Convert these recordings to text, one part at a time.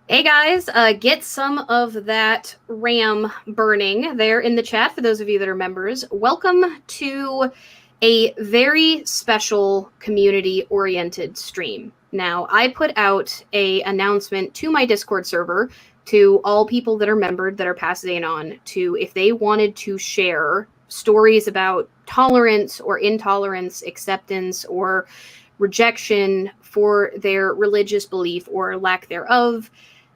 Hey guys, get some of that RAM burning there in the chat for those of you that are members. Welcome to a very special community-oriented stream. Now, I put out an announcement to my Discord server to all people that are membered that are passing on to if they wanted to share stories about tolerance or intolerance, acceptance or rejection for their religious belief or lack thereof,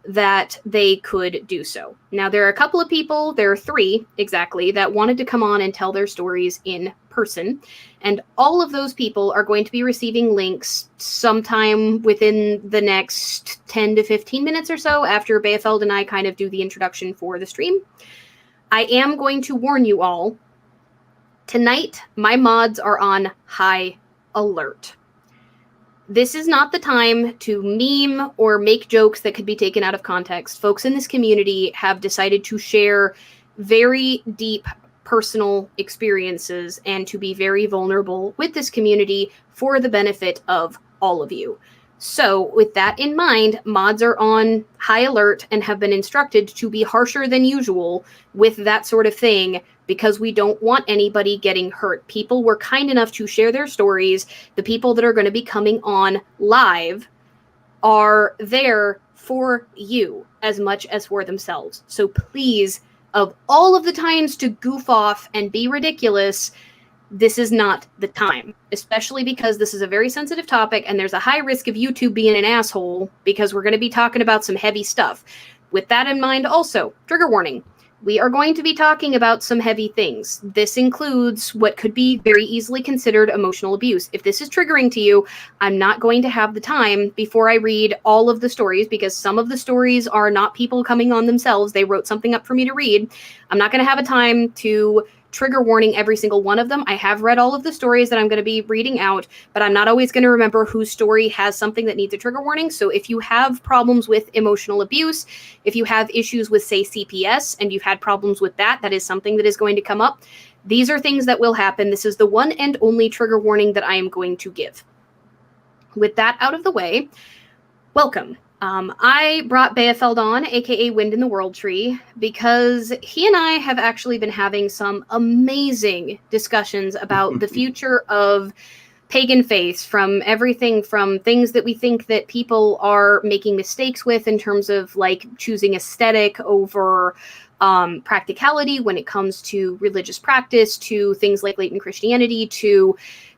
that they could do so. Now, there are a couple of people, there are 3 exactly, that wanted to come on and tell their stories in person. And all of those people are going to be receiving links sometime within the next 10 to 15 minutes or so after Beafeld and I kind of do the introduction for the stream. I am going to warn you all, tonight my mods are on high alert. This is not the time to meme or make jokes that could be taken out of context. Folks in this community have decided to share very deep personal experiences and to be very vulnerable with this community for the benefit of all of you. So with that in mind, mods are on high alert and have been instructed to be harsher than usual with that sort of thing, because we don't want anybody getting hurt. People were kind enough to share their stories. The people that are going to be coming on live are there for you as much as for themselves. So please, of all of the times to goof off and be ridiculous, this is not the time, especially because this is a very sensitive topic and there's a high risk of YouTube being an asshole because we're going to be talking about some heavy stuff. With that in mind, also, trigger warning. We are going to be talking about some heavy things. This includes what could be very easily considered emotional abuse. If this is triggering to you, I'm not going to have the time before I read all of the stories, because some of the stories are not people coming on themselves. They wrote something up for me to read. I'm not going to have a time to trigger warning every single one of them. I have read all of the stories that I'm going to be reading out, but I'm not always going to remember whose story has something that needs a trigger warning. So if you have problems with emotional abuse, if you have issues with, say, CPS, and you've had problems with that, that is something that is going to come up. These are things that will happen. This is the one and only trigger warning that I am going to give. With that out of the way, welcome. I brought Beafeld on, aka Wind in the World Tree, because he and I have actually been having some amazing discussions about the future of pagan faiths, from everything from things that we think that people are making mistakes with in terms of like choosing aesthetic over practicality when it comes to religious practice, to things like latent Christianity, to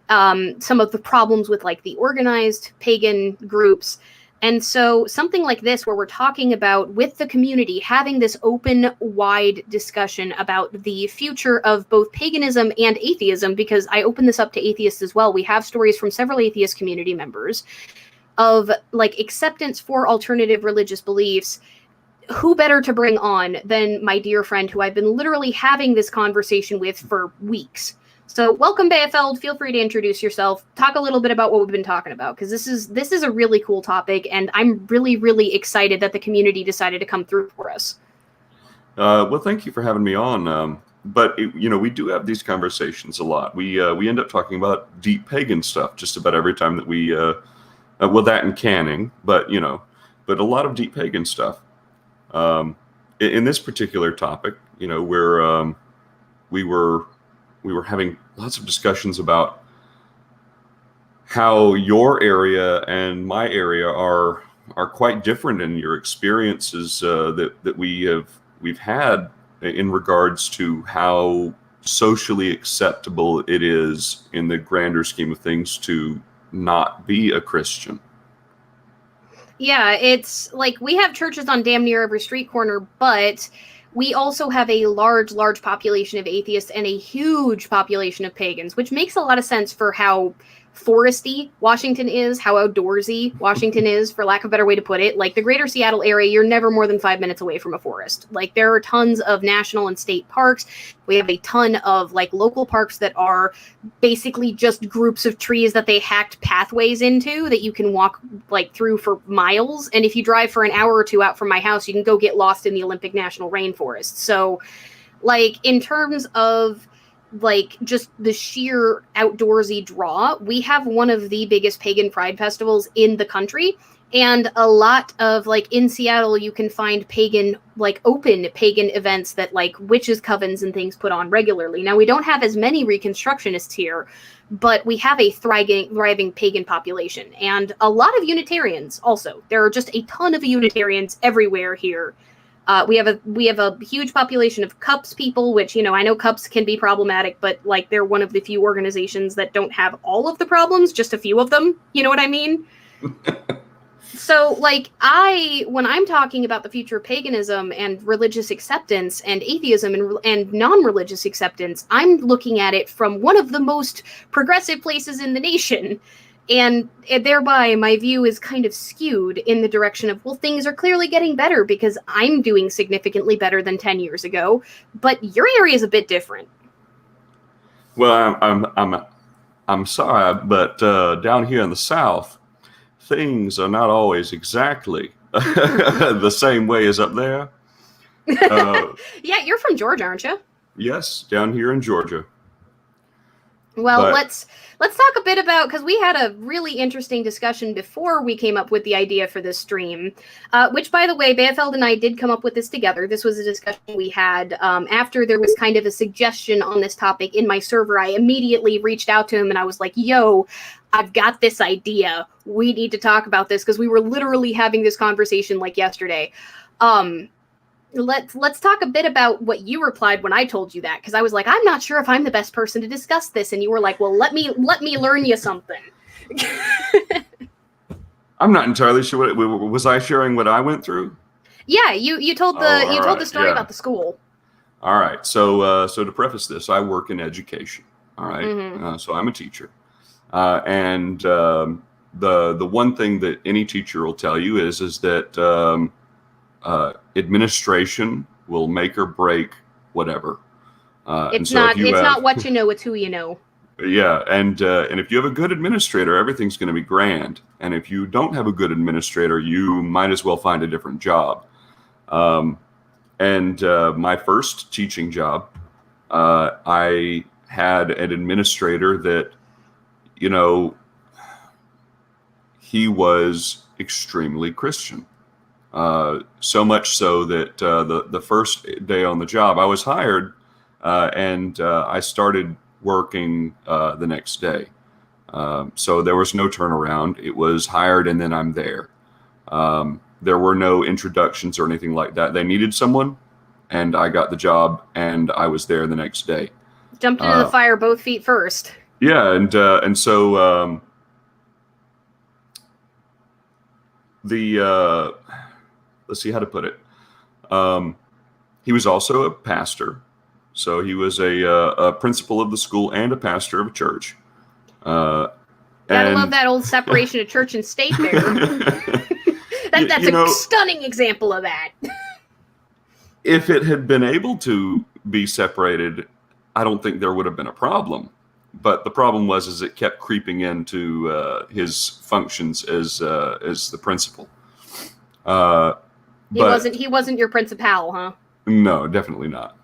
some of the problems with like the organized pagan groups. And so something like this, where we're talking about, with the community, having this open, wide discussion about the future of both paganism and atheism, because I open this up to atheists as well. We have stories from several atheist community members of like acceptance for alternative religious beliefs. Who better to bring on than my dear friend who I've been literally having this conversation with for weeks. So welcome, Beafeld. Feel free to introduce yourself. Talk a little bit about what we've been talking about, because this is a really cool topic, and I'm really, really excited that the community decided to come through for us. Well, thank you for having me on. But we do have these conversations a lot. We end up talking about deep pagan stuff just about every time that we well, that and canning, but but a lot of deep pagan stuff. In this particular topic, where we were having lots of discussions about how your area and my area are quite different in your experiences that we've had in regards to how socially acceptable it is in the grander scheme of things to not be a Christian. Yeah, it's like we have churches on damn near every street corner, but we also have a large population of atheists and a huge population of pagans, which makes a lot of sense for how foresty Washington is, how outdoorsy Washington is, for lack of a better way to put it. Like the greater Seattle area, you're never more than 5 minutes away from a forest. Like there are tons of national and state parks. We have a ton of like local parks that are basically just groups of trees that they hacked pathways into that you can walk like through for miles. And if you drive for an hour or two out from my house, you can go get lost in the Olympic National Rainforest. So like in terms of like just the sheer outdoorsy draw, we have one of the biggest pagan pride festivals in the country. And a lot of, like, in Seattle, you can find pagan, like, open pagan events that, like, witches' covens and things put on regularly. Now, we don't have as many Reconstructionists here, but we have a thriving pagan population. And a lot of Unitarians also. There are just a ton of Unitarians everywhere here. We have a huge population of CUPS people, which, I know CUPS can be problematic, but, like, they're one of the few organizations that don't have all of the problems, just a few of them. You know what I mean? So, like, when I'm talking about the future of paganism and religious acceptance and atheism and non-religious acceptance, I'm looking at it from one of the most progressive places in the nation. And thereby, my view is kind of skewed in the direction of, well, things are clearly getting better because I'm doing significantly better than 10 years ago, but your area is a bit different. Well, I'm sorry, but down here in the South, things are not always exactly the same way as up there. Yeah, you're from Georgia, aren't you? Yes, down here in Georgia. Well, let's talk a bit about, because we had a really interesting discussion before we came up with the idea for this stream, which, by the way, Beafeld and I did come up with this together. This was a discussion we had after there was kind of a suggestion on this topic in my server. I immediately reached out to him and I was like, yo, I've got this idea. We need to talk about this, because we were literally having this conversation like yesterday. Let's talk a bit about what you replied when I told you that, because I was like, I'm not sure if I'm the best person to discuss this, and you were like, well, let me learn you something. I'm not entirely sure was I sharing what I went through? Yeah, you told the story about the school. All right, so to preface this, I work in education. All right, Mm-hmm. So I'm a teacher, and the one thing that any teacher will tell you is that administration will make or break whatever. It's not what you know, it's who you know. Yeah, and if you have a good administrator, everything's going to be grand. And if you don't have a good administrator, you might as well find a different job. And my first teaching job, I had an administrator that, he was extremely Christian. So much so that the first day on the job, I was hired, and I started working the next day. So there was no turnaround. It was hired and then I'm there. There were no introductions or anything like that. They needed someone, and I got the job, and I was there the next day. Jumped into the fire both feet first. Yeah, and so let's see how to put it. He was also a pastor, so he was a principal of the school and a pastor of a church. Gotta love that old separation of church and state there. That's a stunning example of that. If it had been able to be separated, I don't think there would have been a problem. But the problem was it kept creeping into his functions as the principal. He wasn't your principal, huh? No, definitely not.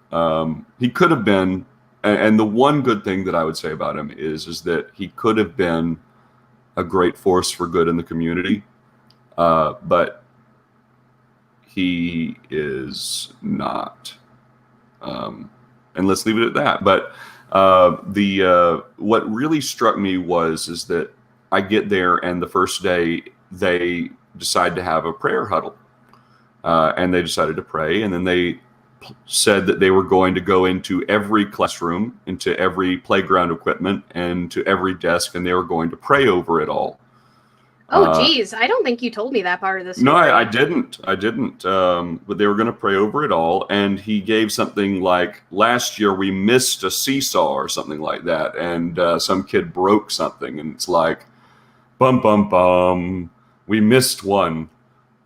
He could have been, and the one good thing that I would say about him is that he could have been a great force for good in the community, but he is not. And let's leave it at that. But what really struck me is that I get there, and the first day they decide to have a prayer huddle, and they decided to pray, and then they said that they were going to go into every classroom, into every playground equipment, and to every desk, and they were going to pray over it all. Oh, geez. I don't think you told me that part of the story. No, I didn't. But they were going to pray over it all. And he gave something like, last year we missed a seesaw or something like that. And some kid broke something. And it's like, bum, bum, bum. We missed one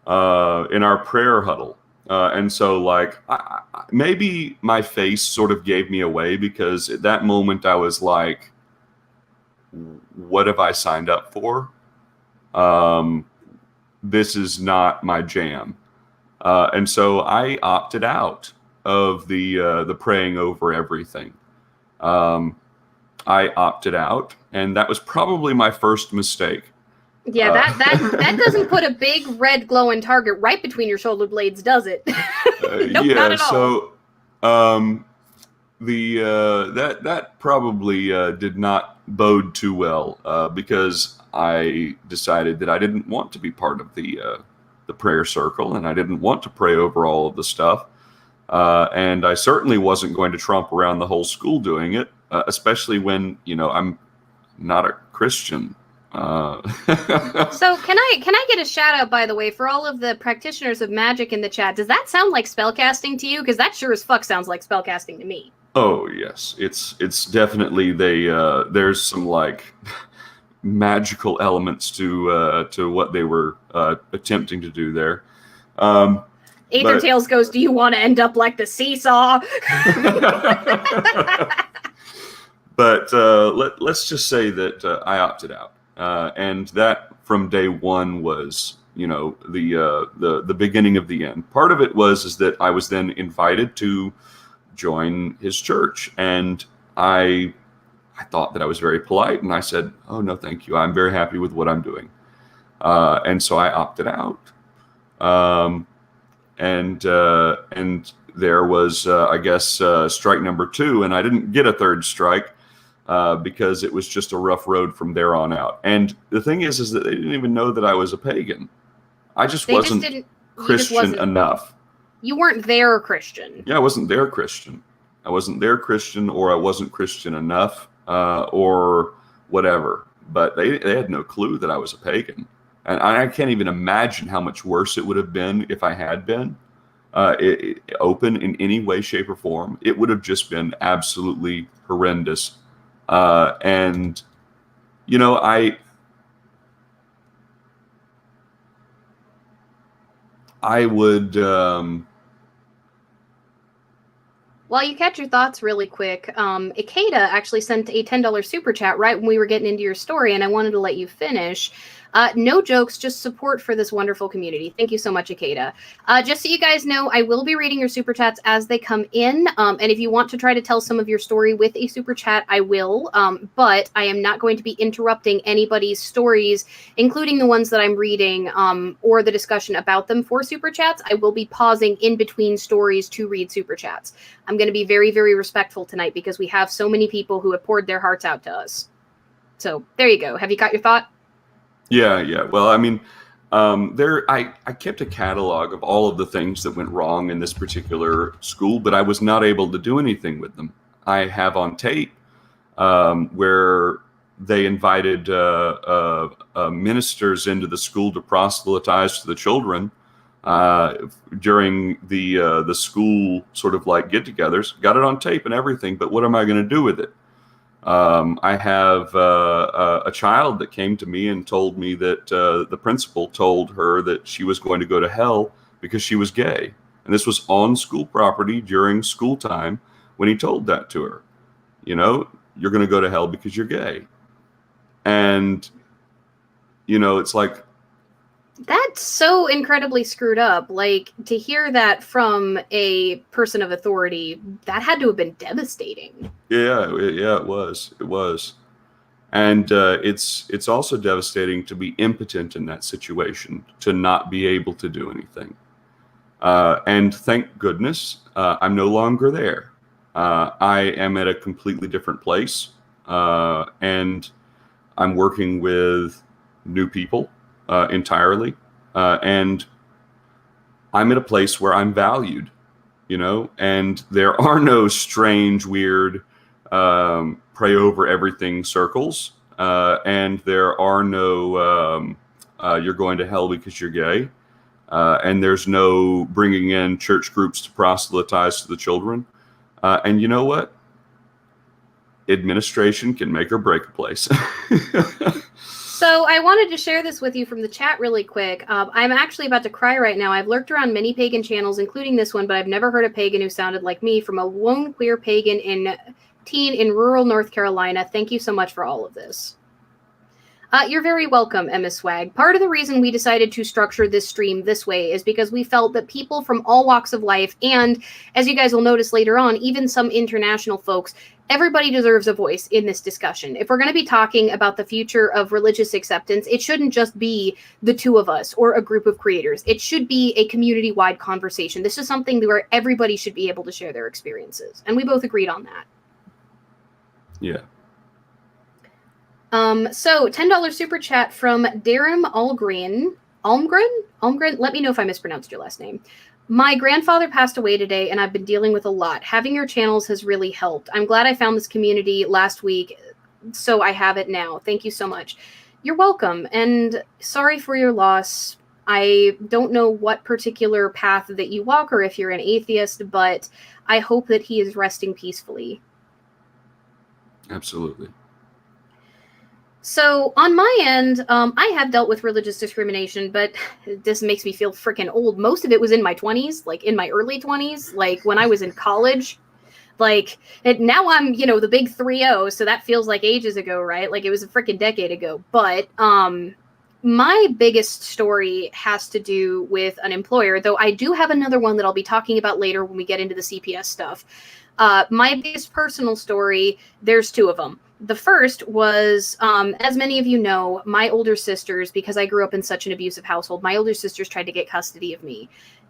in our prayer huddle. And so, like, maybe my face sort of gave me away, because at that moment I was like, what have I signed up for? This is not my jam. And so I opted out of the praying over everything. I opted out, and that was probably my first mistake. Yeah, that doesn't put a big red glowing target right between your shoulder blades, does it? Nope, Yeah, not at all. so that probably did not bode too well because I decided that I didn't want to be part of the prayer circle, and I didn't want to pray over all of the stuff. And I certainly wasn't going to tromp around the whole school doing it, especially when, I'm not a Christian. So can I get a shout out, by the way, for all of the practitioners of magic in the chat? Does that sound like spellcasting to you? Because that sure as fuck sounds like spellcasting to me. Oh yes, it's definitely there's some like magical elements to what they were attempting to do there. Aether Tales goes, do you want to end up like the seesaw? But let's just say that I opted out, and that from day one was, the beginning of the end. Part of it is that I was then invited to join his church, and I thought that I was very polite, and I said, "Oh no, thank you. I'm very happy with what I'm doing," and so I opted out. And there was, I guess, strike number 2, and I didn't get a third strike because it was just a rough road from there on out. And the thing is that they didn't even know that I was a pagan. I just wasn't Christian enough. You weren't their Christian. Yeah, I wasn't their Christian. I wasn't their Christian, or I wasn't Christian enough, or whatever. But they had no clue that I was a pagan. And I can't even imagine how much worse it would have been if I had been open in any way, shape, or form. It would have just been absolutely horrendous. And, I would... While you catch your thoughts really quick, Ikeda actually sent a $10 super chat right when we were getting into your story, and I wanted to let you finish. No jokes, just support for this wonderful community. Thank you so much, Ikeda. Just so you guys know, I will be reading your super chats as they come in. And if you want to try to tell some of your story with a super chat, I will. But I am not going to be interrupting anybody's stories, including the ones that I'm reading, or the discussion about them for super chats. I will be pausing in between stories to read super chats. I'm going to be very, very respectful tonight because we have so many people who have poured their hearts out to us. So there you go. Have you got your thought? Yeah. Well, I mean, I kept a catalog of all of the things that went wrong in this particular school, but I was not able to do anything with them. I have on tape where they invited ministers into the school to proselytize to the children during the school sort of like get-togethers. Got it on tape and everything, but what am I going to do with it? I have a child that came to me and told me that the principal told her that she was going to go to hell because she was gay. And this was on school property during school time when he told that to her. You're going to go to hell because you're gay. And, it's like... That's so incredibly screwed up. Like, to hear that from a person of authority, that had to have been devastating. Yeah, it was. It was. And it's also devastating to be impotent in that situation, to not be able to do anything. And thank goodness I'm no longer there. I am at a completely different place. And I'm working with new people entirely. And I'm at a place where I'm valued, and there are no strange, weird, pray over everything circles. And there are no, you're going to hell because you're gay. And there's no bringing in church groups to proselytize to the children. And you know what? Administration can make or break a place. So I wanted to share this with you from the chat really quick. I'm actually about to cry right now. I've lurked around many pagan channels, including this one, but I've never heard a pagan who sounded like me, from a lone queer pagan teen in rural North Carolina. Thank you so much for all of this. You're very welcome, Emma Swag. Part of the reason we decided to structure this stream this way is because we felt that people from all walks of life, and as you guys will notice later on, even some international folks, everybody deserves a voice in this discussion. If we're going to be talking about the future of religious acceptance, it shouldn't just be the two of us or a group of creators. It should be a community-wide conversation. This is something where everybody should be able to share their experiences, and we both agreed on that. Yeah. So $10 super chat from Darim Almgren. Almgren? Let me know if I mispronounced your last name. My grandfather passed away today, and I've been dealing with a lot. Having your channels has really helped. I'm glad I found this community last week, so I have it now. Thank you so much. You're welcome, and sorry for your loss. I don't know what particular path that you walk or if you're an atheist, but I hope that he is resting peacefully. Absolutely. So on my end, I have dealt with religious discrimination, but this makes me feel freaking old. Most of it was in my 20s, like in my early 20s, like when I was in college. Like, now I'm, the big 3-0, so that feels like ages ago, right? Like it was a freaking decade ago. But my biggest story has to do with an employer, though I do have another one that I'll be talking about later when we get into the CPS stuff. My biggest personal story, there's two of them. The first was, as many of you know, my older sisters, because I grew up in such an abusive household, my older sisters tried to get custody of me.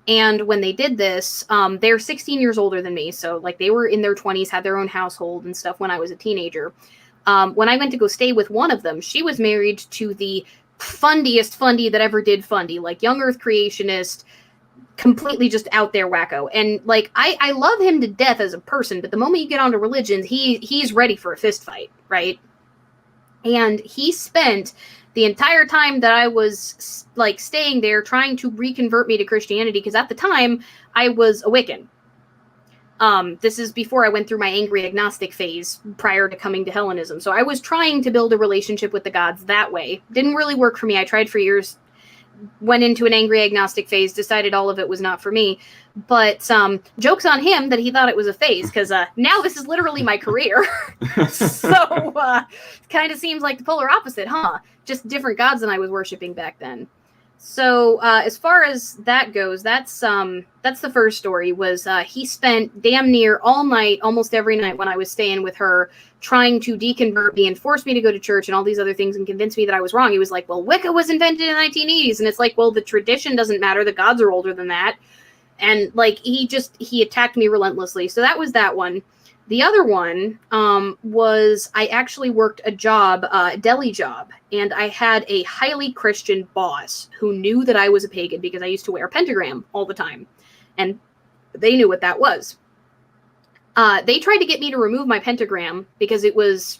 And when they did this, they're 16 years older than me. So like they were in their 20s, had their own household and stuff when I was a teenager. When I went to go stay with one of them, she was married to the fundiest fundy that ever did fundy, like young earth creationist, completely just out there wacko. And like I love him to death as a person, but the moment you get onto religion, he's ready for a fist fight, right? And he spent the entire time that I was like staying there trying to reconvert me to Christianity, because at the time I was a Wiccan. This is before I went through my angry agnostic phase prior to coming to Hellenism. So I was trying to build a relationship with the gods that way. Didn't really work for me. I tried for years, went into an angry agnostic phase, decided all of it was not for me. But joke's on him that he thought it was a phase, because now this is literally my career. So kind of seems like the polar opposite, huh? Just different gods than I was worshiping back then. So as far as that goes, that's the first story. Was he spent damn near all night, almost every night when I was staying with her, trying to deconvert me and force me to go to church and all these other things and convince me that I was wrong. He was like, well, Wicca was invented in the 1980s. And it's like, well, the tradition doesn't matter. The gods are older than that. And like, he attacked me relentlessly. So that was that one. The other one was I actually worked a job, a deli job, and I had a highly Christian boss who knew that I was a pagan because I used to wear a pentagram all the time. And they knew what that was. They tried to get me to remove my pentagram because it was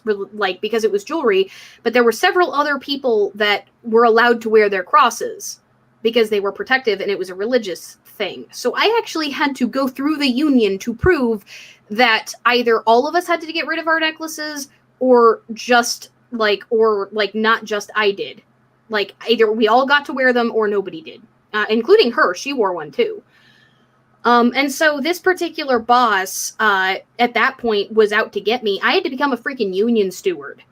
jewelry, but there were several other people that were allowed to wear their crosses because they were protective and it was a religious thing. So I actually had to go through the union to prove that either all of us had to get rid of our necklaces or not just I did. Like either we all got to wear them or nobody did, including her. She wore one too. And so this particular boss, at that point, was out to get me. I had to become a freaking union steward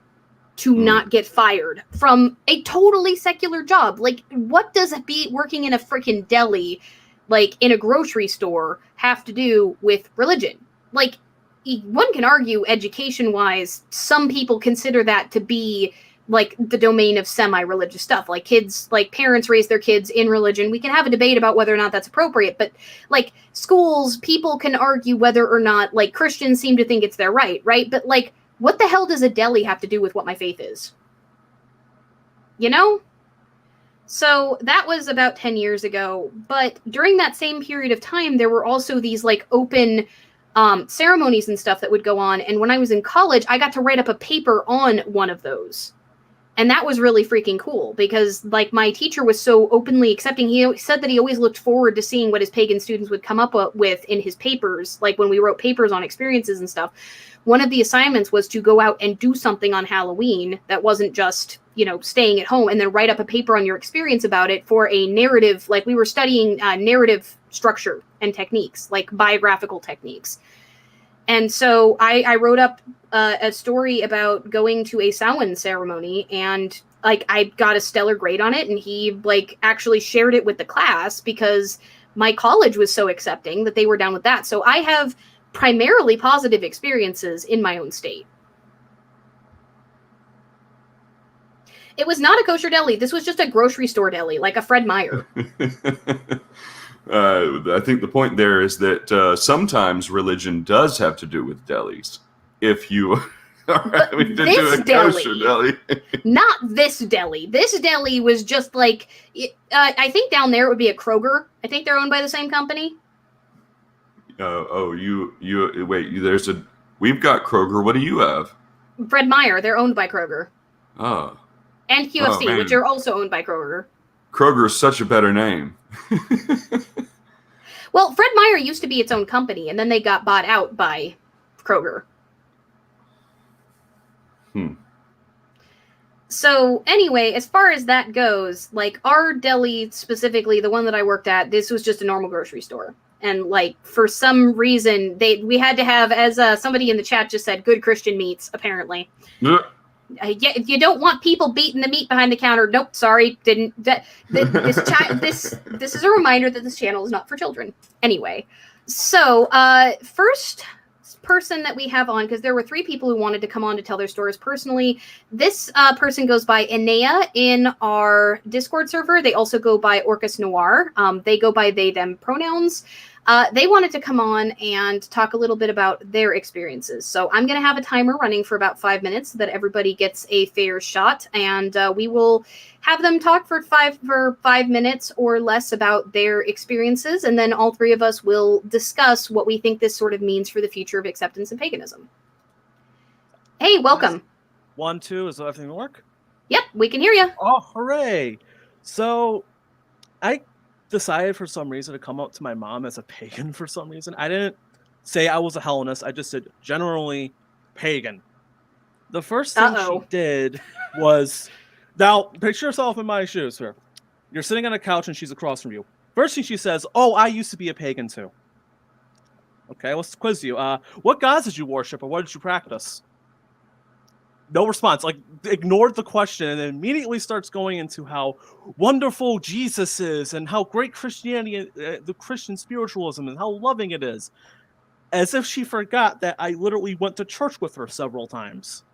to not get fired from a totally secular job. Like, what does working in a freaking deli, like in a grocery store, have to do with religion? Like, one can argue education-wise, some people consider that to be like the domain of semi-religious stuff. Like kids, like parents raise their kids in religion. We can have a debate about whether or not that's appropriate, but like schools, people can argue whether or not, like, Christians seem to think it's their right? But like, what the hell does a deli have to do with what my faith is? You know? So that was about 10 years ago. But during that same period of time, there were also these like open ceremonies and stuff that would go on. And when I was in college, I got to write up a paper on one of those. And that was really freaking cool because, like, my teacher was so openly accepting. He said that he always looked forward to seeing what his pagan students would come up with in his papers, like when we wrote papers on experiences and stuff. One of the assignments was to go out and do something on Halloween that wasn't just, staying at home, and then write up a paper on your experience about it for a narrative. Like, we were studying narrative structure and techniques, like biographical techniques. And so I wrote up a story about going to a Samhain ceremony and like I got a stellar grade on it, and he like actually shared it with the class because my college was so accepting that they were down with that. So I have primarily positive experiences in my own state. It was not a kosher deli. This was just a grocery store deli, like a Fred Meyer. I think the point there is that sometimes religion does have to do with delis. If you are having to do a kosher deli. Not this deli. This deli was just like, I think down there it would be a Kroger. I think they're owned by the same company. We've got Kroger. What do you have? Fred Meyer. They're owned by Kroger. Oh. And QFC, which are also owned by Kroger. Kroger is such a better name. Well, Fred Meyer used to be its own company, and then they got bought out by Kroger. So anyway, as far as that goes, like our deli specifically, the one that I worked at, this was just a normal grocery store. And like for some reason, we had to have, as somebody in the chat just said, good Christian meats, apparently. Yeah. You don't want people beating the meat behind the counter. Nope, sorry, didn't. This is a reminder that this channel is not for children. Anyway, so first person that we have on, because there were 3 people who wanted to come on to tell their stories personally. This person goes by Enea in our Discord server. They also go by Orcus Noir. They go by they, them pronouns. They wanted to come on and talk a little bit about their experiences. So I'm going to have a timer running for about 5 minutes so that everybody gets a fair shot. And we will have them talk for 5 minutes or less about their experiences. And then all 3 of us will discuss what we think this sort of means for the future of acceptance and paganism. Hey, welcome. 1, 2, is everything work? Yep, we can hear you. Oh, hooray. So I decided for some reason to come up to my mom as a pagan for some reason. I didn't say I was a Hellenist. I just said generally pagan. The first thing she did was, now picture yourself in my shoes here. You're sitting on a couch and she's across from you. First thing she says, oh, I used to be a pagan too. Okay, let's quiz you. What gods did you worship or what did you practice? No response, like ignored the question and then immediately starts going into how wonderful Jesus is and how great Christianity, the Christian spiritualism and how loving it is. As if she forgot that I literally went to church with her several times.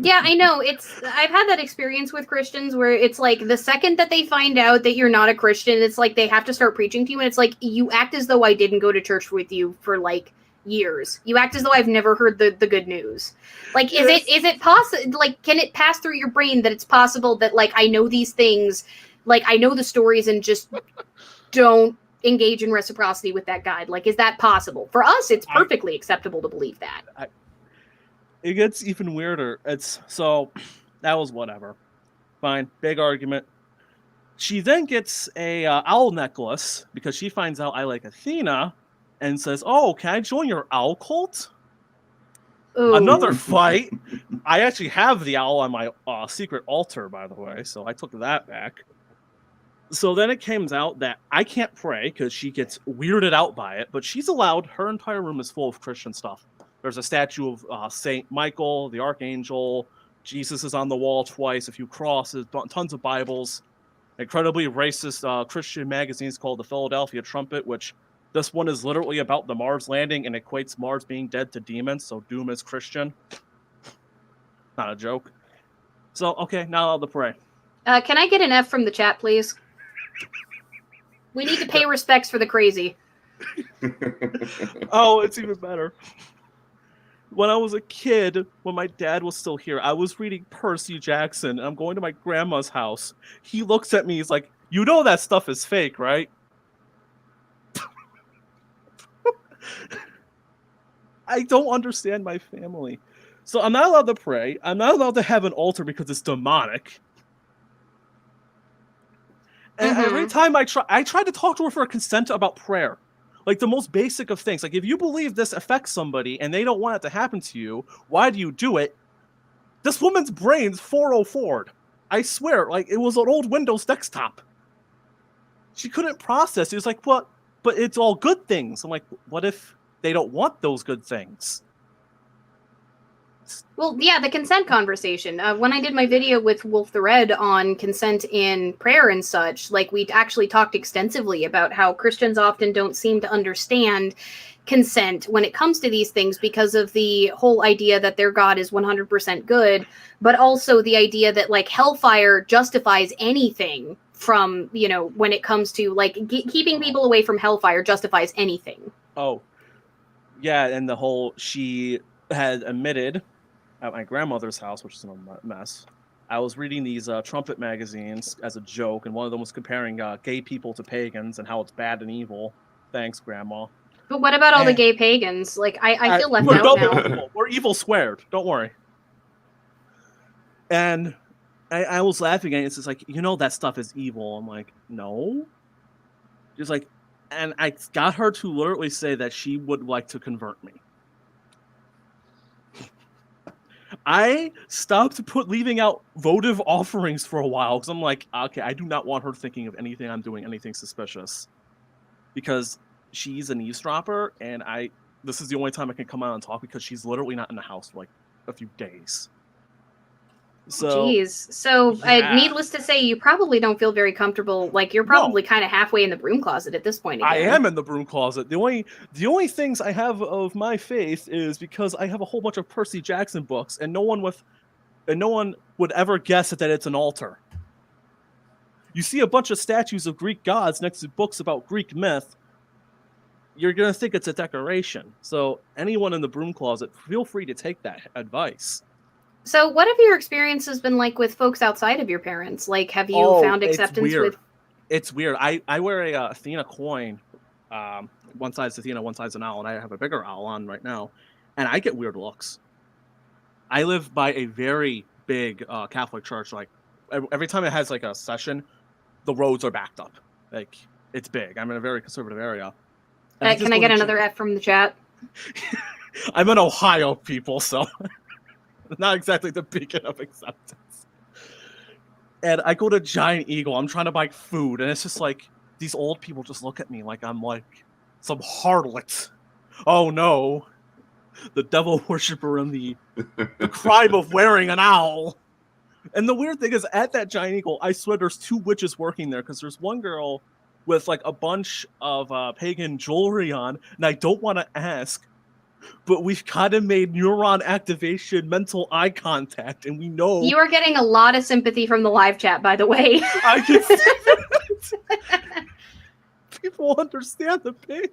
Yeah, I know. I've had that experience with Christians where it's like the second that they find out that you're not a Christian, it's like they have to start preaching to you. And it's like, you act as though I didn't go to church with you for like years. You act as though I've never heard the good news. Like, is it possible? Like, can it pass through your brain that it's possible that like I know these things, like I know the stories, and just don't engage in reciprocity with that God? Like, is that possible? For us, it's perfectly acceptable to believe that. It gets even weirder. So that was whatever. Fine, big argument. She then gets a owl necklace because she finds out I like Athena, and says, "Oh, can I join your owl cult?" Ooh. Another fight. I actually have the owl on my secret altar, by the way, so I took that back. So then it comes out that I can't pray because she gets weirded out by it, but she's allowed. Her entire room is full of Christian stuff. There's a statue of Saint Michael, the Archangel. Jesus is on the wall twice, a few crosses, tons of Bibles. Incredibly racist Christian magazines called the Philadelphia Trumpet, which this one is literally about the Mars landing and equates Mars being dead to demons, so Doom is Christian. Not a joke. So, okay, now I'll pray. Can I get an F from the chat, please? We need to pay respects for the crazy. Oh, it's even better. When I was a kid, when my dad was still here, I was reading Percy Jackson, and I'm going to my grandma's house. He looks at me, he's like, "You know that stuff is fake, right?" I don't understand my family. So I'm not allowed to pray. I'm not allowed to have an altar because it's demonic. And every time I try to talk to her for consent about prayer. Like the most basic of things. Like if you believe this affects somebody and they don't want it to happen to you, why do you do it? This woman's brain's 404'd. I swear, like it was an old Windows desktop. She couldn't process. It was like, what? But it's all good things. I'm like, what if they don't want those good things? Well, yeah, the consent conversation. When I did my video with Wolf the Red on consent in prayer and such, like, we actually talked extensively about how Christians often don't seem to understand consent when it comes to these things because of the whole idea that their God is 100% good, but also the idea that, like, hellfire justifies anything from, you know, when it comes to, like, keeping people away from hellfire justifies anything. Oh, yeah, and the whole, she had admitted at my grandmother's house, which is a mess, I was reading these trumpet magazines as a joke, and one of them was comparing gay people to pagans and how it's bad and evil. Thanks, Grandma. But what about all the gay pagans? Like, I feel left we're out double now. evil. We're evil squared. Don't worry. And I was laughing at it. It's just like, you know, that stuff is evil. I'm like, no. Just like, and I got her to literally say that she would like to convert me. I stopped leaving out votive offerings for a while because I'm like, okay, I do not want her thinking of anything I'm doing, anything suspicious, because she's an eavesdropper, and this is the only time I can come out and talk because she's literally not in the house for like a few days. So, jeez. So, yeah. Needless to say, you probably don't feel very comfortable. Like, you're probably kind of halfway in the broom closet at this point again. I am in the broom closet. The only things I have of my faith is because I have a whole bunch of Percy Jackson books, and no one would ever guess that it's an altar. You see a bunch of statues of Greek gods next to books about Greek myth, you're gonna think it's a decoration. So anyone in the broom closet, feel free to take that advice. So, what have your experiences been like with folks outside of your parents? Like, have you found acceptance with? It's weird. I wear a Athena coin. One side's Athena, one side's an owl, and I have a bigger owl on right now, and I get weird looks. I live by a very big Catholic church. Like, every time it has like a session, the roads are backed up. Like, it's big. I'm in a very conservative area. Can I get another F from the chat? I'm in Ohio, people, so not exactly the beacon of acceptance. And I go to Giant Eagle. I'm trying to buy food, and it's just like these old people just look at me like I'm like some harlot. Oh no, the devil worshiper and the crime of wearing an owl. And the weird thing is, at that Giant Eagle, I swear there's two witches working there, because there's one girl with like a bunch of pagan jewelry on, and I don't want to ask, but we've kind of made neuron activation, mental eye contact, and we know you are getting a lot of sympathy from the live chat, by the way. I can see that. People understand the pain.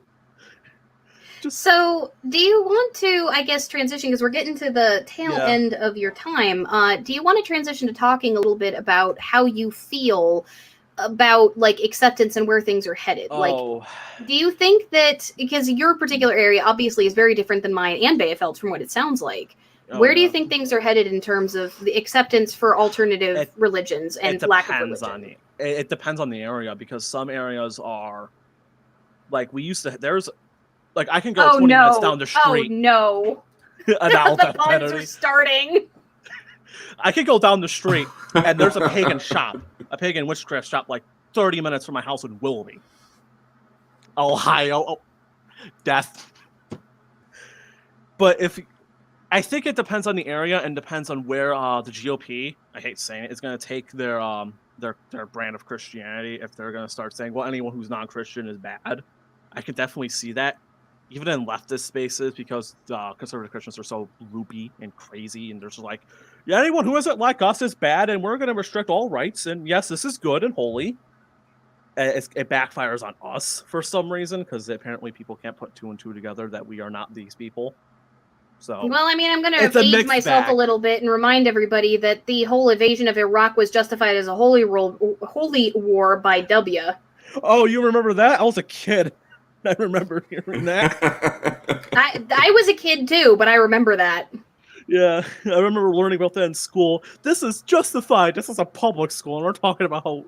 So, do you want to, I guess, transition, because we're getting to the tail end of your time, do you want to transition to talking a little bit about how you feel about, like, acceptance and where things are headed? Like, do you think that, because your particular area obviously is very different than mine and Bayefeld's from what it sounds like, where do you think things are headed in terms of the acceptance for alternative religions and lack of religion? It depends on the area, because some areas are, like, there's, like, I can go 20 minutes down the street. Oh, no. The puns are starting. I could go down the street, and there's a pagan shop, a pagan witchcraft shop, like 30 minutes from my house in Willoughby, Ohio. Death. But I think it depends on the area and depends on where the GOP, I hate saying it, is going to take their brand of Christianity. If they're going to start saying, well, anyone who's non-Christian is bad, I could definitely see that. Even in leftist spaces, because conservative Christians are so loopy and crazy, and they're just like, yeah, anyone who isn't like us is bad, and we're going to restrict all rights, and yes, this is good and holy. It backfires on us for some reason, because apparently people can't put two and two together that we are not these people. So, well, I mean, I'm going to age myself a little bit and remind everybody that the whole invasion of Iraq was justified as a holy war by W. Oh, you remember that? I was a kid. I remember hearing that. I was a kid too, but I remember that. Yeah, I remember learning about that in school. This is justified. This is a public school, and we're talking about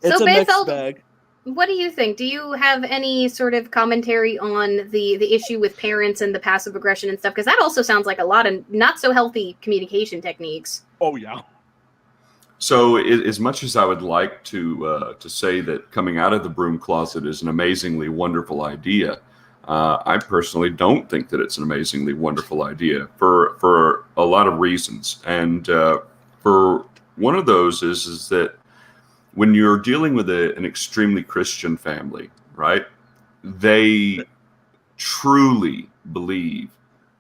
it's a mixed bag. What do you think? Do you have any sort of commentary on the issue with parents and the passive aggression and stuff? Because that also sounds like a lot of not so healthy communication techniques. Oh yeah. So, as much as I would like to say that coming out of the broom closet is an amazingly wonderful idea, I personally don't think that it's an amazingly wonderful idea for a lot of reasons. And for one of those is that when you're dealing with an extremely Christian family, right? They truly believe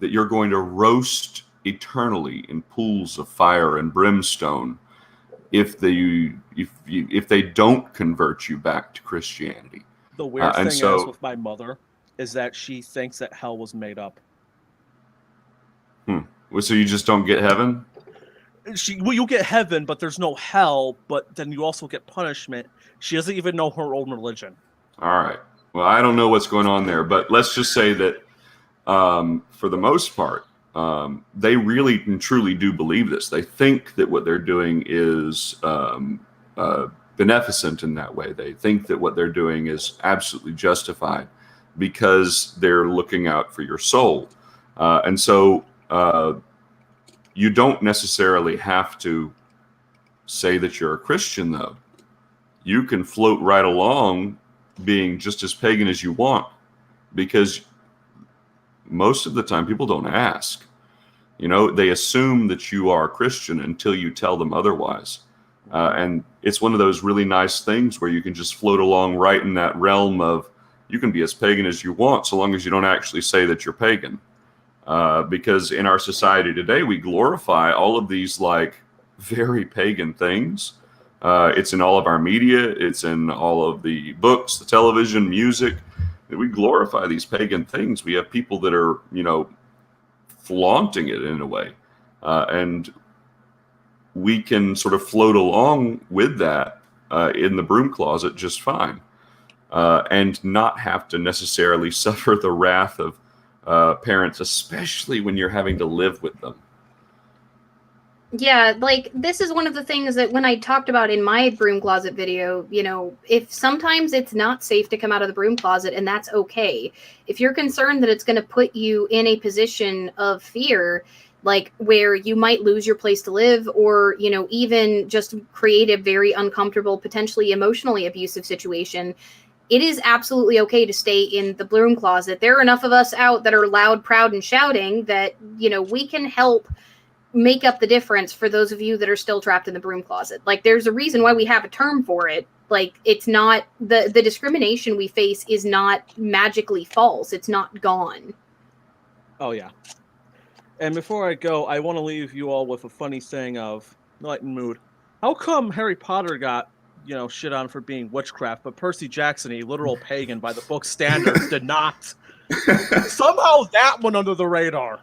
that you're going to roast eternally in pools of fire and brimstone if they don't convert you back to Christianity. The weird thing is with my mother is that she thinks that hell was made up. So you just don't get heaven? You'll get heaven, but there's no hell, but then you also get punishment. She doesn't even know her own religion. All right. Well, I don't know what's going on there, but let's just say that for the most part, they really and truly do believe this. They think that what they're doing is beneficent in that way. They think that what they're doing is absolutely justified because they're looking out for your soul. And so you don't necessarily have to say that you're a Christian, though. You can float right along being just as pagan as you want, because most of the time people don't ask. They assume that you are a Christian until you tell them otherwise. And it's one of those really nice things where you can just float along right in that realm of you can be as pagan as you want so long as you don't actually say that you're pagan. Because in our society today, we glorify all of these very pagan things. It's in all of our media. It's in all of the books, the television, music. We glorify these pagan things. We have people that are, flaunting it in a way. And we can sort of float along with that in the broom closet just fine. And not have to necessarily suffer the wrath of parents, especially when you're having to live with them. Yeah, this is one of the things that when I talked about in my broom closet video, if sometimes it's not safe to come out of the broom closet, and that's okay. If you're concerned that it's going to put you in a position of fear, where you might lose your place to live, or, even just create a very uncomfortable, potentially emotionally abusive situation, it is absolutely okay to stay in the broom closet. There are enough of us out that are loud, proud, and shouting that, we can help make up the difference for those of you that are still trapped in the broom closet. There's a reason why we have a term for it. It's not the discrimination we face is not magically false. It's not gone. Oh yeah. And before I go, I want to leave you all with a funny thing of lighten mood. How come Harry Potter got shit on for being witchcraft, but Percy Jackson, a literal pagan by the book standards, did not? Somehow that went under the radar.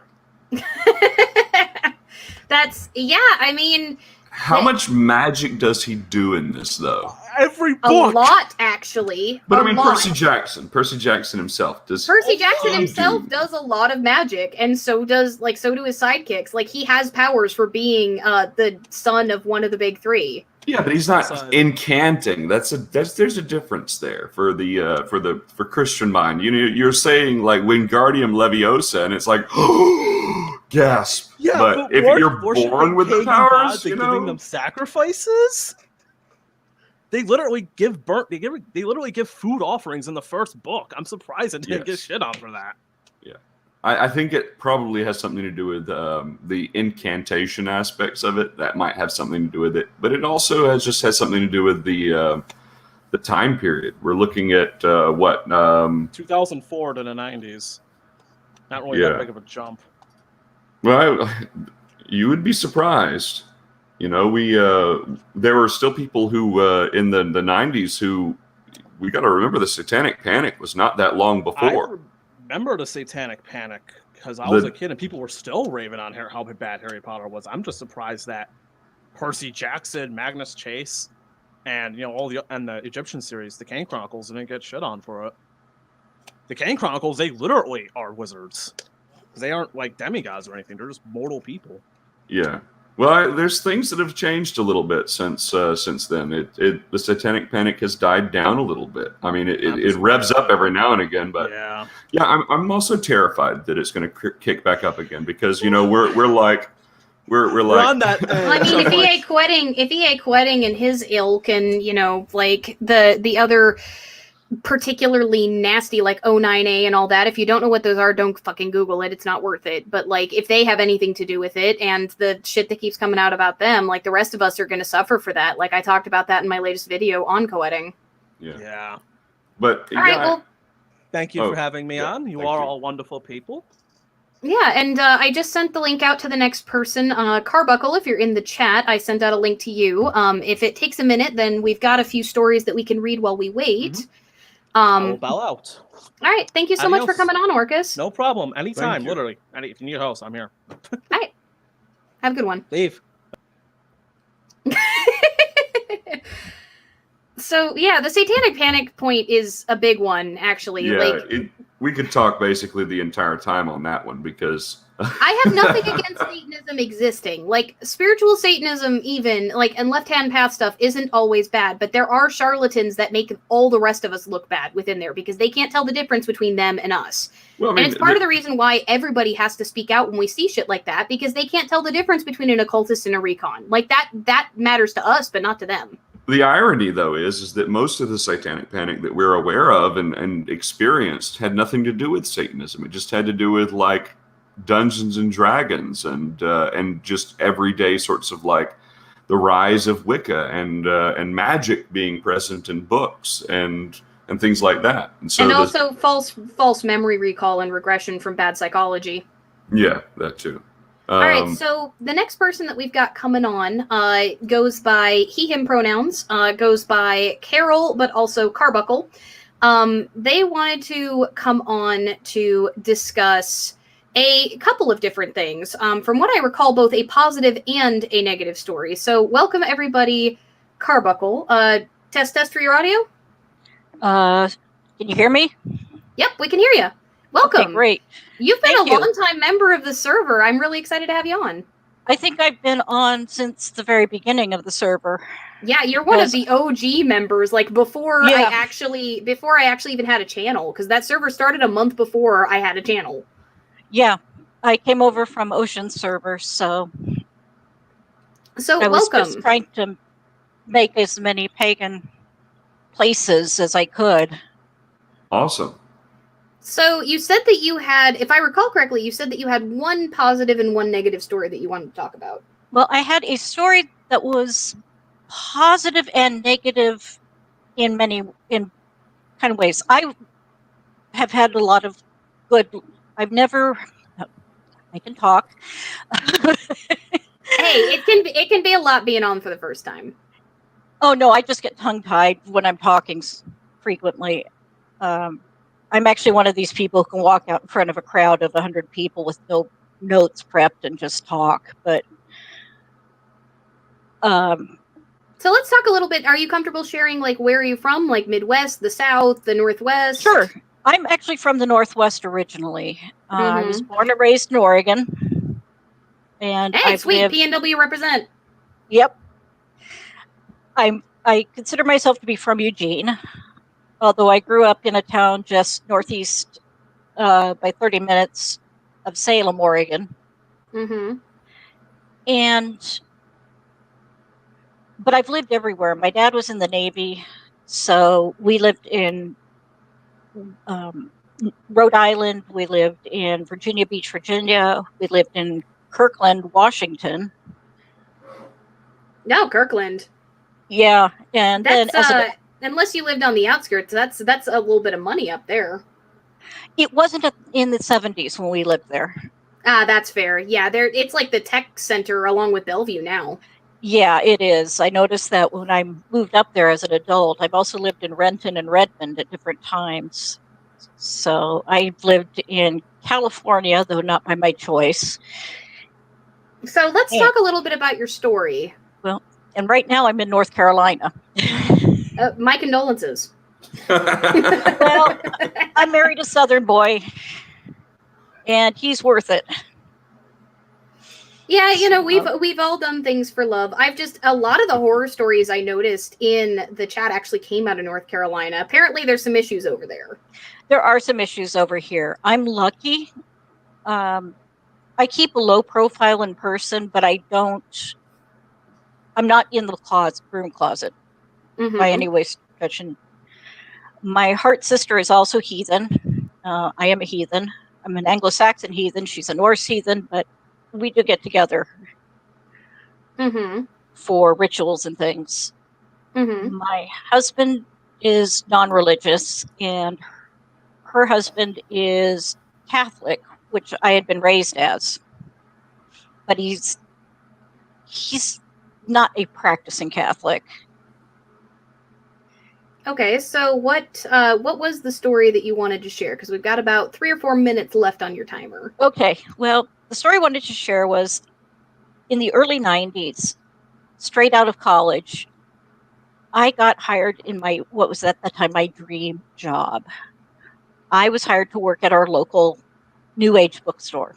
How much magic does he do in this, though? Every book. A lot, actually. But Percy Jackson himself does. Percy Jackson himself does a lot of magic, and so do his sidekicks. He has powers for being the son of one of the big three. Yeah, but he's not incanting. There's a difference there for Christian mind. You're saying Wingardium Leviosa, and it's gasp. Yeah, but if you're born with the powers, giving them sacrifices. They literally give They literally give food offerings in the first book. I'm surprised it didn't get shit on for that. Yeah, I think it probably has something to do with the incantation aspects of it. That might have something to do with it, but it also has something to do with the time period. We're looking at 2004 to the 90s. Not really that big of a jump. Well, you would be surprised. There were still people who in the 90s who, we got to remember, the Satanic Panic was not that long before. I remember the Satanic Panic because I was a kid and people were still raving on how bad Harry Potter was. I'm just surprised that Percy Jackson, Magnus Chase, and the Egyptian series, the Kane Chronicles, didn't get shit on for it. The Kane Chronicles, they literally are wizards. They aren't demigods or anything. They're just mortal people. Yeah. Well, there's things that have changed a little bit since then. The Satanic Panic has died down a little bit. I mean, it revs up every now and again, but yeah. I'm also terrified that it's going to kick back up again because we're on that. I mean, if he ain't quitting in his ilk, and the other particularly nasty, like O9A and all that. If you don't know what those are, don't fucking Google it. It's not worth it. But like, if they have anything to do with it and the shit that keeps coming out about them, like the rest of us are going to suffer for that. Like I talked about that in my latest video on co-editing. Yeah. But all right, well, thank you for having me on. You are all wonderful people. Yeah, and I just sent the link out to the next person. Carbuckle, if you're in the chat, I sent out a link to you. If it takes a minute, then we've got a few stories that we can read while we wait. Mm-hmm. I will bow out. All right, thank you so much for coming on, Orcus. No problem. Anytime, literally. If you need a host, I'm here. All right. Have a good one. Leave. So, yeah, the satanic panic point is a big one, actually. Yeah, we could talk basically the entire time on that one because... I have nothing against Satanism existing. Like, spiritual Satanism even, like, and left-hand path stuff isn't always bad, but there are charlatans that make all the rest of us look bad within there because they can't tell the difference between them and us. Well, I mean, and it's part of the reason why everybody has to speak out when we see shit like that, because they can't tell the difference between an occultist and a recon. Like, that matters to us, but not to them. The irony, though, is that most of the satanic panic that we're aware of and experienced had nothing to do with Satanism. It just had to do with, like, Dungeons and Dragons and just everyday sorts of, like, the rise of Wicca and magic being present in books and things like that. And so also false memory recall and regression from bad psychology. Yeah, that too. All right, so the next person that we've got coming on goes by he, him pronouns, goes by Carol, but also Carbuckle. They wanted to come on to discuss a couple of different things. From what I recall, both a positive and a negative story. So welcome, everybody, Carbuckle. Test for your audio? Can you hear me? Yep, we can hear you. Welcome. Okay, great. You've been a long-time member of the server. I'm really excited to have you on. I think I've been on since the very beginning of the server. Yeah, you're one of the OG members, like before I actually even had a channel, because that server started a month before I had a channel. Yeah, I came over from Ocean server, so I was welcome. just trying to make as many pagan places as I could. Awesome. So you said that you had, if I recall correctly, you said that you had one positive and one negative story that you wanted to talk about. Well, I had a story that was positive and negative in kind of ways. I have had a lot of good. I can talk. Hey, it can be a lot being on for the first time. Oh no, I just get tongue-tied when I'm talking frequently. I'm actually one of these people who can walk out in front of a crowd of 100 people with no notes prepped and just talk. But so let's talk a little bit. Are you comfortable sharing, like, where are you from? Like Midwest, the South, the Northwest? Sure. I'm actually from the Northwest originally. I was born and raised in Oregon. And hey, sweet, PNW represent. Yep. I consider myself to be from Eugene, although I grew up in a town just northeast by 30 minutes of Salem, Oregon. But I've lived everywhere. My dad was in the Navy, so we lived in Rhode Island. We lived in Virginia Beach, Virginia. We lived in Kirkland, Washington. No, Kirkland. Yeah, and that's, then unless you lived on the outskirts, that's a little bit of money up there. It wasn't in the 70s when we lived there. Ah, that's fair. Yeah, it's like the tech center along with Bellevue now. Yeah, it is. I noticed that when I moved up there as an adult. I've also lived in Renton and Redmond at different times. So I've lived in California, though not by my choice. So let's talk a little bit about your story. Well, and right now I'm in North Carolina. My condolences. Well, I married a Southern boy, and he's worth it. Yeah, we've all done things for love. A lot of the horror stories I noticed in the chat actually came out of North Carolina. Apparently there's some issues over there. There are some issues over here. I'm lucky. I keep a low profile in person, but I'm not in the broom closet by any way stretch. My heart sister is also heathen. I am a heathen. I'm an Anglo-Saxon heathen. She's a Norse heathen, but we do get together Mm-hmm. for rituals and things. Mm-hmm. My husband is non-religious, and her husband is Catholic, which I had been raised as, but he's not a practicing Catholic. Okay, so what was the story that you wanted to share? Because we've got about 3 or 4 minutes left on your timer. Okay, well, the story I wanted to share was in the early 90s, straight out of college, I got hired in what was at the time my dream job. I was hired to work at our local New Age bookstore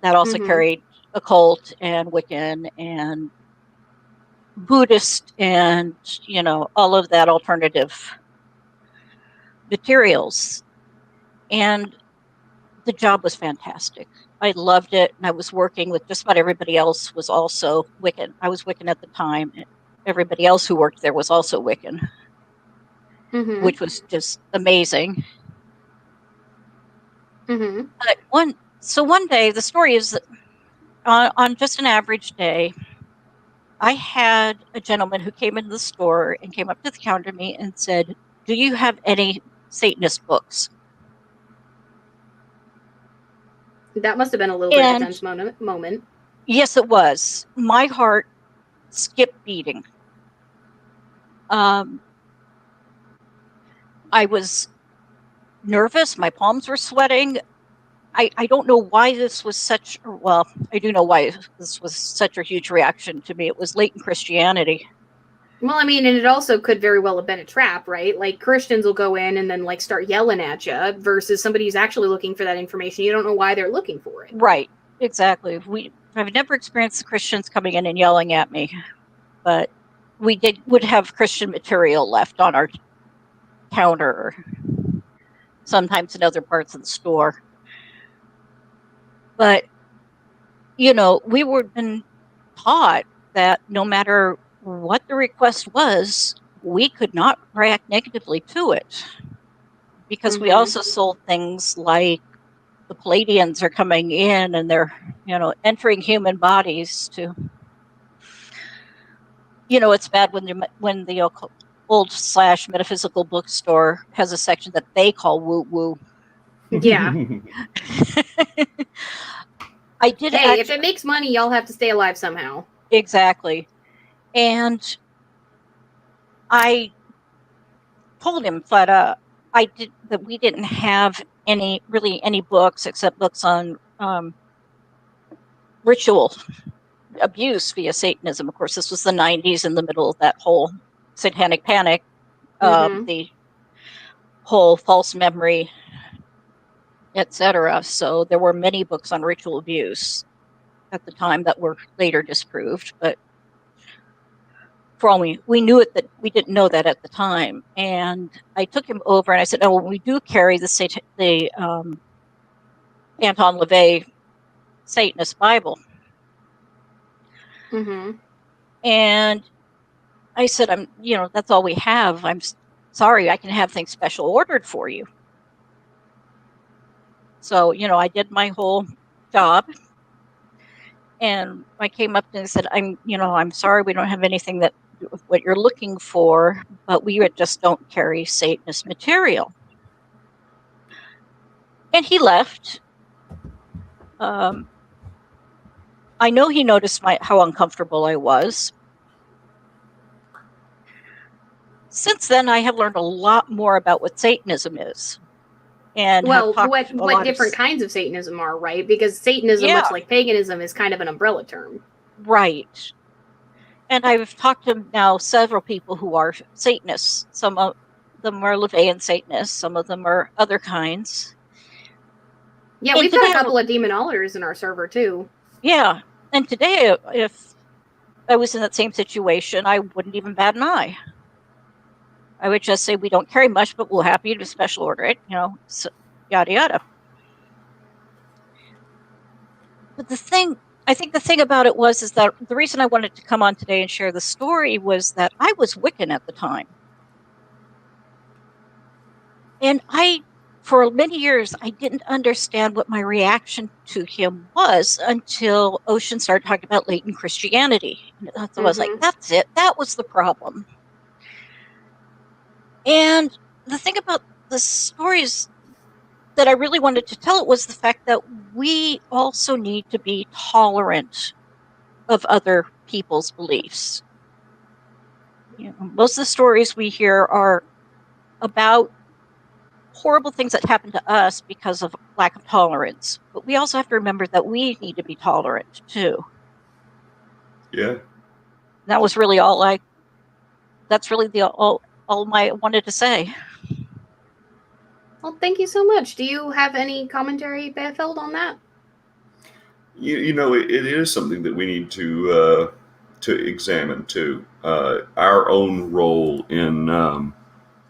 that also carried occult and Wiccan and Buddhist and, all of that alternative materials. And the job was fantastic. I loved it. And I was working with just about everybody else was also Wiccan. I was Wiccan at the time. Everybody else who worked there was also Wiccan, which was just amazing. But one day, the story is that on just an average day, I had a gentleman who came into the store and came up to the counter to me and said, "Do you have any Satanist books?" That must have been a little bit of a tense moment. Yes, it was. My heart skipped beating. I was nervous. My palms were sweating. I don't know why this was I do know why this was such a huge reaction to me. It was latent Christianity. Well, I mean, and it also could very well have been a trap, right? Like Christians will go in and then like start yelling at you versus somebody who's actually looking for that information. You don't know why they're looking for it. Right. Exactly. I've never experienced Christians coming in and yelling at me, but we would have Christian material left on our counter, sometimes in other parts of the store. But, we were been taught that no matter what the request was, we could not react negatively to it. Because we also sold things like the Palladians are coming in and they're, entering human bodies to, it's bad when the old/metaphysical bookstore has a section that they call woo woo. Yeah. I did. Hey, if it makes money, y'all have to stay alive somehow. Exactly. And I told him flat out that we didn't have any books except books on ritual abuse via Satanism. Of course, this was the 90s, in the middle of that whole satanic panic, the whole false memory, etc. So there were many books on ritual abuse at the time that were later disproved, but for all we knew it, that we didn't know that at the time. And I took him over and I said, "Oh, well, we do carry the Anton LaVey Satanist Bible." And I said, that's all we have. I'm sorry, I can have things special ordered for you. So, I did my whole job. And I came up and said, I'm sorry, we don't have anything that what you're looking for, but we just don't carry Satanist material. And he left. I know he noticed how uncomfortable I was. Since then, I have learned a lot more about what Satanism is. And what different kinds of Satanism are, right? Because Satanism, much like paganism, is kind of an umbrella term. Right. And I've talked to now several people who are Satanists. Some of them are LaVeyan Satanists. Some of them are other kinds. Yeah, we've got a couple of demonologers in our server, too. Yeah. And today, if I was in that same situation, I wouldn't even bat an eye. I would just say, we don't carry much, but we'll happy to special order it, so yada, yada. But I think the thing about it is that the reason I wanted to come on today and share the story was that I was Wiccan at the time. And for many years, I didn't understand what my reaction to him was until Ocean started talking about latent Christianity. And I was like, that's it. That was the problem. And the thing about the stories that I really wanted to tell it was the fact that we also need to be tolerant of other people's beliefs. Most of the stories we hear are about horrible things that happen to us because of lack of tolerance. But we also have to remember that we need to be tolerant too. Yeah. That was really that's really all I wanted to say. Well, thank you so much. Do you have any commentary, Beafeld, on that? It is something that we need to examine too. Our own role in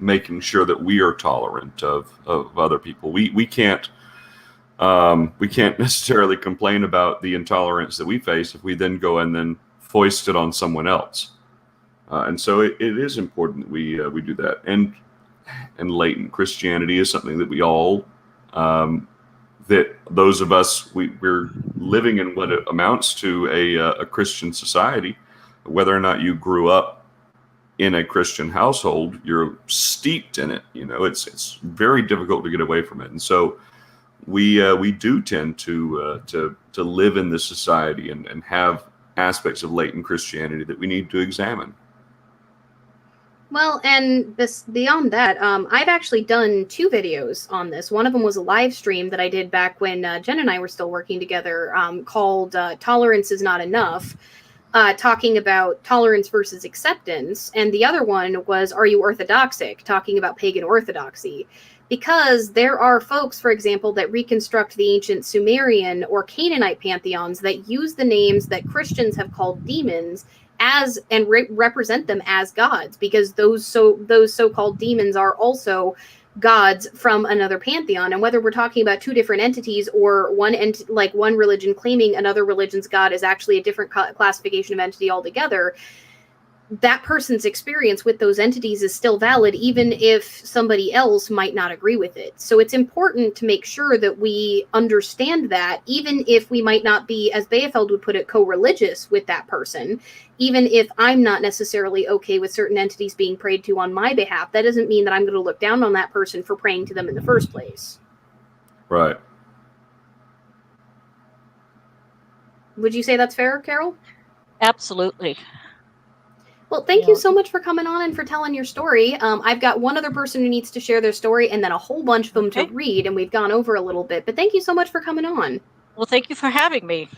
making sure that we are tolerant of other people. We can't necessarily complain about the intolerance that we face if we then go and then foist it on someone else. And so it is important that we do that. And latent Christianity is something that we all that those of us we're living in what amounts to a Christian society. Whether or not you grew up in a Christian household, you're steeped in it. It's very difficult to get away from it, and so we do tend to live in this society and have aspects of latent Christianity that we need to examine. Well, and beyond that, I've actually done 2 videos on this. One of them was a live stream that I did back when Jen and I were still working together, called Tolerance is Not Enough, talking about tolerance versus acceptance. And the other one was Are You Orthodoxic? Talking about pagan orthodoxy. Because there are folks, for example, that reconstruct the ancient Sumerian or Canaanite pantheons that use the names that Christians have called demons as and represent them as gods, because those so-called demons are also gods from another pantheon. And whether we're talking about 2 different entities or one religion claiming another religion's god is actually a different classification of entity altogether, that person's experience with those entities is still valid, even if somebody else might not agree with it. So it's important to make sure that we understand that, even if we might not be, as Beafeld would put it, co-religious with that person, even if I'm not necessarily okay with certain entities being prayed to on my behalf, that doesn't mean that I'm going to look down on that person for praying to them in the first place. Right. Would you say that's fair, Carol? Absolutely. Well, thank you so much for coming on and for telling your story. I've got one other person who needs to share their story and then a whole bunch of them to read, and we've gone over a little bit. But thank you so much for coming on. Well, thank you for having me.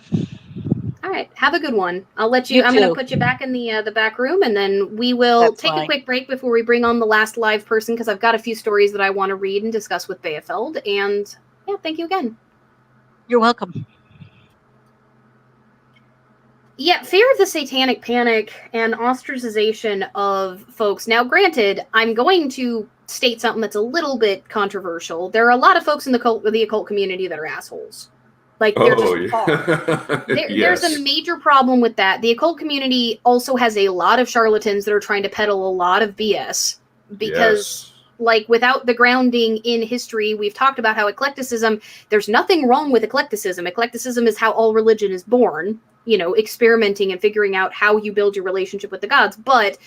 All right. Have a good one. I'm going to put you back in the back room, and then we will take a quick break before we bring on the last live person, because I've got a few stories that I want to read and discuss with Beafeld. And yeah, thank you again. You're welcome. Yeah, fear of the satanic panic and ostracization of folks. Now, granted, I'm going to state something that's a little bit controversial. There are a lot of folks in the occult community that are assholes. Like, they're just are. There's a major problem with that. The occult community also has a lot of charlatans that are trying to peddle a lot of BS. Because, like, without the grounding in history, we've talked about how eclecticism, there's nothing wrong with eclecticism. Eclecticism is how all religion is born. Experimenting and figuring out how you build your relationship with the gods. But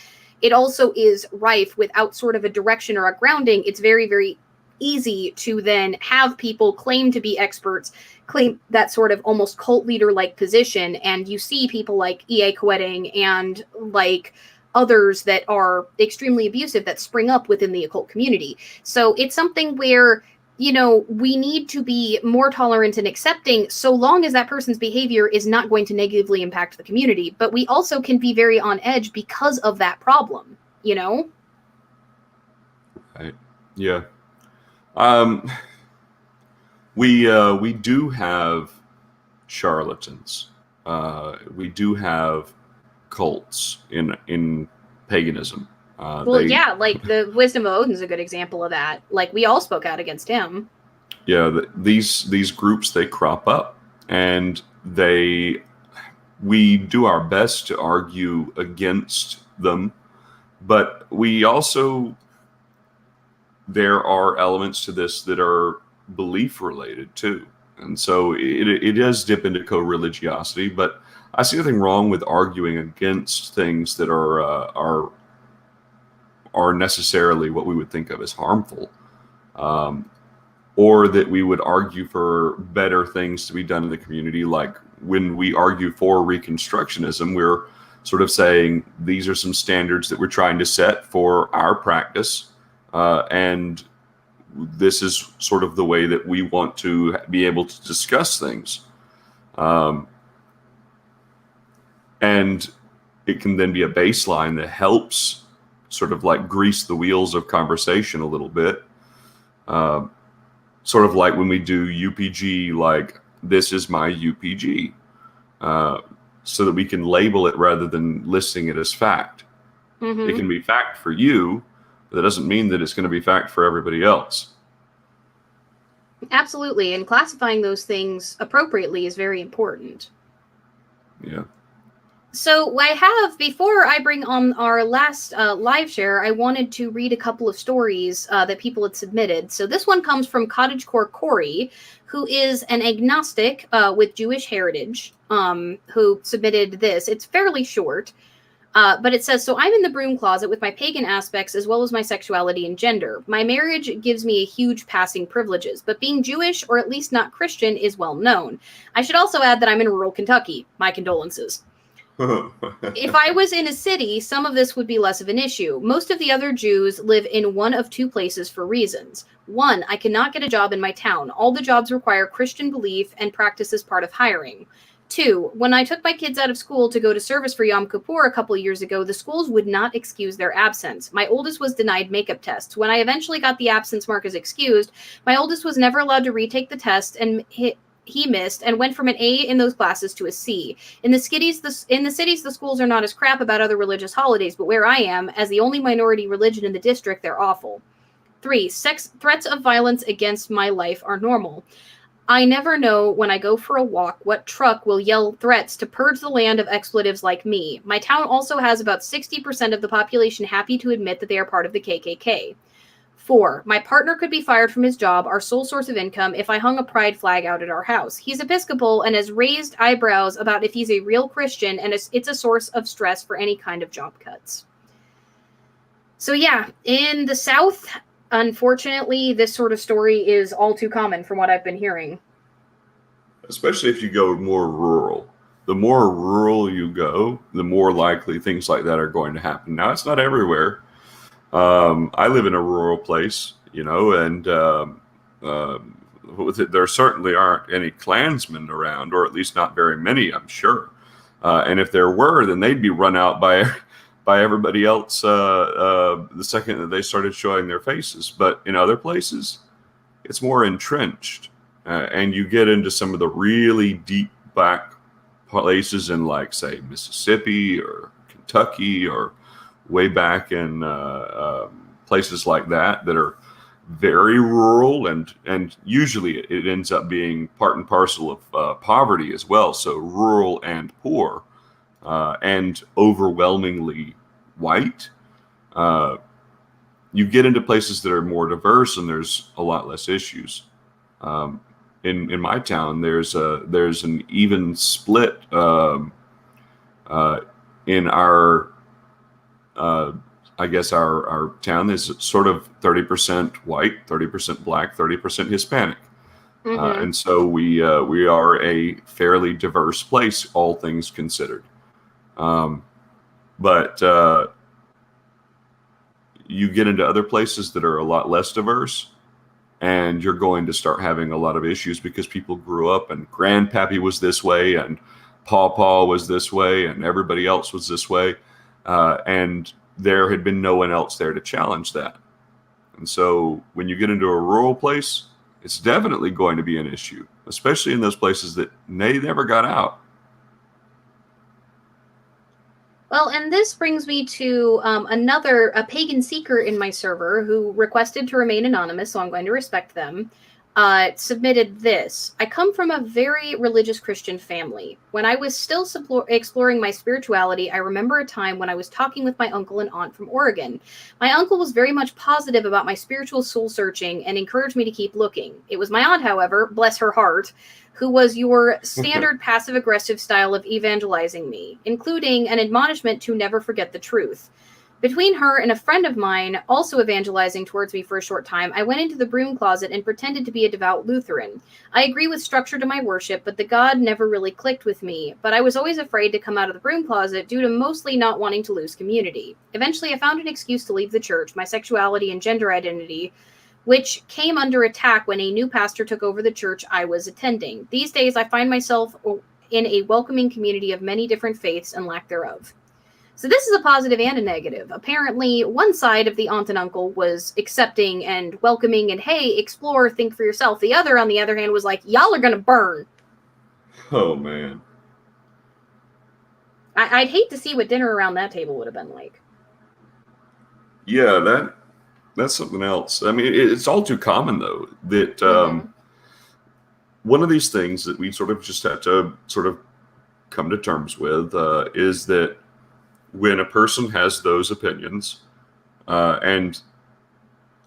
it also is rife without sort of a direction or a grounding. It's very, very easy to then have people claim to be experts, claim that sort of almost cult leader-like position. And you see people like E.A. Koetting and like others that are extremely abusive that spring up within the occult community. So it's something where we need to be more tolerant and accepting, so long as that person's behavior is not going to negatively impact the community. But we also can be very on edge because of that problem, Right. Yeah. We do have charlatans. We do have cults in paganism. Like the Wisdom of Odin's a good example of that. Like, we all spoke out against him. Yeah, these groups, they crop up, and we do our best to argue against them, but we also there are elements to this that are belief related too. And so it does dip into co-religiosity, but I see nothing wrong with arguing against things that are necessarily what we would think of as harmful, or that we would argue for better things to be done in the community. Like when we argue for Reconstructionism, we're sort of saying these are some standards that we're trying to set for our practice, and this is sort of the way that we want to be able to discuss things. And it can then be a baseline that helps sort of like grease the wheels of conversation a little bit. Sort of like when we do UPG, like this is my UPG, so that we can label it rather than listing it as fact. Mm-hmm. It can be fact for you, but that doesn't mean that it's going to be fact for everybody else. Absolutely. And classifying those things appropriately is very important. Yeah. So I have, before I bring on our last live share, I wanted to read a couple of stories that people had submitted. So this one comes from Cottagecore Corey, who is an agnostic with Jewish heritage, who submitted this. It's fairly short, but it says, so I'm in the broom closet with my pagan aspects as well as my sexuality and gender. My marriage gives me a huge passing privileges, but being Jewish, or at least not Christian, is well known. I should also add that I'm in rural Kentucky. My condolences. If I was in a city, some of this would be less of an issue. Most of the other Jews live in one of two places for reasons. One, I cannot get a job in my town. All the jobs require Christian belief and practice as part of hiring. Two, when I took my kids out of school to go to service for Yom Kippur a couple years ago, the schools would not excuse their absence. My oldest was denied makeup tests. When I eventually got the absence mark as excused, my oldest was never allowed to retake the test, and he missed and went from an A in those classes to a C. In the cities, the schools are not as crap about other religious holidays, but where I am, as the only minority religion in the district, they're awful. 3, threats of violence against my life are normal. I never know when I go for a walk what truck will yell threats to purge the land of expletives like me. My town also has about 60% of the population happy to admit that they are part of the KKK. 4, my partner could be fired from his job, our sole source of income, if I hung a pride flag out at our house. He's Episcopal and has raised eyebrows about if he's a real Christian, and it's a source of stress for any kind of job cuts. So yeah, in the South, unfortunately, this sort of story is all too common from what I've been hearing. Especially if you go more rural. The more rural you go, the more likely things like that are going to happen. Now, it's not everywhere. I live in a rural place, and there certainly aren't any Klansmen around, or at least not very many, I'm sure. And if there were, then they'd be run out by everybody else the second that they started showing their faces. But in other places, it's more entrenched. And you get into some of the really deep back places in, like, say, Mississippi or Kentucky, or way back in places like that are very rural, and usually it ends up being part and parcel of poverty as well. So rural and poor, and overwhelmingly white. You get into places that are more diverse, and there's a lot less issues. In my town, there's an even split in our. I guess our town is sort of 30% white, 30% black, 30% Hispanic. Mm-hmm. And so we are a fairly diverse place, all things considered. But you get into other places that are a lot less diverse, and you're going to start having a lot of issues because people grew up and Grandpappy was this way, and Pawpaw was this way, and everybody else was this way. And there had been no one else there to challenge that. And so when you get into a rural place, it's definitely going to be an issue, especially in those places that they never got out. Well, and this brings me to a pagan seeker in my server who requested to remain anonymous, so I'm going to respect them. submitted this. I come from a very religious Christian family. When I was still exploring my spirituality, I remember a time when I was talking with my uncle and aunt from Oregon. My uncle was very much positive about my spiritual soul searching and encouraged me to keep looking. It was my aunt, however, bless her heart, who was your standard passive-aggressive style of evangelizing me, including an admonishment to never forget the truth. Between her and a friend of mine, also evangelizing towards me for a short time, I went into the broom closet and pretended to be a devout Lutheran. I agree with structure to my worship, but the God never really clicked with me. But I was always afraid to come out of the broom closet due to mostly not wanting to lose community. Eventually, I found an excuse to leave the church, my sexuality and gender identity, which came under attack when a new pastor took over the church I was attending. These days, I find myself in a welcoming community of many different faiths and lack thereof. So this is a positive and a negative. Apparently, one side of the aunt and uncle was accepting and welcoming and, hey, explore, think for yourself. The other, on the other hand, was like, y'all are going to burn. Oh, man. I'd hate to see what dinner around that table would have been like. Yeah, that's something else. I mean, it's all too common, though, that one of these things that we sort of just have to sort of come to terms with is that when a person has those opinions, and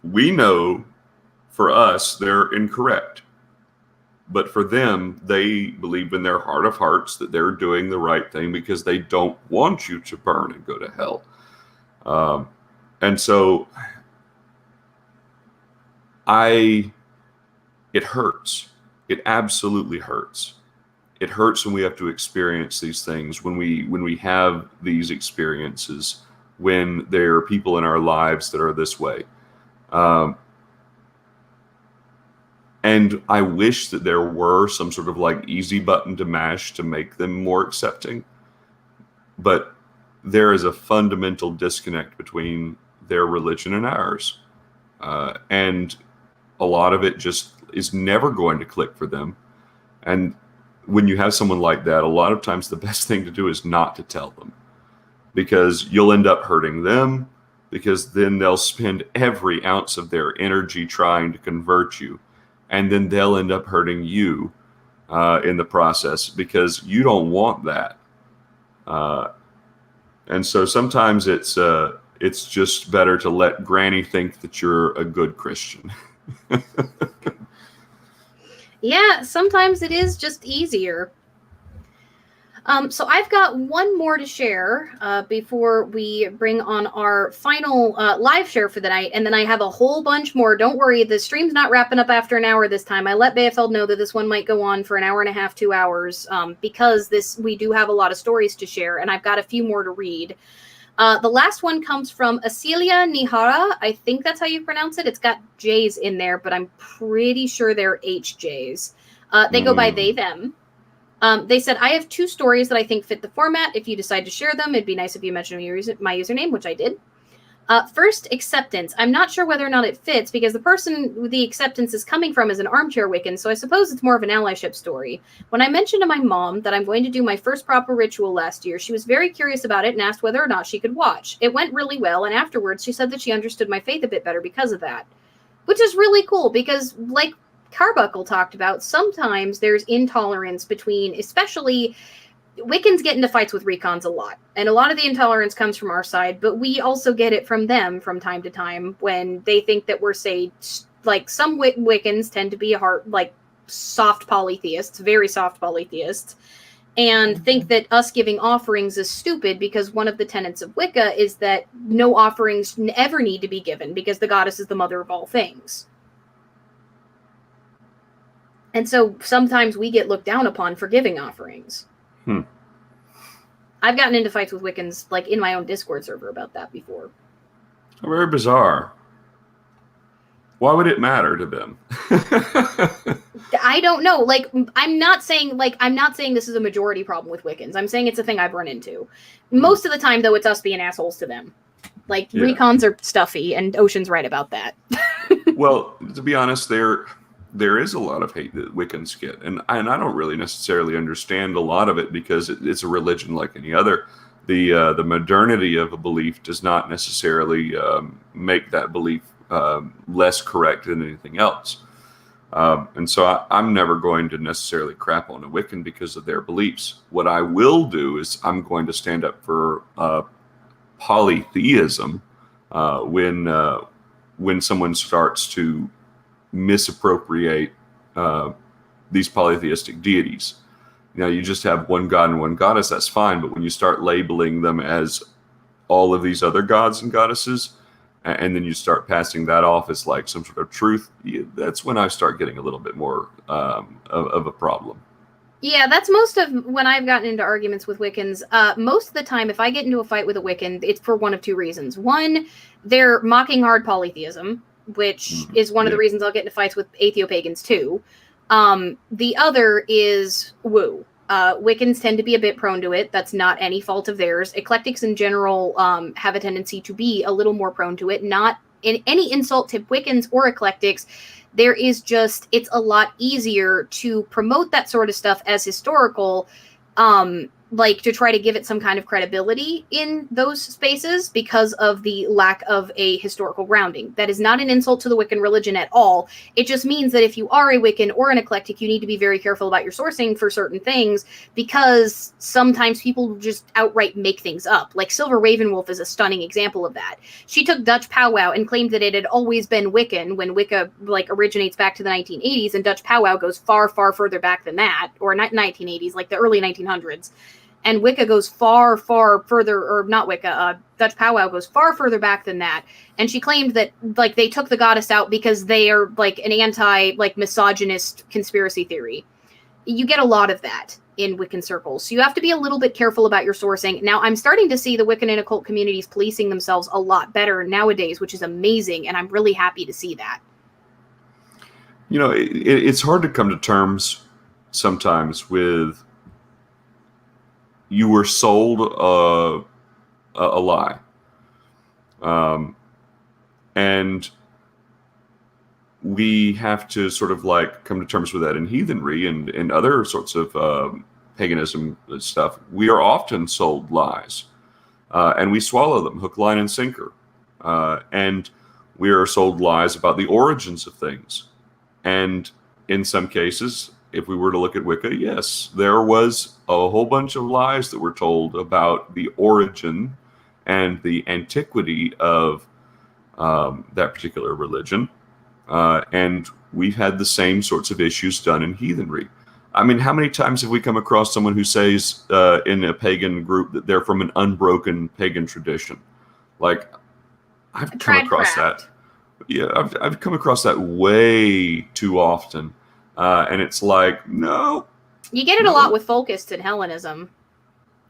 we know for us they're incorrect, but for them, they believe in their heart of hearts that they're doing the right thing because they don't want you to burn and go to hell. And so it hurts. It absolutely hurts. It hurts when we have to experience these things, when we have these experiences, when there are people in our lives that are this way. And I wish that there were some sort of like easy button to mash to make them more accepting. But there is a fundamental disconnect between their religion and ours. And a lot of it just is never going to click for them. And when you have someone like that, a lot of times the best thing to do is not to tell them, because you'll end up hurting them, because then they'll spend every ounce of their energy trying to convert you. And then they'll end up hurting you in the process, because you don't want that. And so sometimes it's just better to let Granny think that you're a good Christian. Yeah, sometimes it is just easier. So I've got one more to share before we bring on our final live share for the night, and then I have a whole bunch more. Don't worry, the stream's not wrapping up after an hour this time. I let Bayefeld know that this one might go on for an hour and a half, 2 hours, because we do have a lot of stories to share, and I've got a few more to read. The last one comes from Asilia Nihara. I think that's how you pronounce it. It's got J's in there, but I'm pretty sure they're HJs. They go by they, them. They said, I have 2 stories that I think fit the format. If you decide to share them, it'd be nice if you mentioned my username, which I did. First, acceptance. I'm not sure whether or not it fits, because the person the acceptance is coming from is an armchair Wiccan, so I suppose it's more of an allyship story. When I mentioned to my mom that I'm going to do my first proper ritual last year, she was very curious about it and asked whether or not she could watch. It went really well, and afterwards she said that she understood my faith a bit better because of that. Which is really cool, because like Carbuncle talked about, sometimes there's intolerance between, especially Wiccans get into fights with recons a lot, and a lot of the intolerance comes from our side, but we also get it from them from time to time when they think that we're, say, like some Wiccans tend to be soft polytheists, very soft polytheists, and think that us giving offerings is stupid, because one of the tenets of Wicca is that no offerings ever need to be given because the goddess is the mother of all things. And so sometimes we get looked down upon for giving offerings. I've gotten into fights with Wiccans, like in my own Discord server, about that before. Very bizarre. Why would it matter to them? I don't know. Like, I'm not saying this is a majority problem with Wiccans. I'm saying it's a thing I've run into. Most of the time, though, it's us being assholes to them. Like, yeah. Recons are stuffy, and Ocean's right about that. Well, to be honest, there is a lot of hate that Wiccans get, and I don't really necessarily understand a lot of it, because it's a religion like any other. The modernity of a belief does not necessarily make that belief less correct than anything else. And so I'm never going to necessarily crap on a Wiccan because of their beliefs. What I will do is I'm going to stand up for polytheism when someone starts to misappropriate these polytheistic deities. Now, you just have one god and one goddess, that's fine. But when you start labeling them as all of these other gods and goddesses, and then you start passing that off as like some sort of truth, that's when I start getting a little bit more of a problem. Yeah, that's most of when I've gotten into arguments with Wiccans. Most of the time, if I get into a fight with a Wiccan, it's for one of two reasons. One, they're mocking hard polytheism, which is one of the reasons I'll get into fights with atheopagans too. The other is woo. Wiccans tend to be a bit prone to it. That's not any fault of theirs. Eclectics in general have a tendency to be a little more prone to it. Not in any insult to Wiccans or eclectics. There is just, it's a lot easier to promote that sort of stuff as historical, like to try to give it some kind of credibility in those spaces because of the lack of a historical grounding. That is not an insult to the Wiccan religion at all. It just means that if you are a Wiccan or an eclectic, you need to be very careful about your sourcing for certain things, because sometimes people just outright make things up. Like Silver Ravenwolf is a stunning example of that. She took Dutch powwow and claimed that it had always been Wiccan when Wicca like originates back to the 1980s, and Dutch powwow goes far, far further back than that, or not 1980s, like the early 1900s. And Wicca goes far, far further, or not Wicca, Dutch powwow goes far further back than that. And she claimed that, like, they took the goddess out because they are, like, an like, misogynist conspiracy theory. You get a lot of that in Wiccan circles. So you have to be a little bit careful about your sourcing. Now, I'm starting to see the Wiccan and occult communities policing themselves a lot better nowadays, which is amazing, and I'm really happy to see that. You know, it's hard to come to terms sometimes with you were sold a lie. And we have to sort of like come to terms with that in heathenry and other sorts of paganism stuff. We are often sold lies, and we swallow them hook, line, and sinker. And we are sold lies about the origins of things. And in some cases, if we were to look at Wicca, yes, there was a whole bunch of lies that were told about the origin and the antiquity of that particular religion. And we've had the same sorts of issues done in heathenry. I mean, how many times have we come across someone who says in a pagan group that they're from an unbroken pagan tradition? Like, I've come across that. Yeah, I've come across that way too often. And it's like, no. You get it a lot with folkists and Hellenism.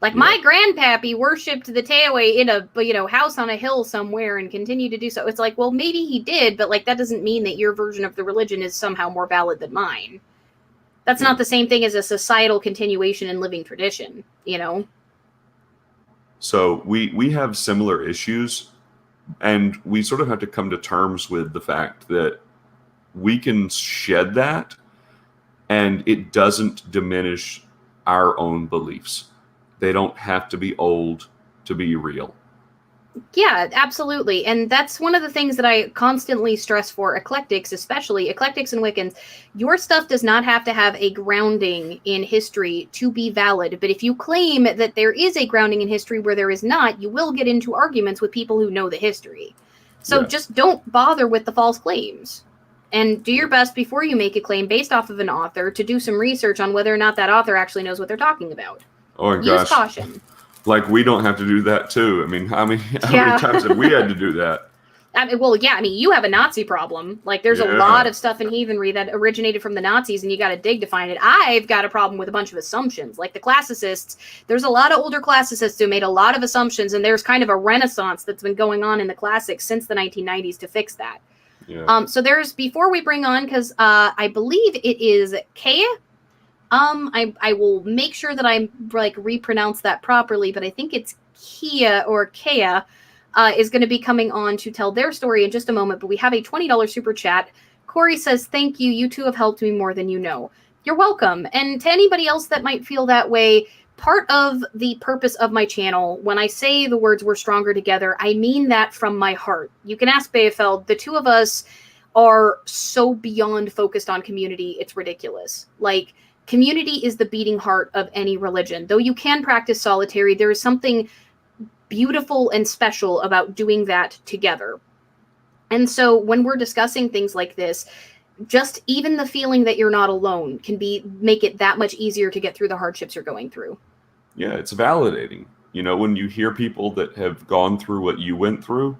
Like, my grandpappy worshipped the Tewe in a house on a hill somewhere and continued to do so. It's like, well, maybe he did, but like that doesn't mean that your version of the religion is somehow more valid than mine. That's not the same thing as a societal continuation and living tradition, you know? So we have similar issues, and we sort of have to come to terms with the fact that we can shed that, and it doesn't diminish our own beliefs. They don't have to be old to be real. Yeah, absolutely. And that's one of the things that I constantly stress for eclectics, especially eclectics and Wiccans. Your stuff does not have to have a grounding in history to be valid. But if you claim that there is a grounding in history where there is not, you will get into arguments with people who know the history. So just don't bother with the false claims. And do your best before you make a claim based off of an author to do some research on whether or not that author actually knows what they're talking about. Oh my Use gosh. caution. Like, we don't have to do that too. I mean, how many times have we had to do that? You have a Nazi problem. Like, there's a lot of stuff in heathenry that originated from the Nazis, and you got to dig to find it. I've got a problem with a bunch of assumptions. Like the classicists, there's a lot of older classicists who made a lot of assumptions, and there's kind of a renaissance that's been going on in the classics since the 1990s to fix that. Yeah. So there's, before we bring on, because I believe it is Kea. I will make sure that I repronounce that properly, but I think it's Kia or Kea is going to be coming on to tell their story in just a moment. But we have a $20 super chat. Corey says, "Thank you. You two have helped me more than you know." You're welcome. And to anybody else that might feel that way, part of the purpose of my channel, when I say the words "we're stronger together," I mean that from my heart. You can ask Bayefeld. The two of us are so beyond focused on community, it's ridiculous. Like, community is the beating heart of any religion. Though you can practice solitary, there is something beautiful and special about doing that together. And so when we're discussing things like this, just even the feeling that you're not alone can make it that much easier to get through the hardships you're going through. Yeah, it's validating. You know, when you hear people that have gone through what you went through,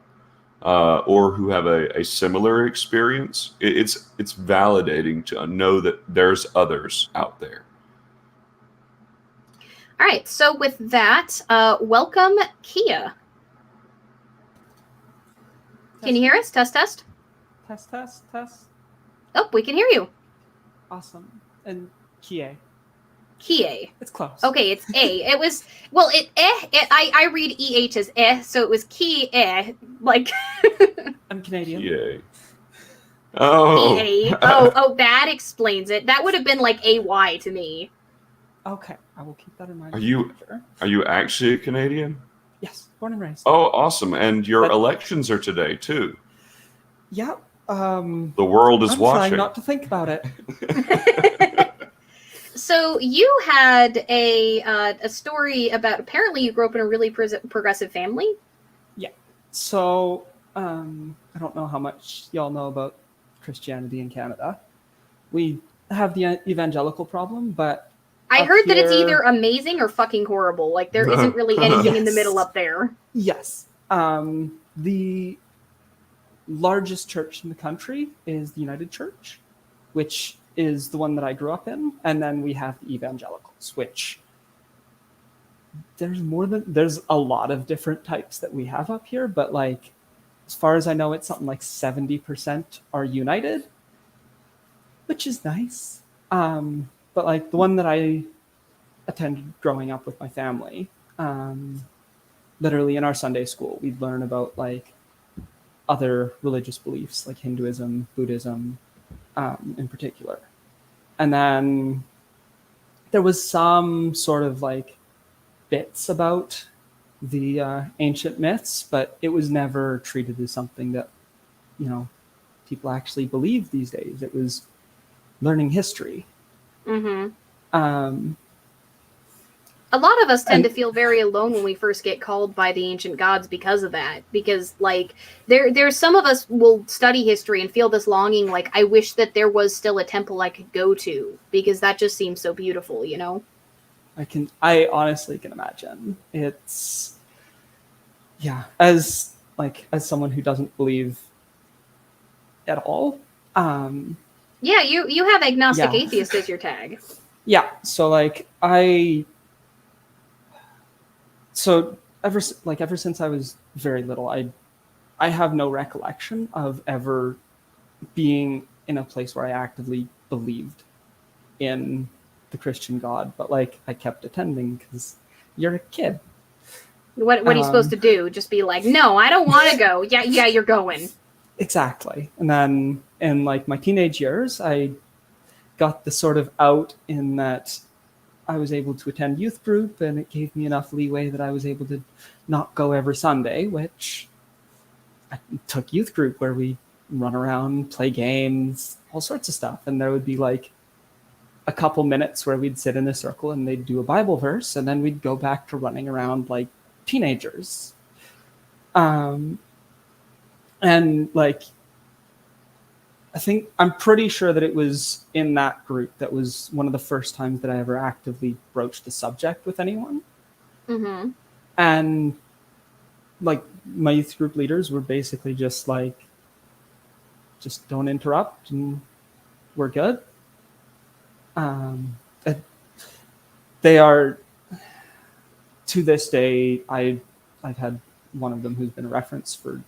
or who have a similar experience, it's validating to know that there's others out there. All right, so with that, welcome, Kia. Can you hear us? Test, test. Test, test, test. Oh, we can hear you. Awesome. And Kie. Kie. It's close. Okay, it's A. It was, well, I read EH as so it was Kie, like. I'm Canadian. Yay. Oh. Oh, that explains it. That would have been like AY to me. Okay, I will keep that in mind. Are you actually a Canadian? Yes, born and raised. Oh, awesome. And your elections are today, too. Yeah. The world is I'm watching. trying not to think about it. So you had a story about, apparently you grew up in a really progressive family? Yeah. So, I don't know how much y'all know about Christianity in Canada. We have the evangelical problem, but I heard that it's either amazing or fucking horrible. Like, there isn't really anything in the middle up there. Yes. The largest church in the country is the United Church, which is the one that I grew up in. And then we have the evangelicals, which there's a lot of different types that we have up here. But like, as far as I know, it's something like 70% are united, which is nice. But like the one that I attended growing up with my family, literally in our Sunday school, we'd learn about like other religious beliefs like Hinduism, Buddhism, in particular. And then there was some sort of like bits about the ancient myths, but it was never treated as something that, you know, people actually believe these days. It was learning history. Mm-hmm. A lot of us tend to feel very alone when we first get called by the ancient gods because of that. Because, like, there's some of us will study history and feel this longing, like, I wish that there was still a temple I could go to, because that just seems so beautiful, you know? I honestly can imagine. It's, yeah, as someone who doesn't believe at all. Yeah, you have agnostic atheist as your tag. Yeah, so like ever since I was very little, I have no recollection of ever being in a place where I actively believed in the Christian God, but like I kept attending because you're a kid. What are you supposed to do? Just be like, no, I don't want to go. Yeah, you're going. Exactly. And then in like my teenage years, I got the sort of out in that I was able to attend youth group, and it gave me enough leeway that I was able to not go every Sunday, which I took youth group where we run around, play games, all sorts of stuff. And there would be like a couple minutes where we'd sit in a circle and they'd do a Bible verse, and then we'd go back to running around like teenagers. And like, I'm pretty sure that it was in that group that was one of the first times that I ever actively broached the subject with anyone. Mm-hmm. And like my youth group leaders were basically just like, just don't interrupt and we're good. They are, to this day, I've had one of them who's been a reference for a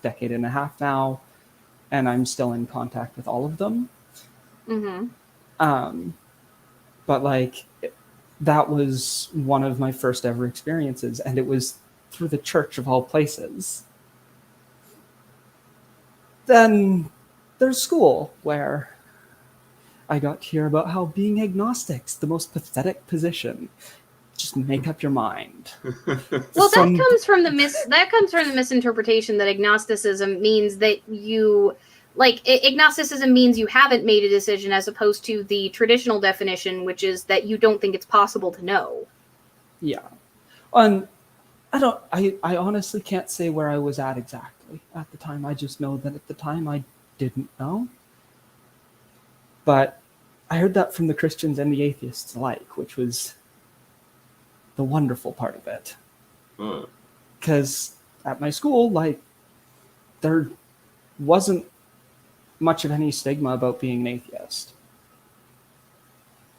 decade and a half now, and I'm still in contact with all of them. Mm-hmm. But like, that was one of my first ever experiences, and it was through the church of all places. Then there's school, where I got to hear about how being agnostic's the most pathetic position. Just make up your mind. Well, that comes from the misinterpretation that agnosticism means that you like agnosticism means you haven't made a decision, as opposed to the traditional definition, which is that you don't think it's possible to know. Yeah. And I honestly can't say where I was at exactly at the time. I just know that at the time I didn't know. But I heard that from the Christians and the atheists alike, which was the wonderful part of it. Because at my school, like, there wasn't much of any stigma about being an atheist.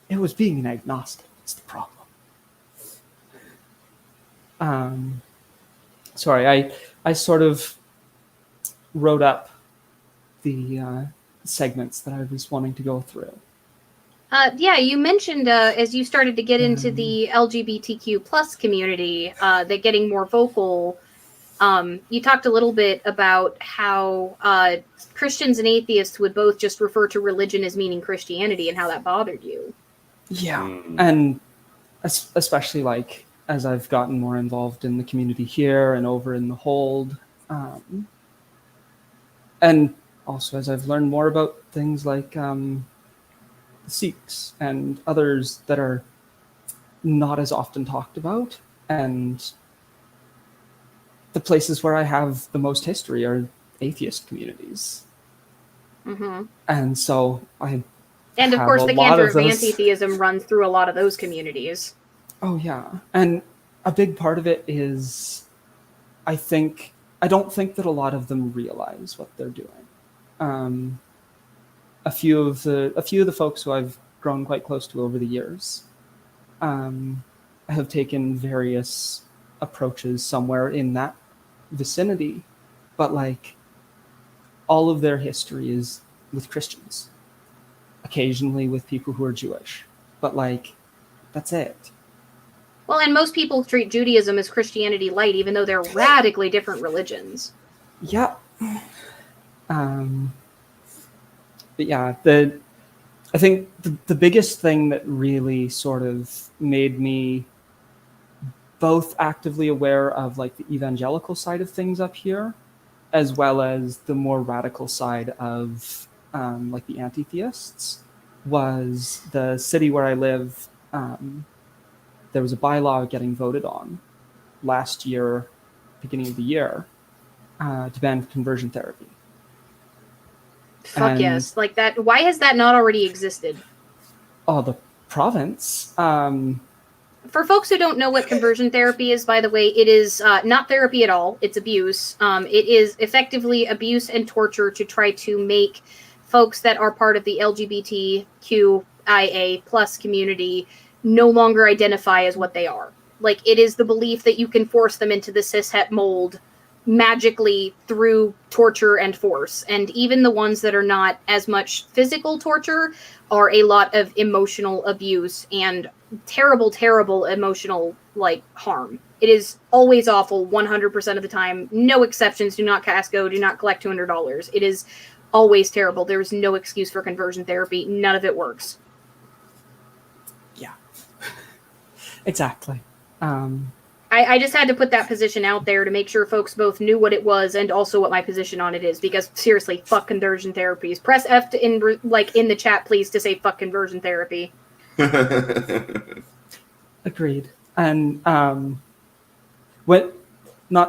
It was being an agnostic that's the problem. Sorry, I sort of wrote up the segments that I was wanting to go through. Yeah, you mentioned as you started to get into the LGBTQ plus community, that getting more vocal. You talked a little bit about how Christians and atheists would both just refer to religion as meaning Christianity, and how that bothered you. Yeah, and especially like as I've gotten more involved in the community here and over in the Hold, and also as I've learned more about things like the Sikhs and others that are not as often talked about, and the places where I have the most history are atheist communities. Mm-hmm. And so and of course the cancer of anti-theism runs through a lot of those communities. Oh yeah, and a big part of it is I don't think that a lot of them realize what they're doing. A few of the folks who I've grown quite close to over the years have taken various approaches somewhere in that vicinity, but like all of their history is with Christians, occasionally with people who are Jewish, but like that's it. Well, and most people treat Judaism as Christianity light, even though they're radically different religions. Yeah. But yeah, I think the biggest thing that really sort of made me both actively aware of like the evangelical side of things up here, as well as the more radical side of like the anti-theists, was the city where I live. There was a bylaw getting voted on last year, beginning of the year, to ban conversion therapy. Fuck yes. Like that. Why has that not already existed? Oh, the province. For folks who don't know what conversion therapy is, by the way, it is not therapy at all. It's abuse. It is effectively abuse and torture to try to make folks that are part of the LGBTQIA plus community no longer identify as what they are. Like, it is the belief that you can force them into the cishet mold magically through torture and force. And even the ones that are not as much physical torture are a lot of emotional abuse and terrible, terrible emotional like harm. It is always awful 100% of the time. No exceptions. Do not cast go. Do not collect $200. It is always terrible. There is no excuse for conversion therapy. None of it works. Yeah. Exactly. I just had to put that position out there to make sure folks both knew what it was and also what my position on it is, because seriously, fuck conversion therapies. Press F to in the chat, please, to say fuck conversion therapy. Agreed. And not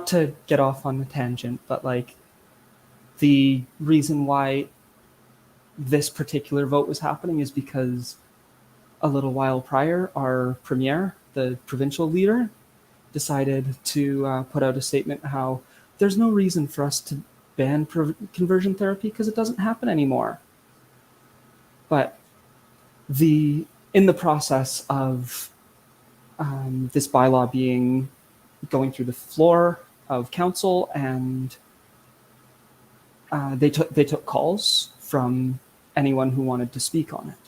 to get off on a tangent, but like the reason why this particular vote was happening is because a little while prior, our premier, the provincial leader, decided to put out a statement how there's no reason for us to ban conversion therapy because it doesn't happen anymore. But in the process of this bylaw going through the floor of council, and they took calls from anyone who wanted to speak on it.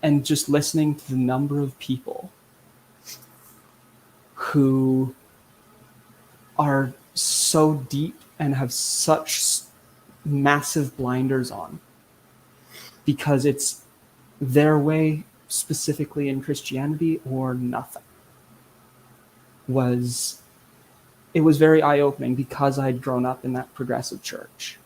And just listening to the number of people who are so deep and have such massive blinders on because it's their way specifically in Christianity or nothing, it was very eye-opening because I'd grown up in that progressive church.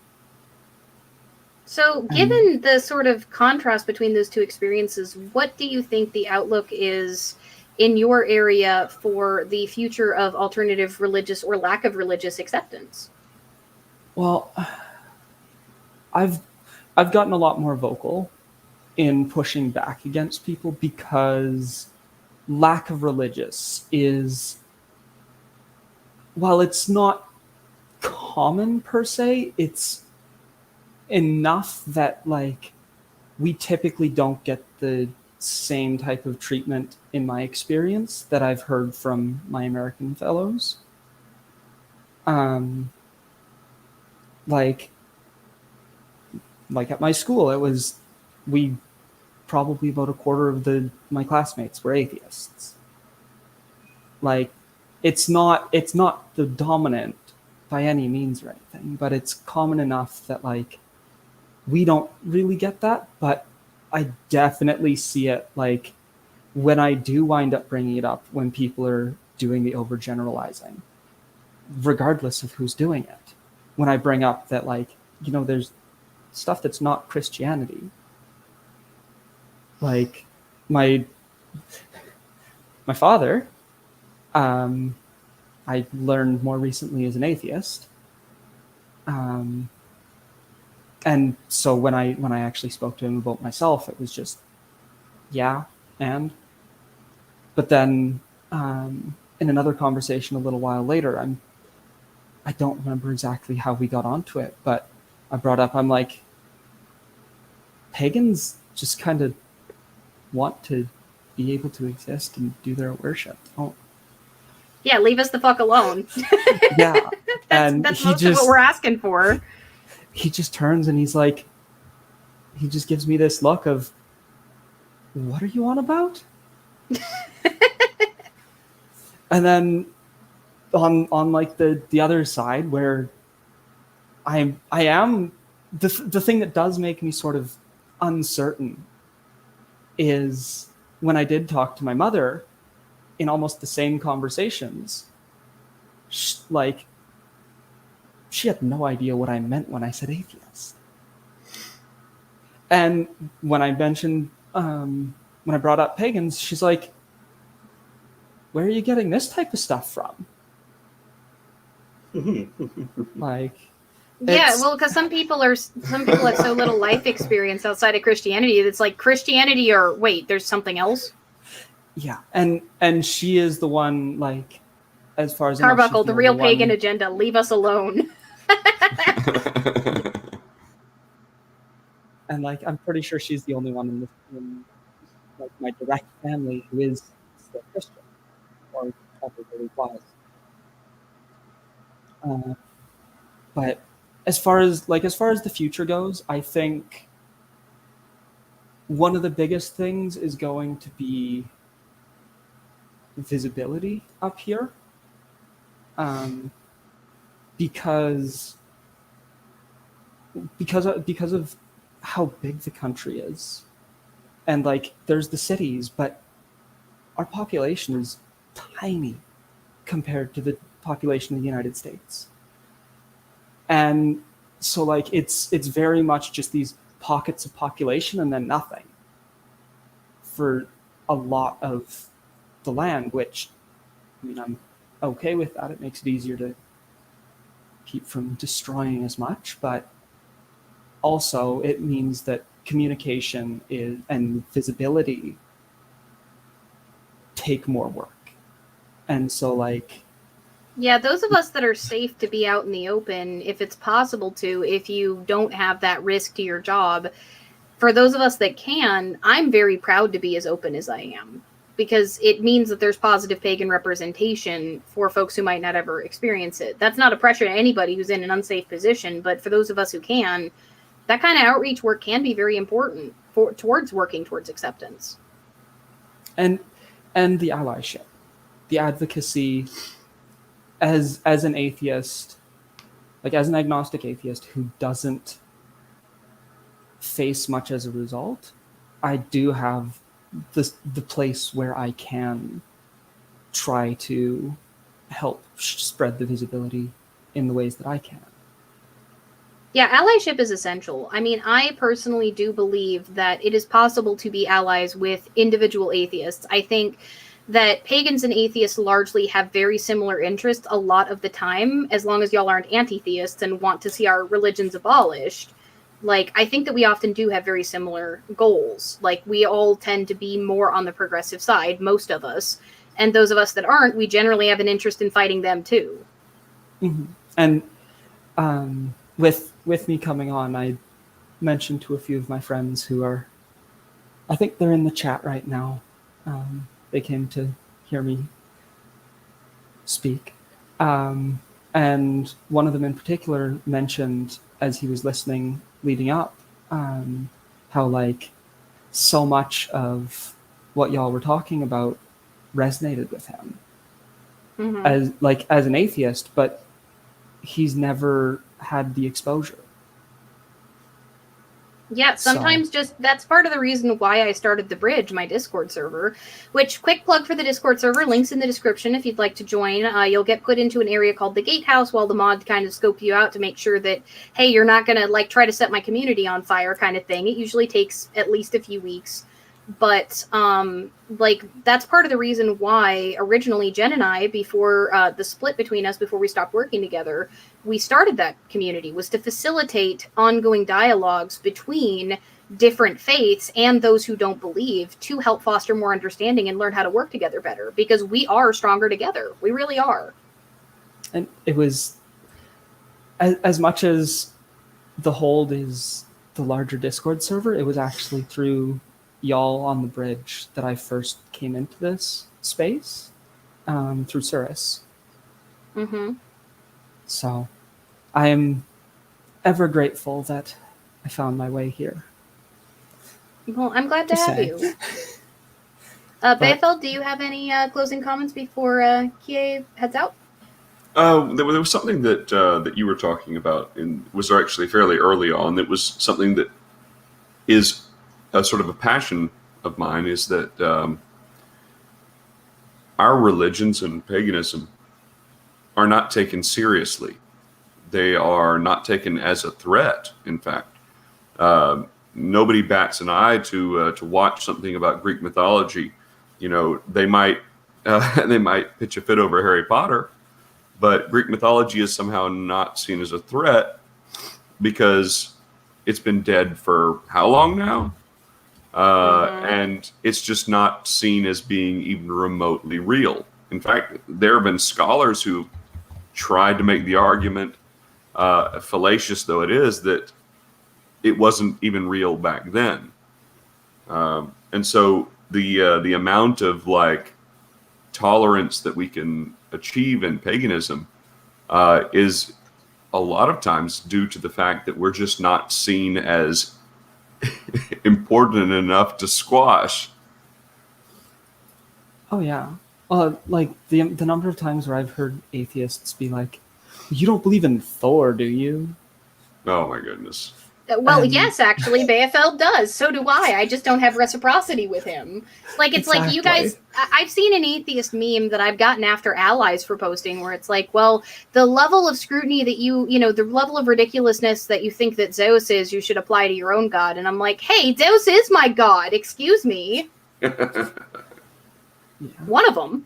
So, given the sort of contrast between those two experiences, what do you think the outlook is in your area for the future of alternative religious or lack of religious acceptance? Well, I've gotten a lot more vocal in pushing back against people because lack of religious is, while it's not common per se, it's enough that like we typically don't get the same type of treatment in my experience that I've heard from my American fellows. Um, like at my school, we probably about a quarter of my classmates were atheists. Like, it's not the dominant by any means or anything, but it's common enough that like we don't really get that. But I definitely see it like when I do wind up bringing it up when people are doing the overgeneralizing, regardless of who's doing it. When I bring up that like, there's stuff that's not Christianity. Like my father, I learned more recently is an atheist. And so when I actually spoke to him about myself, it was just, yeah, but then in another conversation a little while later, I don't remember exactly how we got onto it, but I brought up, I'm like, pagans just kind of want to be able to exist and do their worship. Yeah, leave us the fuck alone. Yeah. that's most of what we're asking for. He just turns and he's like, he just gives me this look of, what are you on about? And then on like the other side where I am the thing that does make me sort of uncertain is when I did talk to my mother in almost the same conversations, like she had no idea what I meant when I said atheist. And when I mentioned, when I brought up pagans, she's like, where are you getting this type of stuff from? Like, yeah, well, because some people have so little life experience outside of Christianity. It's like Christianity or wait, there's something else. Yeah, and she is the one, like, as far as Carbuncle, the real pagan agenda. Leave us alone. And like, I'm pretty sure she's the only one in like my direct family who is still Christian, or ever really was. But as far as the future goes, I think one of the biggest things is going to be visibility up here, because of how big the country is, and like there's the cities, but our population is tiny compared to the population of the United States. And so like it's very much just these pockets of population and then nothing for a lot of the land, which, I mean, I'm okay with that. It makes it easier to keep from destroying as much, but also it means that communication and visibility take more work. And so like, yeah, those of us that are safe to be out in the open, if it's possible to, if you don't have that risk to your job, for those of us that can, I'm very proud to be as open as I am, because it means that there's positive pagan representation for folks who might not ever experience it. That's not a pressure to anybody who's in an unsafe position, but for those of us who can, that kind of outreach work can be very important towards working towards acceptance. And the allyship, the advocacy, as an atheist, like as an agnostic atheist who doesn't face much as a result, I do have the place where I can try to help spread the visibility in the ways that I can. Yeah, allyship is essential. I mean, I personally do believe that it is possible to be allies with individual atheists. I think that pagans and atheists largely have very similar interests a lot of the time, as long as y'all aren't anti-theists and want to see our religions abolished. Like, I think that we often do have very similar goals. Like, we all tend to be more on the progressive side, most of us. And those of us that aren't, we generally have an interest in fighting them too. Mm-hmm. And with me coming on, I mentioned to a few of my friends who are, I think they're in the chat right now. They came to hear me speak. And one of them in particular mentioned, as he was listening leading up, how like so much of what y'all were talking about resonated with him as an atheist, but he's never had the exposure. Yeah, sometimes just that's part of the reason why I started The Bridge, my Discord server, which, quick plug for the Discord server, links in the description if you'd like to join. You'll get put into an area called the Gatehouse while the mod kind of scope you out to make sure that, hey, you're not going to like try to set my community on fire kind of thing. It usually takes at least a few weeks. But like that's part of the reason why originally Jen and I, before the split between us, before we stopped working together, we started that community, was to facilitate ongoing dialogues between different faiths and those who don't believe, to help foster more understanding and learn how to work together better, because we are stronger together. We really are. And it was as much as the Hold is the larger Discord server, it was actually through y'all on the Bridge that I first came into this space, through Cirrus. Mm-hmm. So I am ever grateful that I found my way here. Well, I'm glad to have you. Bayfeld, do you have any closing comments before Kie heads out? There was something that you were talking about, and was actually fairly early on. That was something that is a sort of a passion of mine, is that our religions and paganism are not taken seriously. They are not taken as a threat. In fact, nobody bats an eye to watch something about Greek mythology. You know, they might pitch a fit over Harry Potter, but Greek mythology is somehow not seen as a threat because it's been dead for how long now? And it's just not seen as being even remotely real. In fact, there have been scholars who tried to make the argument, fallacious though it is, that it wasn't even real back then. And so the amount of like tolerance that we can achieve in paganism is a lot of times due to the fact that we're just not seen as important enough to squash. Oh yeah. Like the number of times where I've heard atheists be like, "You don't believe in Thor, do you?" Oh my goodness. Well, yes, actually, Bayfeld does. So do I. I just don't have reciprocity with him. Like, it's like you guys, I've seen an atheist meme that I've gotten after allies for posting where it's like, well, the level of scrutiny that you know, the level of ridiculousness that you think that Zeus is, you should apply to your own god. And I'm like, hey, Zeus is my god. Excuse me. One of them.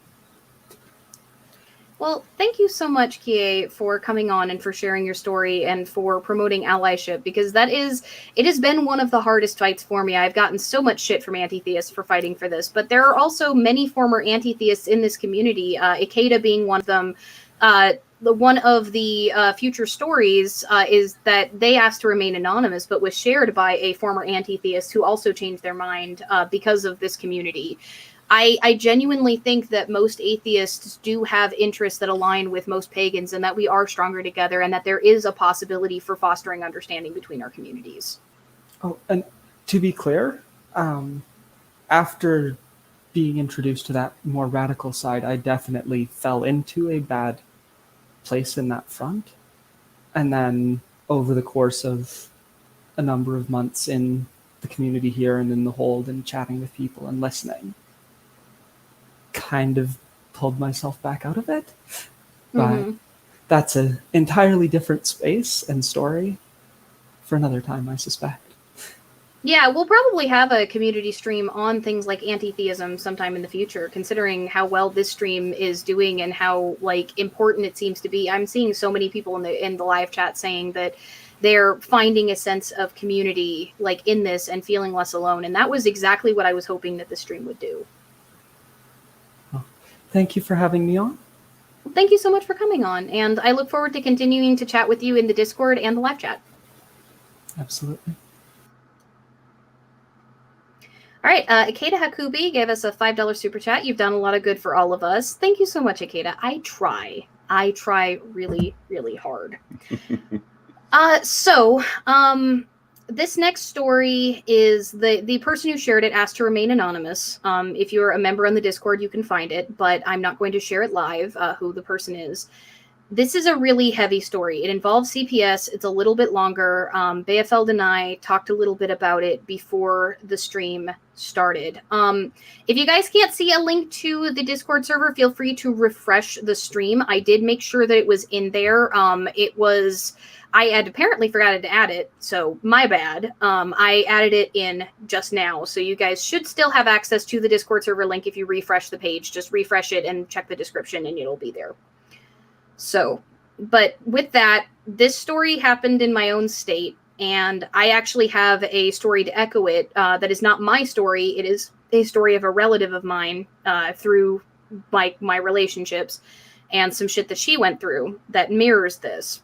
Well, thank you so much, Kie, for coming on and for sharing your story and for promoting allyship, because it has been one of the hardest fights for me. I've gotten so much shit from anti-theists for fighting for this, but there are also many former anti-theists in this community, Ikeda being one of them. One of the future stories is that they asked to remain anonymous, but was shared by a former anti-theist who also changed their mind because of this community. I genuinely think that most atheists do have interests that align with most pagans, and that we are stronger together, and that there is a possibility for fostering understanding between our communities. Oh, and to be clear, after being introduced to that more radical side, I definitely fell into a bad place in that front. And then over the course of a number of months in the community here and in the Hold and chatting with people and listening, kind of pulled myself back out of it. But that's an entirely different space and story. for another time, I suspect. Yeah, we'll probably have a community stream on things like anti-theism sometime in the future, considering how well this stream is doing and how like important it seems to be. I'm seeing so many people in the live chat saying that they're finding a sense of community like in this and feeling less alone, and that was exactly what I was hoping that the stream would do. Well, thank you for having me on. Thank you so much for coming on, and I look forward to continuing to chat with you in the Discord and the live chat. Absolutely. All right, Akeda Hakubi gave us a $5 super chat. You've done a lot of good for all of us. Thank you so much, Akeda. I try really, really hard. This next story is the person who shared it asked to remain anonymous. If you're a member on the Discord, you can find it, but I'm not going to share it live, who the person is. This is a really heavy story. It involves CPS. It's a little bit longer. Bayefeld and I talked a little bit about it before the stream started. If you guys can't see a link to the Discord server, feel free to refresh the stream. I did make sure that it was in there. I had apparently forgotten to add it, so my bad. I added it in just now, so you guys should still have access to the Discord server link if you refresh the page. Just refresh it and check the description and it'll be there. So, but with that, this story happened in my own state, and I actually have a story to echo it that is not my story. It is a story of a relative of mine through my relationships and some shit that she went through that mirrors this.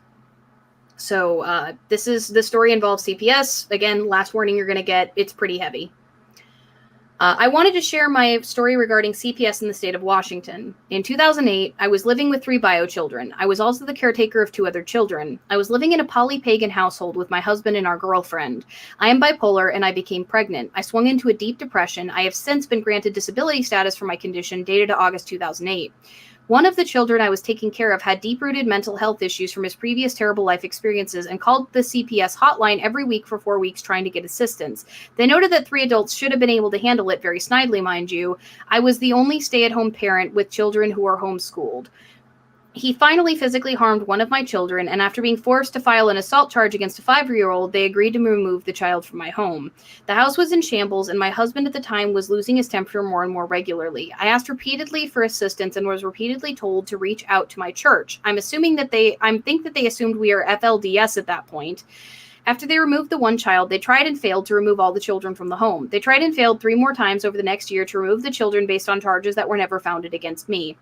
So the story involves CPS. Again, last warning you're going to get, it's pretty heavy. I wanted to share my story regarding CPS in the state of Washington. In 2008, I was living with 3 bio children. I was also the caretaker of 2 other children. I was living in a poly-pagan household with my husband and our girlfriend. I am bipolar and I became pregnant. I swung into a deep depression. I have since been granted disability status for my condition, dated to August 2008. One of the children I was taking care of had deep-rooted mental health issues from his previous terrible life experiences and called the CPS hotline every week for 4 weeks trying to get assistance. They noted that 3 adults should have been able to handle it very snidely, mind you. I was the only stay-at-home parent with children who are homeschooled. He finally physically harmed one of my children, and after being forced to file an assault charge against a 5-year-old, they agreed to remove the child from my home. The house was in shambles, and my husband at the time was losing his temper more and more regularly. I asked repeatedly for assistance and was repeatedly told to reach out to my church. I think that they assumed we are FLDS at that point. After they removed the one child, they tried and failed to remove all the children from the home. They tried and failed 3 more times over the next year to remove the children based on charges that were never founded against me.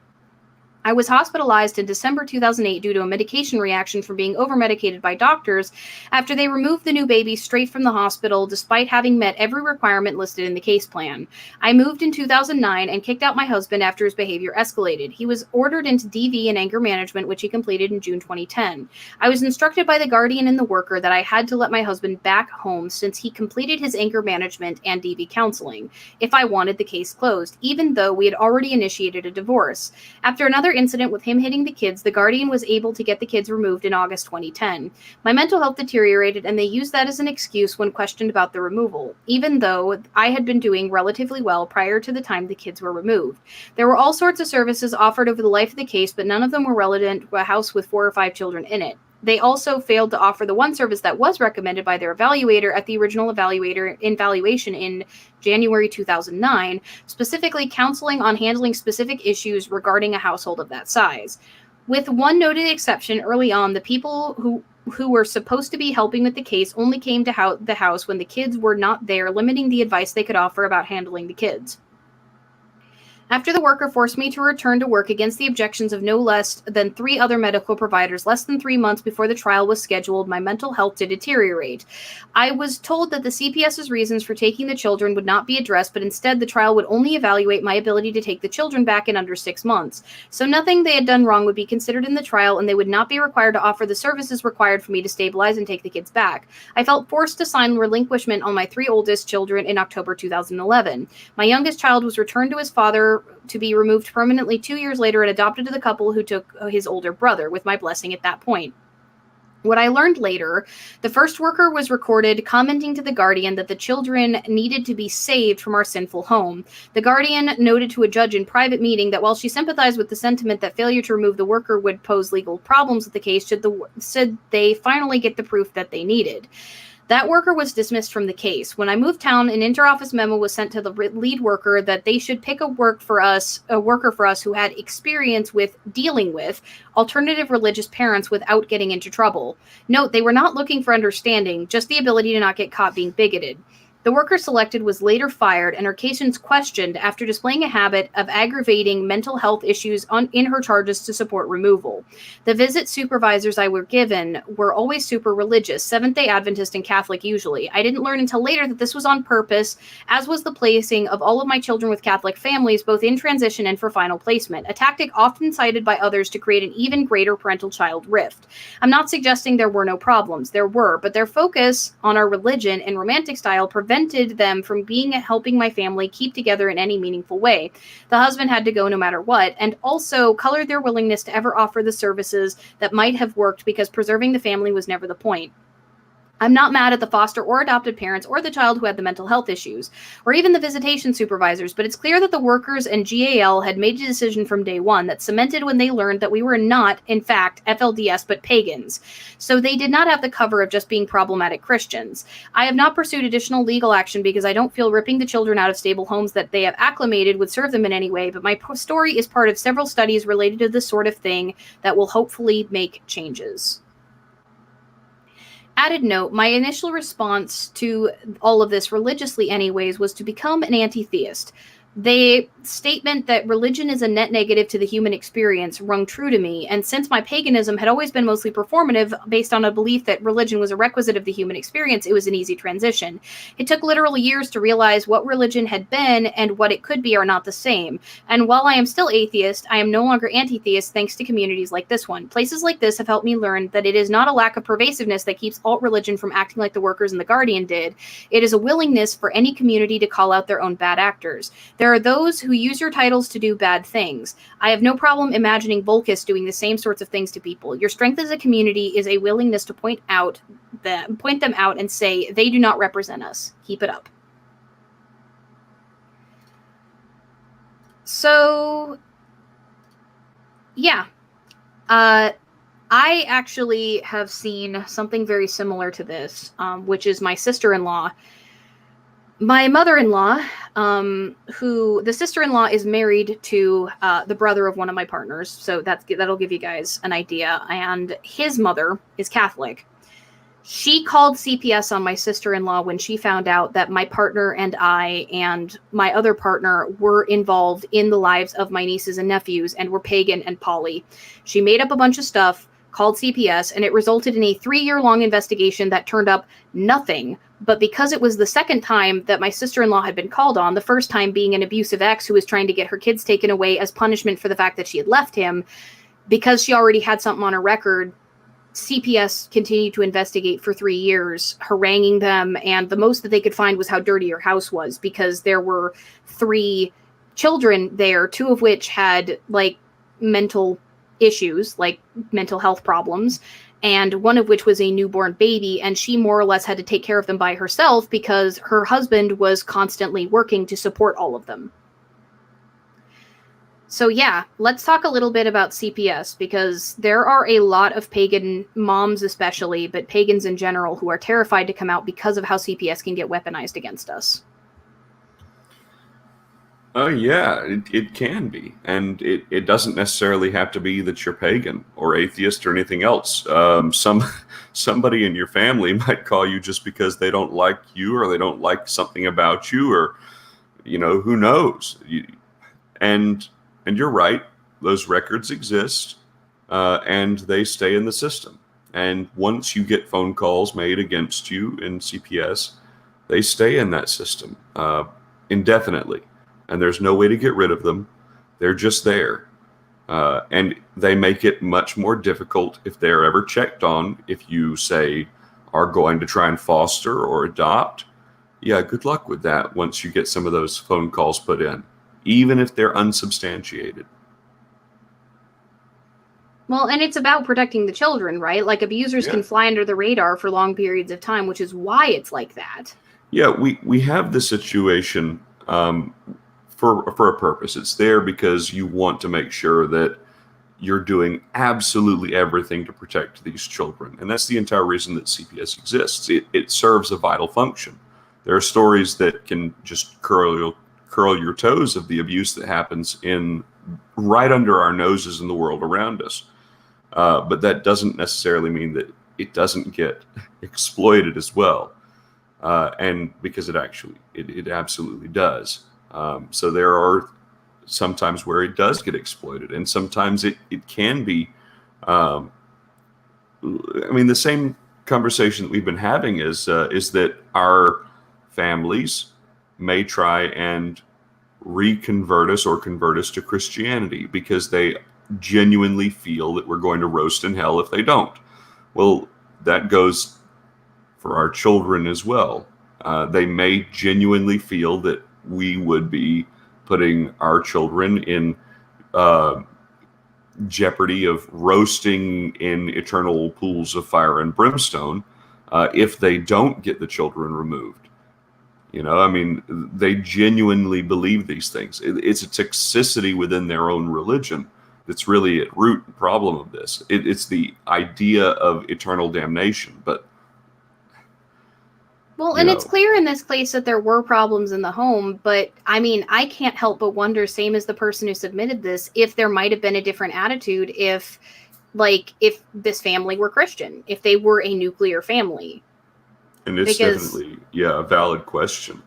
I was hospitalized in December 2008 due to a medication reaction from being over-medicated by doctors after they removed the new baby straight from the hospital despite having met every requirement listed in the case plan. I moved in 2009 and kicked out my husband after his behavior escalated. He was ordered into DV and anger management, which he completed in June 2010. I was instructed by the guardian and the worker that I had to let my husband back home since he completed his anger management and DV counseling if I wanted the case closed, even though we had already initiated a divorce. After another incident with him hitting the kids, the guardian was able to get the kids removed in August 2010. My mental health deteriorated, and they used that as an excuse when questioned about the removal, even though I had been doing relatively well prior to the time the kids were removed. There were all sorts of services offered over the life of the case, but none of them were relevant to a house with 4 or 5 children in it. They also failed to offer the one service that was recommended by their evaluator at the original evaluation in January 2009, specifically counseling on handling specific issues regarding a household of that size. With one noted exception, early on, the people who were supposed to be helping with the case only came to the house when the kids were not there, limiting the advice they could offer about handling the kids. After the worker forced me to return to work against the objections of no less than 3 other medical providers less than 3 months before the trial was scheduled, my mental health did deteriorate. I was told that the CPS's reasons for taking the children would not be addressed, but instead the trial would only evaluate my ability to take the children back in under 6 months. So nothing they had done wrong would be considered in the trial, and they would not be required to offer the services required for me to stabilize and take the kids back. I felt forced to sign relinquishment on my 3 oldest children in October 2011. My youngest child was returned to his father to be removed permanently 2 years later and adopted to the couple who took his older brother, with my blessing at that point. What I learned later, the first worker was recorded commenting to the guardian that the children needed to be saved from our sinful home. The guardian noted to a judge in private meeting that while she sympathized with the sentiment that failure to remove the worker would pose legal problems with the case, should they finally get the proof that they needed. That worker was dismissed from the case. When I moved town, an interoffice memo was sent to the lead worker that they should pick a worker for us who had experience with dealing with alternative religious parents without getting into trouble. Note, they were not looking for understanding, just the ability to not get caught being bigoted. The worker selected was later fired and her case questioned after displaying a habit of aggravating mental health issues in her charges to support removal. The visit supervisors I were given were always super religious, Seventh-day Adventist and Catholic usually. I didn't learn until later that this was on purpose, as was the placing of all of my children with Catholic families, both in transition and for final placement, a tactic often cited by others to create an even greater parental-child rift. I'm not suggesting there were no problems. There were, but their focus on our religion and romantic style prevented them from helping my family keep together in any meaningful way. The husband had to go no matter what, and also colored their willingness to ever offer the services that might have worked because preserving the family was never the point. I'm not mad at the foster or adopted parents or the child who had the mental health issues, or even the visitation supervisors, but it's clear that the workers and JAL had made a decision from day one that cemented when they learned that we were not, in fact, FLDS, but pagans. So they did not have the cover of just being problematic Christians. I have not pursued additional legal action because I don't feel ripping the children out of stable homes that they have acclimated would serve them in any way, but my story is part of several studies related to this sort of thing that will hopefully make changes. Added note, my initial response to all of this, religiously anyways, was to become an anti-theist. The statement that religion is a net negative to the human experience rung true to me, and since my paganism had always been mostly performative based on a belief that religion was a requisite of the human experience, it was an easy transition. It took literal years to realize what religion had been and what it could be are not the same. And while I am still atheist, I am no longer anti-theist thanks to communities like this one. Places like this have helped me learn that it is not a lack of pervasiveness that keeps alt-religion from acting like the Workers and the Guardian did. It is a willingness for any community to call out their own bad actors. There are those who use your titles to do bad things. I have no problem imagining Volkis doing the same sorts of things to people. Your strength as a community is a willingness to point them out and say, they do not represent us. Keep it up. So, yeah. I actually have seen something very similar to this, which is my sister-in-law. My mother-in-law, the sister-in-law is married to the brother of one of my partners, so that'll give you guys an idea, and his mother is Catholic. She called CPS on my sister-in-law when she found out that my partner and I and my other partner were involved in the lives of my nieces and nephews and were pagan and poly. She made up a bunch of stuff, called CPS, and it resulted in a 3-year-long investigation that turned up nothing. But because it was the second time that my sister-in-law had been called on, the first time being an abusive ex who was trying to get her kids taken away as punishment for the fact that she had left him, because she already had something on her record, CPS continued to investigate for 3 years, haranguing them, and the most that they could find was how dirty her house was, because there were 3 children there, 2 of which had, mental issues, like mental health problems, and one of which was a newborn baby, and she more or less had to take care of them by herself because her husband was constantly working to support all of them. So yeah, let's talk a little bit about CPS, because there are a lot of pagan moms especially, but pagans in general, who are terrified to come out because of how CPS can get weaponized against us. Yeah, it can be. And it doesn't necessarily have to be that you're pagan or atheist or anything else. Somebody in your family might call you just because they don't like you or they don't like something about you, or, who knows? And you're right, those records exist, and they stay in the system. And once you get phone calls made against you in CPS, they stay in that system indefinitely. And there's no way to get rid of them. They're just there. And they make it much more difficult if they're ever checked on. If you, say, are going to try and foster or adopt, yeah, good luck with that once you get some of those phone calls put in, even if they're unsubstantiated. Well, and it's about protecting the children, right? Like, abusers can fly under the radar for long periods of time, which is why it's like that. Yeah, we have the situation for a purpose. It's there because you want to make sure that you're doing absolutely everything to protect these children. And that's the entire reason that CPS exists. It serves a vital function. There are stories that can just curl your toes of the abuse that happens right under our noses in the world around us. But that doesn't necessarily mean that it doesn't get exploited as well. And because it absolutely does. So there are sometimes where it does get exploited, and sometimes it can be. I mean, the same conversation that we've been having is that our families may try and reconvert us or convert us to Christianity because they genuinely feel that we're going to roast in hell if they don't. Well, that goes for our children as well. They may genuinely feel that we would be putting our children in jeopardy of roasting in eternal pools of fire and brimstone if they don't get the children removed. You know, I mean, they genuinely believe these things. It's a toxicity within their own religion that's really at root problem of this. It's the idea of eternal damnation. But well, and it's clear in this case that there were problems in the home, but I mean, I can't help but wonder, same as the person who submitted this, if there might have been a different attitude if this family were Christian, if they were a nuclear family. And it's definitely, a valid question.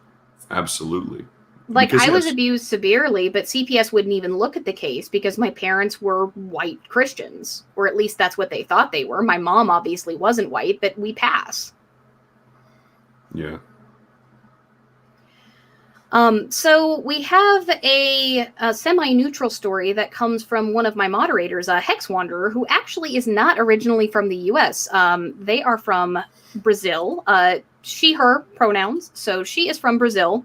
Absolutely. Like, I was abused severely, but CPS wouldn't even look at the case because my parents were white Christians, or at least that's what they thought they were. My mom obviously wasn't white, but we pass. Yeah. So we have a semi-neutral story that comes from one of my moderators, a Hex Wanderer, who actually is not originally from the U.S. They are from Brazil. She, her pronouns. So she is from Brazil.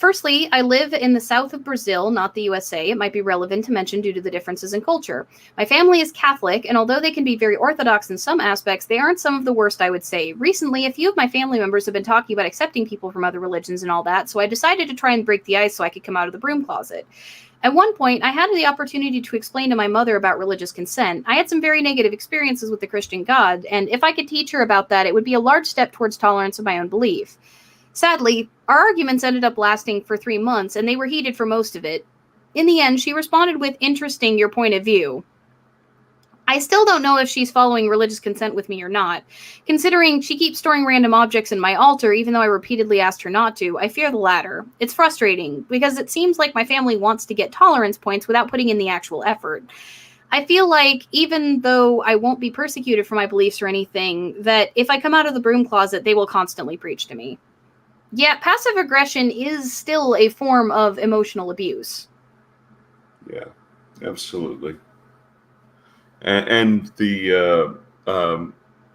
Firstly, I live in the south of Brazil, not the USA. It might be relevant to mention due to the differences in culture. My family is Catholic, and although they can be very orthodox in some aspects, they aren't some of the worst, I would say. Recently, a few of my family members have been talking about accepting people from other religions and all that, so I decided to try and break the ice so I could come out of the broom closet. At one point, I had the opportunity to explain to my mother about religious consent. I had some very negative experiences with the Christian God, and if I could teach her about that, it would be a large step towards tolerance of my own belief. Sadly, our arguments ended up lasting for 3 months, and they were heated for most of it. In the end, she responded with, "Interesting, your point of view." I still don't know if she's following religious consent with me or not. Considering she keeps storing random objects in my altar, even though I repeatedly asked her not to, I fear the latter. It's frustrating, because it seems like my family wants to get tolerance points without putting in the actual effort. I feel like, even though I won't be persecuted for my beliefs or anything, that if I come out of the broom closet, they will constantly preach to me. Yeah, passive aggression is still a form of emotional abuse. Yeah, absolutely. And the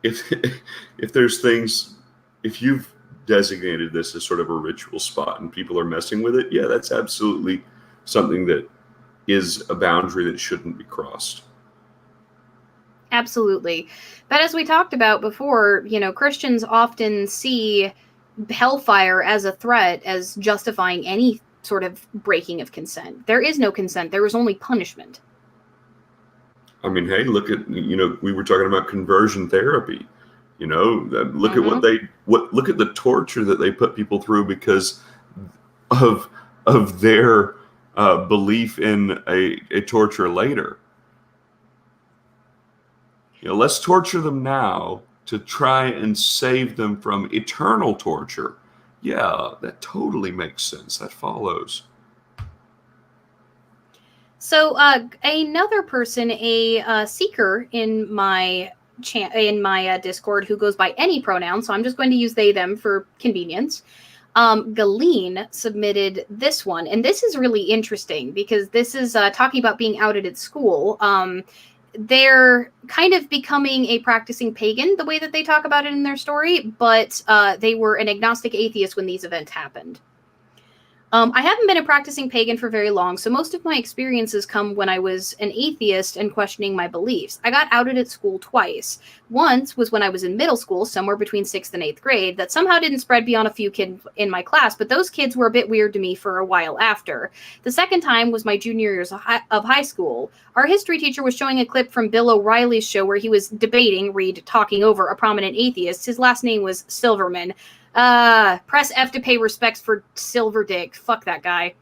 if there's things, if you've designated this as sort of a ritual spot and people are messing with it, yeah, that's absolutely something that is a boundary that shouldn't be crossed. Absolutely. But as we talked about before, Christians often see hellfire as a threat, as justifying any sort of breaking of consent. There is no consent. There is only punishment. I mean, hey, look at, we were talking about conversion therapy. Look at look at the torture that they put people through because of their belief in a torture later. Let's torture them now to try and save them from eternal torture. Yeah, that totally makes sense. That follows. So another person, a seeker in my Discord, who goes by any pronoun, so I'm just going to use they, them for convenience. Galeen submitted this one, and this is really interesting because this is talking about being outed at school. They're kind of becoming a practicing pagan, the way that they talk about it in their story, but they were an agnostic atheist when these events happened. I haven't been a practicing pagan for very long, so most of my experiences come when I was an atheist and questioning my beliefs. I got outed at school twice. Once was when I was in middle school, somewhere between 6th and 8th grade. That somehow didn't spread beyond a few kids in my class, but those kids were a bit weird to me for a while after. The second time was my junior years of high school. Our history teacher was showing a clip from Bill O'Reilly's show where he was talking over a prominent atheist. His last name was Silverman. Press F to pay respects for Silver Dick. Fuck that guy.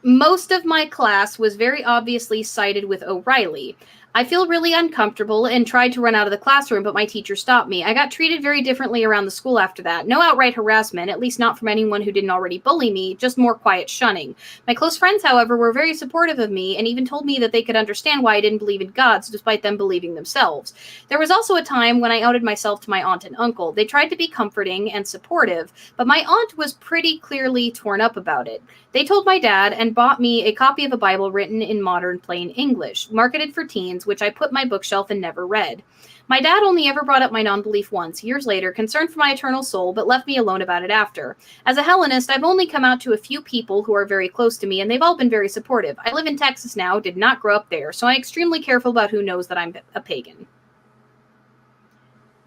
Most of my class was very obviously sided with O'Reilly. I feel really uncomfortable and tried to run out of the classroom, but my teacher stopped me. I got treated very differently around the school after that. No outright harassment, at least not from anyone who didn't already bully me, just more quiet shunning. My close friends, however, were very supportive of me and even told me that they could understand why I didn't believe in gods, despite them believing themselves. There was also a time when I outed myself to my aunt and uncle. They tried to be comforting and supportive, but my aunt was pretty clearly torn up about it. They told my dad and bought me a copy of a Bible written in modern plain English, marketed for teens, which I put in my bookshelf and never read. My dad only ever brought up my non-belief once, years later, concerned for my eternal soul, but left me alone about it after. As a Hellenist, I've only come out to a few people who are very close to me, and they've all been very supportive. I live in Texas now, did not grow up there, so I'm extremely careful about who knows that I'm a pagan.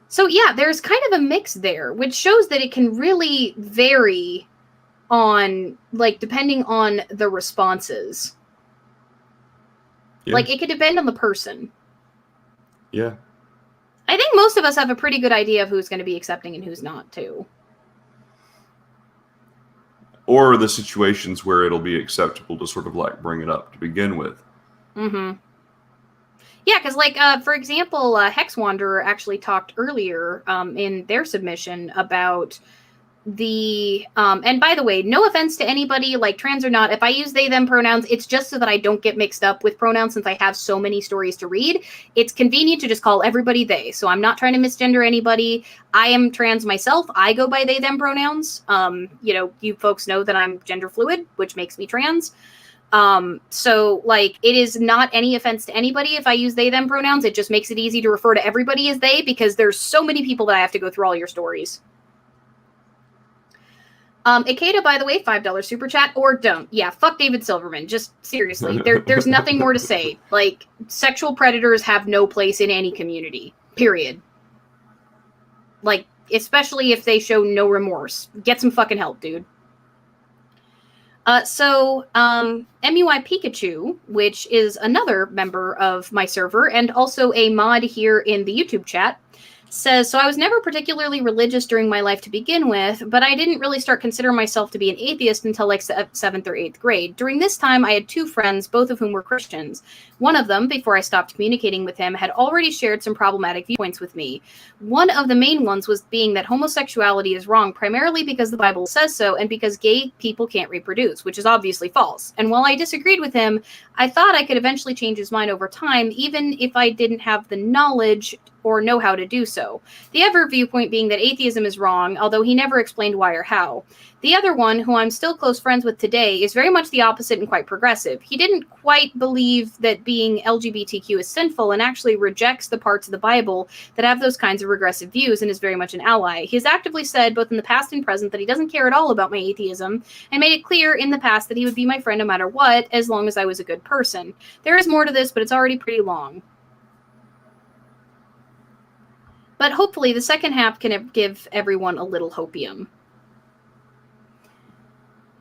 So yeah, there's kind of a mix there, which shows that it can really vary on, like, depending on the responses. Yeah. Like, it could depend on the person. Yeah. I think most of us have a pretty good idea of who's going to be accepting and who's not, too. Or the situations where it'll be acceptable to sort of like bring it up to begin with. Mm-hmm. Yeah, because, like, for example, Hex Wanderer actually talked earlier in their submission about the and by the way, no offense to anybody, like, trans or not, if I use they them pronouns, it's just so that I don't get mixed up with pronouns. Since I have so many stories to read, it's convenient to just call everybody they, so I'm not trying to misgender anybody. I am trans myself. I go by they them pronouns. You folks know that I'm gender fluid, which makes me trans. So, like, it is not any offense to anybody if I use they them pronouns. It just makes it easy to refer to everybody as they, because there's so many people that I have to go through all your stories. Ikeda, by the way, $5 super chat, or don't. Yeah, fuck David Silverman. Just seriously, there's nothing more to say. Like, sexual predators have no place in any community. Period. Like, especially if they show no remorse. Get some fucking help, dude. MUI Pikachu, which is another member of my server and also a mod here in the YouTube chat, says, so I was never particularly religious during my life to begin with, but I didn't really start considering myself to be an atheist until like 7th or 8th grade. During this time, I had two friends, both of whom were Christians. One of them, before I stopped communicating with him, had already shared some problematic viewpoints with me. One of the main ones was being that homosexuality is wrong, primarily because the Bible says so, and because gay people can't reproduce, which is obviously false. And while I disagreed with him, I thought I could eventually change his mind over time, even if I didn't have the knowledge or know how to do so. The other viewpoint being that atheism is wrong, although he never explained why or how. The other one, who I'm still close friends with today, is very much the opposite and quite progressive. He didn't quite believe that being LGBTQ is sinful and actually rejects the parts of the Bible that have those kinds of regressive views and is very much an ally. He has actively said, both in the past and present, that he doesn't care at all about my atheism, and made it clear in the past that he would be my friend no matter what, as long as I was a good person. There is more to this, but it's already pretty long. But hopefully the second half can give everyone a little hopium.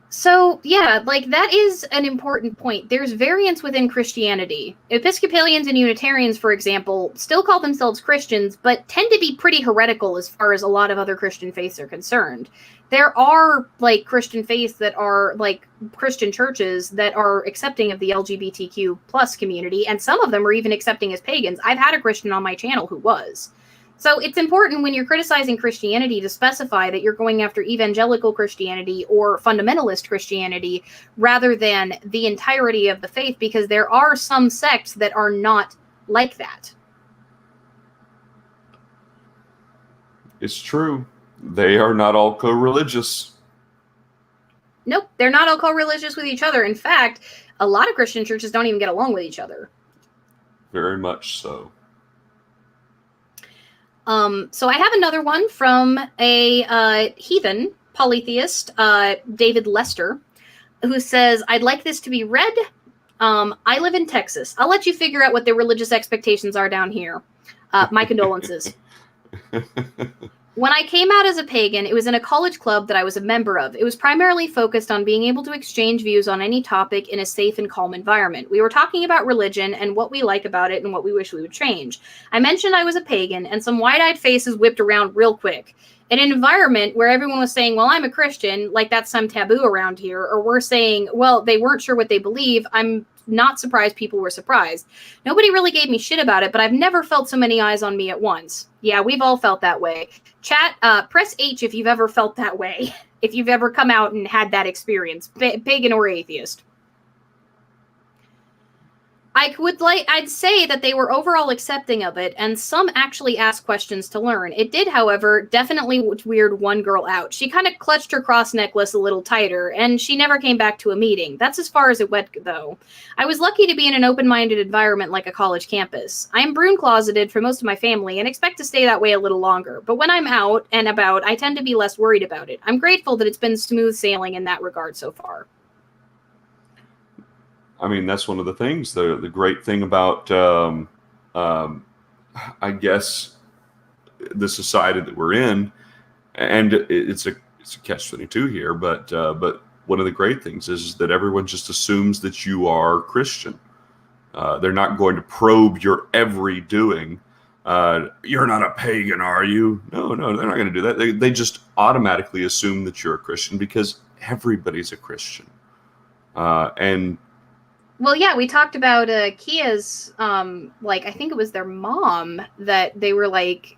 So, yeah, like, that is an important point. There's variance within Christianity. Episcopalians and Unitarians, for example, still call themselves Christians, but tend to be pretty heretical as far as a lot of other Christian faiths are concerned. There are, like, Christian faiths that are, like, Christian churches that are accepting of the LGBTQ plus community, and some of them are even accepting as pagans. I've had a Christian on my channel who was. So it's important when you're criticizing Christianity to specify that you're going after evangelical Christianity or fundamentalist Christianity rather than the entirety of the faith, because there are some sects that are not like that. It's true. They are not all co-religious. Nope, they're not all co-religious with each other. In fact, a lot of Christian churches don't even get along with each other. Very much so. So I have another one from a heathen polytheist, David Lester, who says, I'd like this to be read. I live in Texas. I'll let you figure out what their religious expectations are down here. My condolences. When I came out as a pagan, it was in a college club that I was a member of. It was primarily focused on being able to exchange views on any topic in a safe and calm environment. We were talking about religion and what we like about it and what we wish we would change. I mentioned I was a pagan, and some wide-eyed faces whipped around real quick. In an environment where everyone was saying, well, I'm a Christian, like that's some taboo around here, or we're saying, well, they weren't sure what they believe, I'm not surprised people were surprised. Nobody really gave me shit about it, but I've never felt so many eyes on me at once. Yeah, we've all felt that way. Chat, press H if you've ever felt that way. If you've ever come out and had that experience, pagan or atheist. I'd say that they were overall accepting of it, and some actually asked questions to learn. It did, however, definitely weird one girl out. She kind of clutched her cross necklace a little tighter, and she never came back to a meeting. That's as far as it went, though. I was lucky to be in an open-minded environment like a college campus. I am broom-closeted for most of my family, and expect to stay that way a little longer. But when I'm out and about, I tend to be less worried about it. I'm grateful that it's been smooth sailing in that regard so far. I mean, that's one of the things. The great thing about, I guess, the society that we're in, and it's a catch-22 here. But one of the great things is that everyone just assumes that you are Christian. They're not going to probe your every doing. You're not a pagan, are you? No, they're not going to do that. They just automatically assume that you're a Christian because everybody's a Christian, and. Well, yeah, we talked about Kia's, I think it was their mom that they were like,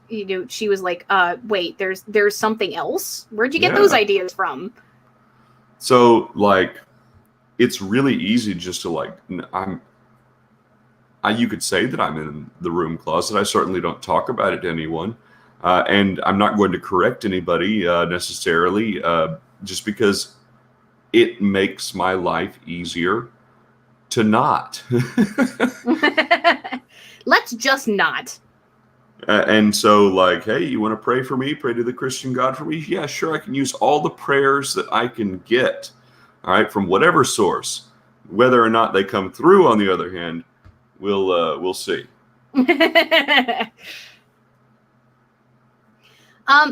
she was like, wait, there's something else? Where'd you get those ideas from? So, it's really easy just to, you could say that I'm in the room closet. I certainly don't talk about it to anyone. And I'm not going to correct anybody necessarily, just because it makes my life easier to not. Let's just not. And so, hey, you want to pray for me? Pray to the Christian God for me? Yeah, sure. I can use all the prayers that I can get, all right, from whatever source. Whether or not they come through, on the other hand, we'll see.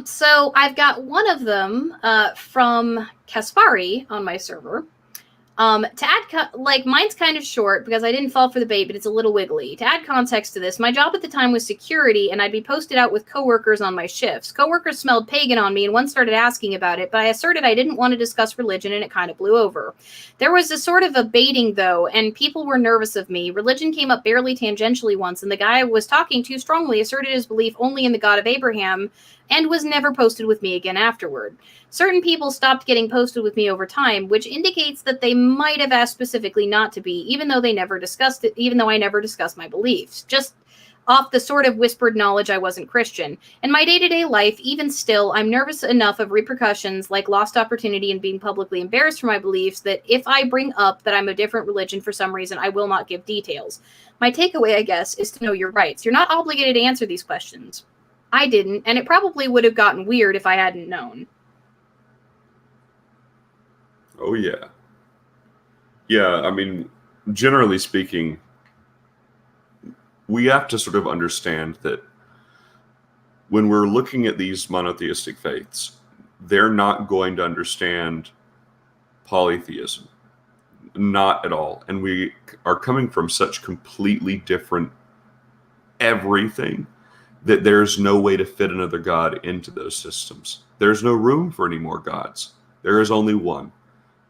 So I've got one of them from Kaspari on my server. To add, mine's kind of short because I didn't fall for the bait, but it's a little wiggly. To add context to this, my job at the time was security, and I'd be posted out with coworkers on my shifts. Coworkers smelled pagan on me, and one started asking about it, but I asserted I didn't want to discuss religion, and it kind of blew over. There was a sort of a baiting, though, and people were nervous of me. Religion came up barely tangentially once, and the guy I was talking to strongly asserted his belief only in the God of Abraham, and was never posted with me again afterward. Certain people stopped getting posted with me over time, which indicates that they might have asked specifically not to be, even though I never discussed my beliefs. Just off the sort of whispered knowledge I wasn't Christian. In my day-to-day life, even still, I'm nervous enough of repercussions like lost opportunity and being publicly embarrassed for my beliefs that if I bring up that I'm a different religion for some reason, I will not give details. My takeaway, I guess, is to know your rights. You're not obligated to answer these questions. I didn't, and it probably would have gotten weird if I hadn't known. Oh, yeah. Yeah, I mean, generally speaking, we have to sort of understand that when we're looking at these monotheistic faiths, they're not going to understand polytheism. Not at all. And we are coming from such completely different everything that there's no way to fit another god into those systems. There's no room for any more gods. There is only one.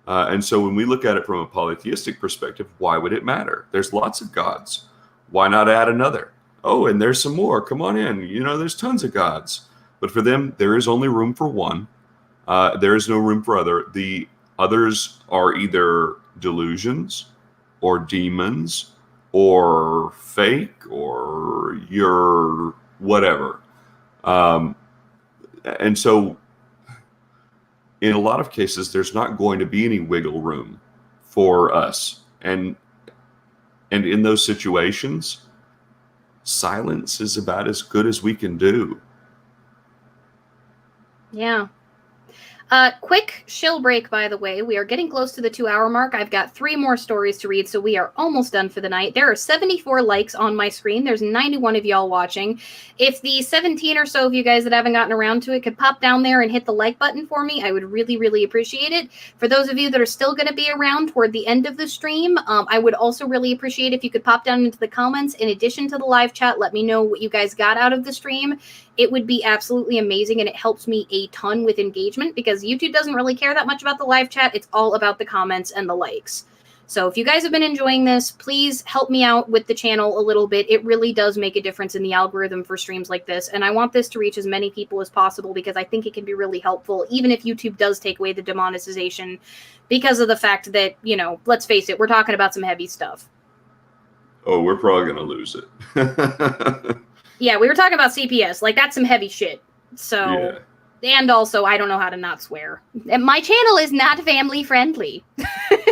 And so when we look at it from a polytheistic perspective, why would it matter? There's lots of gods. Why not add another? Oh, and there's some more. Come on in. There's tons of gods. But for them, there is only room for one. There is no room for other. The others are either delusions or demons or fake or your whatever. And so in a lot of cases, there's not going to be any wiggle room for us. And in those situations, silence is about as good as we can do. Yeah. Quick shill break, by the way. We are getting close to the 2-hour mark. I've got 3 more stories to read, so we are almost done for the night. There are 74 likes on my screen. There's 91 of y'all watching. If the 17 or so of you guys that haven't gotten around to it could pop down there and hit the like button for me, I would really, really appreciate it. For those of you that are still going to be around toward the end of the stream, I would also really appreciate if you could pop down into the comments. In addition to the live chat, let me know what you guys got out of the stream. It would be absolutely amazing, and it helps me a ton with engagement because YouTube doesn't really care that much about the live chat. It's all about the comments and the likes. So if you guys have been enjoying this, please help me out with the channel a little bit. It really does make a difference in the algorithm for streams like this, and I want this to reach as many people as possible because I think it can be really helpful, even if YouTube does take away the demonetization, because of the fact that, you know, let's face it, we're talking about some heavy stuff. Oh, we're probably going to lose it. Yeah, we were talking about CPS. Like, that's some heavy shit. So, yeah. And also, I don't know how to not swear. And my channel is not family friendly. Hail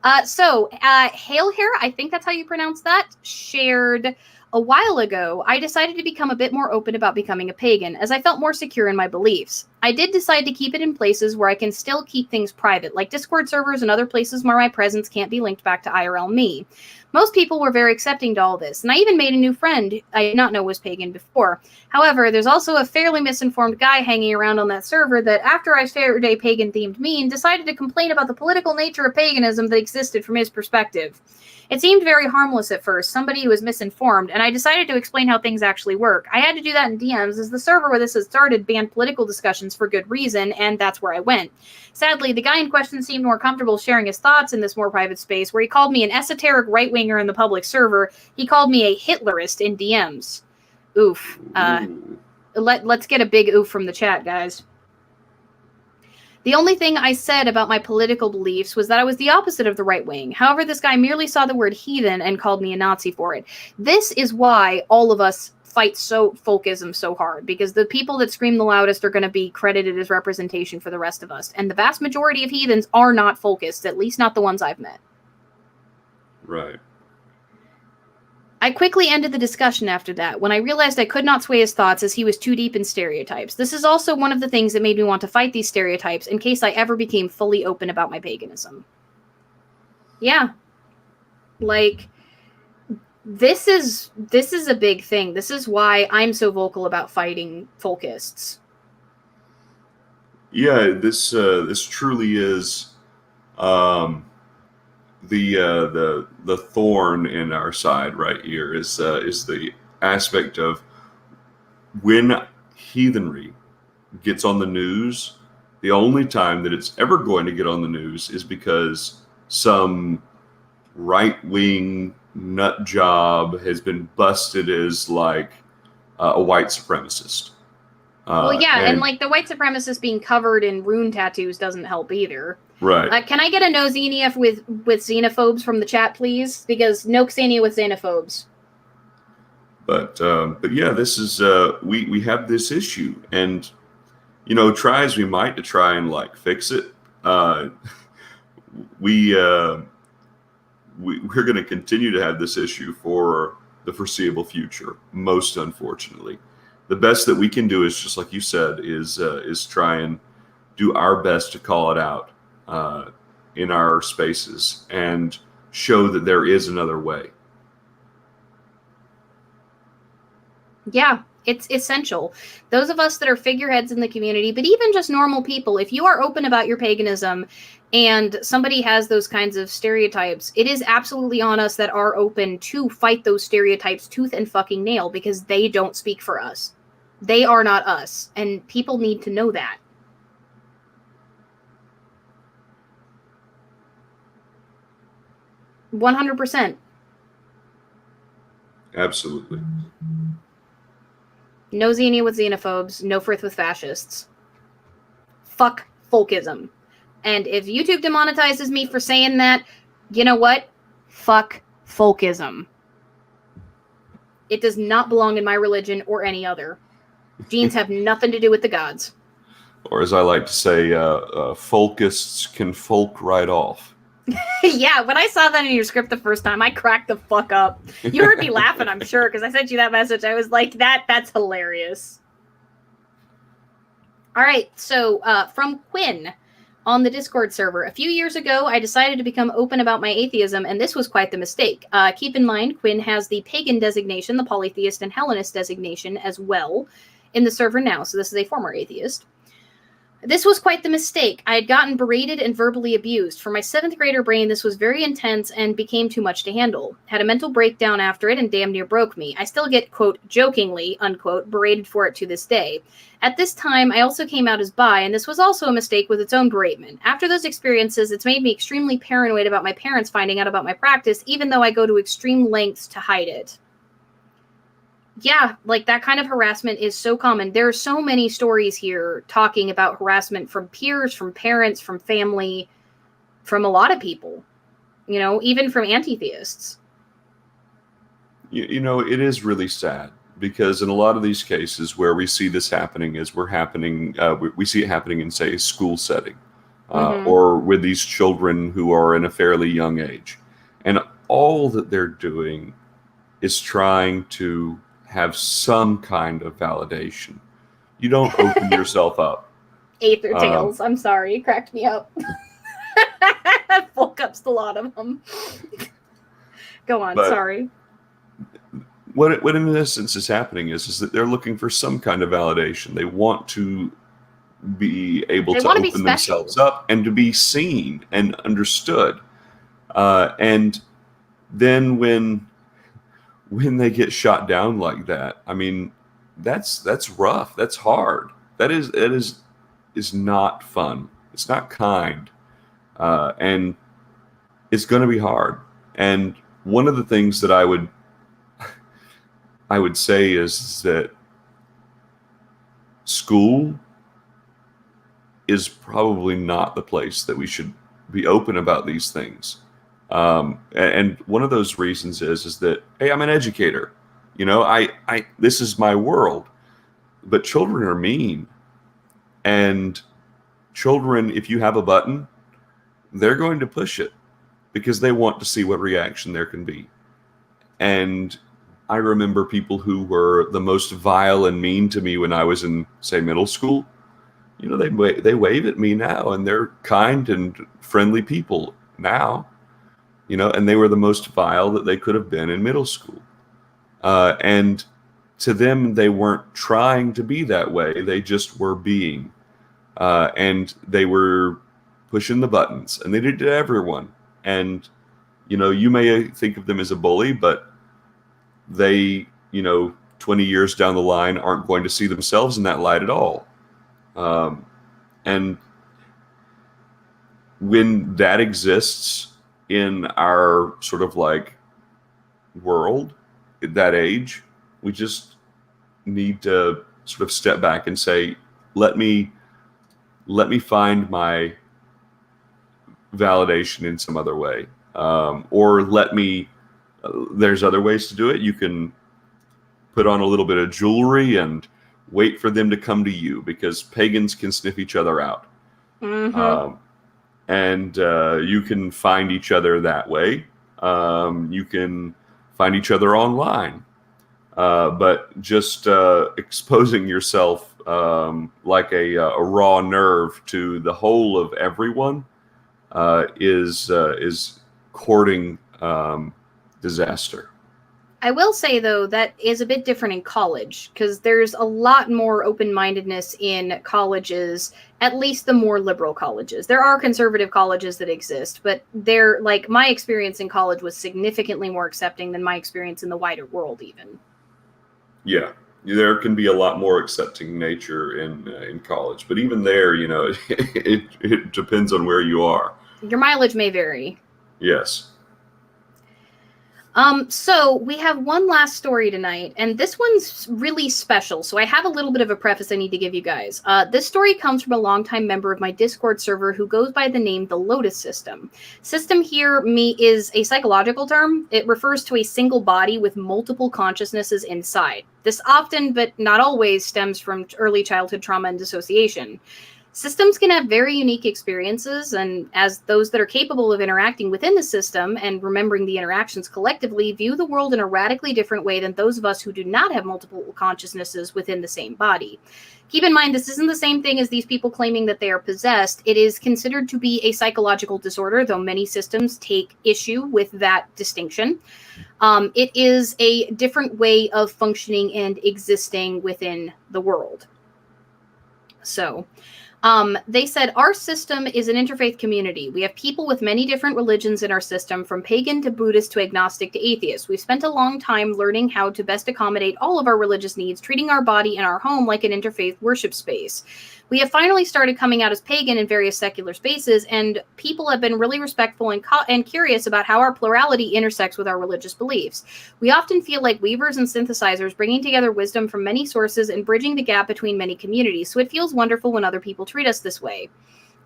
Hair, I think that's how you pronounce that, shared a while ago, I decided to become a bit more open about becoming a pagan, as I felt more secure in my beliefs. I did decide to keep it in places where I can still keep things private, like Discord servers and other places where my presence can't be linked back to IRL me. Most people were very accepting to all this, and I even made a new friend I did not know was pagan before. However, there's also a fairly misinformed guy hanging around on that server that, after I shared a pagan-themed meme, decided to complain about the political nature of paganism that existed from his perspective. It seemed very harmless at first, somebody who was misinformed, and I decided to explain how things actually work. I had to do that in DMs, as the server where this had started banned political discussions for good reason, and that's where I went. Sadly, the guy in question seemed more comfortable sharing his thoughts in this more private space, where he called me an esoteric right-winger in the public server. He called me a Hitlerist in DMs. Oof. Let's get a big oof from the chat, guys. The only thing I said about my political beliefs was that I was the opposite of the right wing. However, this guy merely saw the word heathen and called me a Nazi for it. This is why all of us fight folkism so hard, because the people that scream the loudest are going to be credited as representation for the rest of us. And the vast majority of heathens are not folkists, at least not the ones I've met. Right. I quickly ended the discussion after that, when I realized I could not sway his thoughts as he was too deep in stereotypes. This is also one of the things that made me want to fight these stereotypes in case I ever became fully open about my paganism. Yeah. Like, this is a big thing. This is why I'm so vocal about fighting folkists. Yeah, this truly is the thorn in our side right here is the aspect of when heathenry gets on the news. The only time that it's ever going to get on the news is because some right-wing nut job has been busted as like a white supremacist. Well, yeah, and like the white supremacist being covered in rune tattoos doesn't help either. Right. Can I get a no xenia with xenophobes from the chat, please? Because no xenia with xenophobes. But yeah, this is we have this issue, and you know, try as we might to try and like fix it, we're going to continue to have this issue for the foreseeable future. Most unfortunately, the best that we can do is, just like you said, is try and do our best to call it out in our spaces and show that there is another way. Yeah, it's essential. Those of us that are figureheads in the community, but even just normal people, if you are open about your paganism and somebody has those kinds of stereotypes, it is absolutely on us that are open to fight those stereotypes tooth and fucking nail, because they don't speak for us. They are not us, and people need to know that. %. Absolutely. No xenia with xenophobes, no frith with fascists. Fuck folkism. And if YouTube demonetizes me for saying that, you know what? Fuck folkism. It does not belong in my religion or any other. Genes have nothing to do with the gods. Or as I like to say, folkists can folk right off. Yeah, when I saw that in your script the first time, I cracked the fuck up. You heard me laughing, I'm sure, because I sent you that message. I was like, that's hilarious. All right, so from Quinn on the Discord server. A few years ago, I decided to become open about my atheism, and this was quite the mistake. Keep in mind, Quinn has the Pagan designation, the Polytheist and Hellenist designation as well in the server now, so this is a former atheist. This was quite the mistake. I had gotten berated and verbally abused. For my 7th grader brain, this was very intense and became too much to handle. Had a mental breakdown after it and damn near broke me. I still get, quote, jokingly, unquote, berated for it to this day. At this time, I also came out as bi, and this was also a mistake with its own beratement. After those experiences, it's made me extremely paranoid about my parents finding out about my practice, even though I go to extreme lengths to hide it. Yeah, like that kind of harassment is so common. There are so many stories here talking about harassment from peers, from parents, from family, from a lot of people, you know, even from anti-theists. You know, it is really sad because in a lot of these cases where we see this happening is we see it happening in, say, a school setting or with these children who are in a fairly young age. And all that they're doing is trying to have some kind of validation. You don't open yourself up. Aether tales. I'm sorry, it cracked me up. Full cups, a lot of them. Go on. Sorry. What in essence is happening is that they're looking for some kind of validation. They want to be able to open themselves up and to be seen and understood. And then when they get shot down like that, I mean, that's rough. That's hard. That is not fun. It's not kind. And it's going to be hard. And one of the things that I would say is that school is probably not the place that we should be open about these things. And one of those reasons is that, hey, I'm an educator, you know, I this is my world, but children are mean, and children, if you have a button, they're going to push it because they want to see what reaction there can be. And I remember people who were the most vile and mean to me when I was in, say, middle school. You know, they wave at me now, and they're kind and friendly people now. You know, and they were the most vile that they could have been in middle school. And to them, they weren't trying to be that way. They just were being. And they were pushing the buttons. And they did it to everyone. And, you know, you may think of them as a bully, but they, you know, 20 years down the line aren't going to see themselves in that light at all. And when that exists in our sort of like world at that age, we just need to sort of step back and say, let me find my validation in some other way. Or there's other ways to do it. You can put on a little bit of jewelry and wait for them to come to you, because pagans can sniff each other out. And you can find each other that way. You can find each other online. But just exposing yourself like a raw nerve to the whole of everyone is courting disaster. I will say, though, that is a bit different in college, because there's a lot more open-mindedness in colleges, at least the more liberal colleges. There are conservative colleges that exist, but they're, like, my experience in college was significantly more accepting than my experience in the wider world, even. Yeah, there can be a lot more accepting nature in college, but even there, you know, it depends on where you are. Your mileage may vary. Yes. So we have one last story tonight, and this one's really special. So I have a little bit of a preface I need to give you guys. This story comes from a longtime member of my Discord server who goes by the name the Lotus System. System here is a psychological term. It refers to a single body with multiple consciousnesses inside. This often, but not always, stems from early childhood trauma and dissociation. Systems can have very unique experiences, and as those that are capable of interacting within the system and remembering the interactions collectively view the world in a radically different way than those of us who do not have multiple consciousnesses within the same body. Keep in mind, this isn't the same thing as these people claiming that they are possessed. It is considered to be a psychological disorder, though many systems take issue with that distinction. It is a different way of functioning and existing within the world. So, they said, our system is an interfaith community. We have people with many different religions in our system, from pagan to Buddhist to agnostic to atheist. We've spent a long time learning how to best accommodate all of our religious needs, treating our body and our home like an interfaith worship space. We have finally started coming out as pagan in various secular spaces, and people have been really respectful and curious about how our plurality intersects with our religious beliefs. We often feel like weavers and synthesizers, bringing together wisdom from many sources and bridging the gap between many communities, so it feels wonderful when other people treat us this way.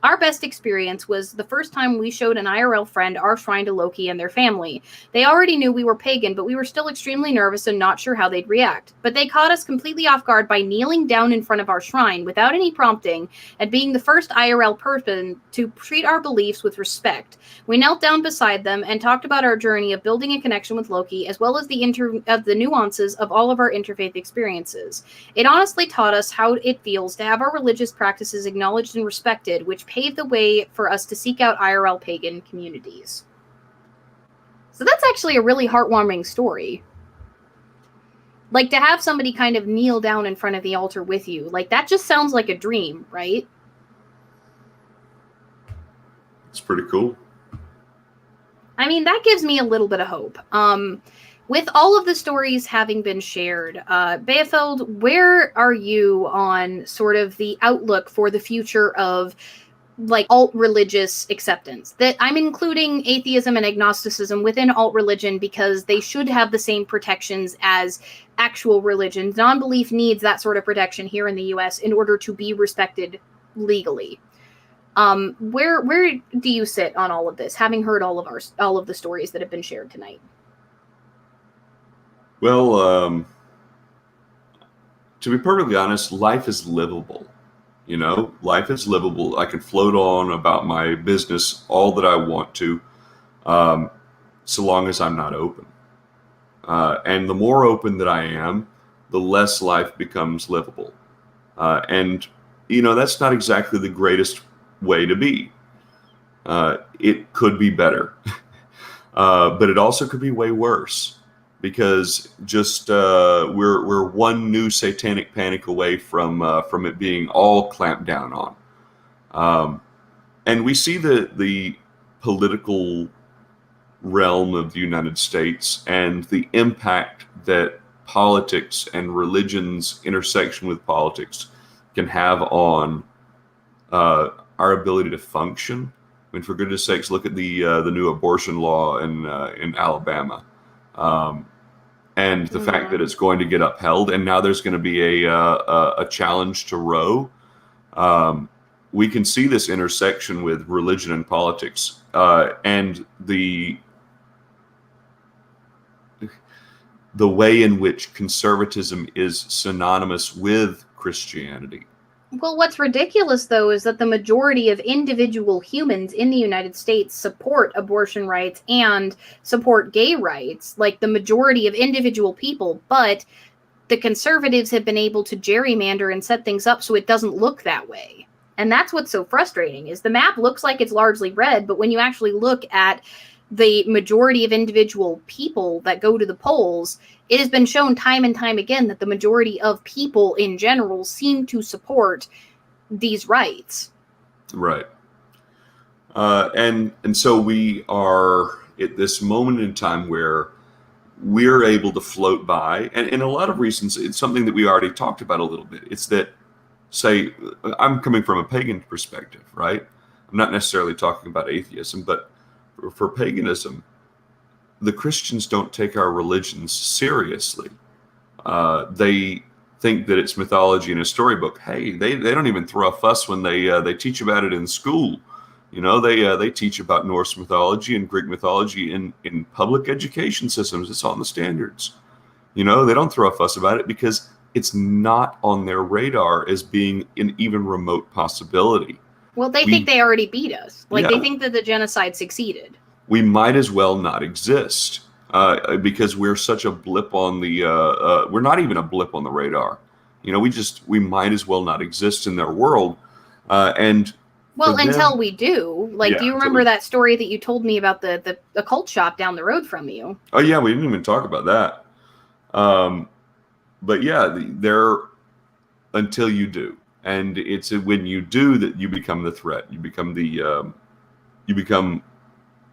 Our best experience was the first time we showed an IRL friend our shrine to Loki and their family. They already knew we were pagan, but we were still extremely nervous and not sure how they'd react. But they caught us completely off guard by kneeling down in front of our shrine without any prompting and being the first IRL person to treat our beliefs with respect. We knelt down beside them and talked about our journey of building a connection with Loki, as well as the nuances of all of our interfaith experiences. It honestly taught us how it feels to have our religious practices acknowledged and respected, which paved the way for us to seek out IRL pagan communities. So that's actually a really heartwarming story. Like, to have somebody kind of kneel down in front of the altar with you, like, that just sounds like a dream, right? It's pretty cool. I mean, that gives me a little bit of hope. With all of the stories having been shared, Beafeld, where are you on sort of the outlook for the future of, like, alt-religious acceptance? That I'm including atheism and agnosticism within alt-religion because they should have the same protections as actual religions. Non-belief needs that sort of protection here in the US in order to be respected legally. Where do you sit on all of this, having heard all of the stories that have been shared tonight? Well, to be perfectly honest, life is livable. You know, life is livable. I can float on about my business all that I want to, so long as I'm not open. And the more open that I am, the less life becomes livable. And, you know, that's not exactly the greatest way to be. It could be better, but it also could be way worse. Because just we're one new satanic panic away from it being all clamped down on, and we see the political realm of the United States and the impact that politics and religion's intersection with politics can have on our ability to function. I mean, for goodness sakes, look at the new abortion law in Alabama. And the fact that it's going to get upheld, and now there's going to be a challenge to Roe. We can see this intersection with religion and politics, and the way in which conservatism is synonymous with Christianity. Well, what's ridiculous, though, is that the majority of individual humans in the United States support abortion rights and support gay rights, like the majority of individual people, but the conservatives have been able to gerrymander and set things up so it doesn't look that way. And that's what's so frustrating, is the map looks like it's largely red, but when you actually look at the majority of individual people that go to the polls, it has been shown time and time again that the majority of people in general seem to support these rights. Right. And so we are at this moment in time where we're able to float by, and in a lot of reasons, it's something that we already talked about a little bit. It's that, say, I'm coming from a pagan perspective, right? I'm not necessarily talking about atheism, but for paganism, the Christians don't take our religions seriously. They think that it's mythology in a storybook. Hey, they don't even throw a fuss when they teach about it in school. You know, they teach about Norse mythology and Greek mythology in public education systems. It's on the standards. You know, they don't throw a fuss about it because it's not on their radar as being an even remote possibility. Well, they think they already beat us. Like, Yeah. they think that the genocide succeeded. We might as well not exist because we're such a blip on the. We're not even a blip on the radar. You know, we might as well not exist in their world. And well, for them- until we do. Like, Yeah, do you until remember we- that story that you told me about the occult shop down the road from you? Oh yeah, we didn't even talk about that. But yeah, they're until you do, and it's when you do that you become the threat. You become the.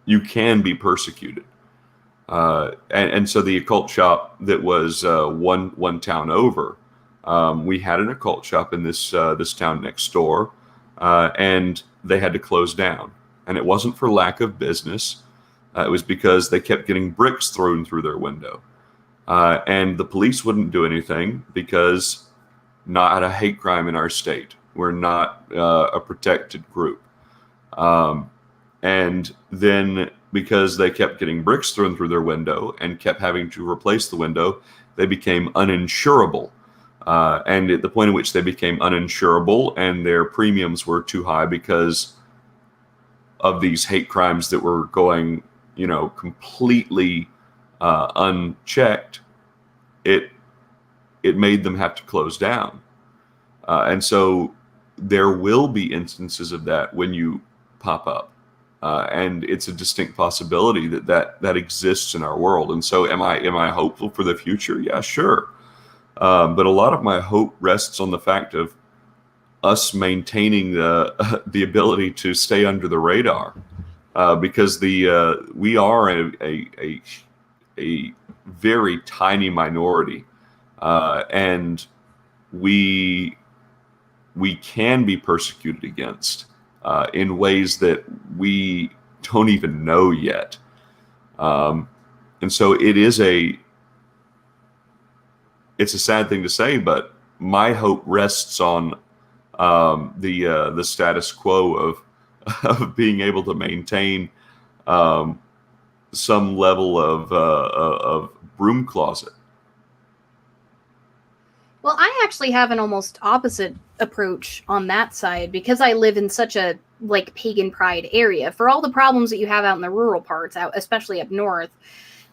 You can be persecuted. And so the occult shop that was one town over, we had an occult shop in this town next door, and they had to close down. And it wasn't for lack of business. It was because they kept getting bricks thrown through their window. And the police wouldn't do anything because not a hate crime in our state. We're not a protected group. And then because they kept getting bricks thrown through their window and kept having to replace the window, they became uninsurable. And at the point at which they became uninsurable and their premiums were too high because of these hate crimes that were going, you know, completely unchecked, it made them have to close down. And so there will be instances of that when you pop up. And it's a distinct possibility that exists in our world. And so am I hopeful for the future? Yeah, sure. But a lot of my hope rests on the fact of us maintaining the ability to stay under the radar, because we are a very tiny minority, and we can be persecuted against in ways that we don't even know yet. And so it's a sad thing to say, but my hope rests on the status quo of being able to maintain some level of broom closet. Well, I actually have an almost opposite approach on that side because I live in such a like pagan pride area. For all the problems that you have out in the rural parts, out especially up north,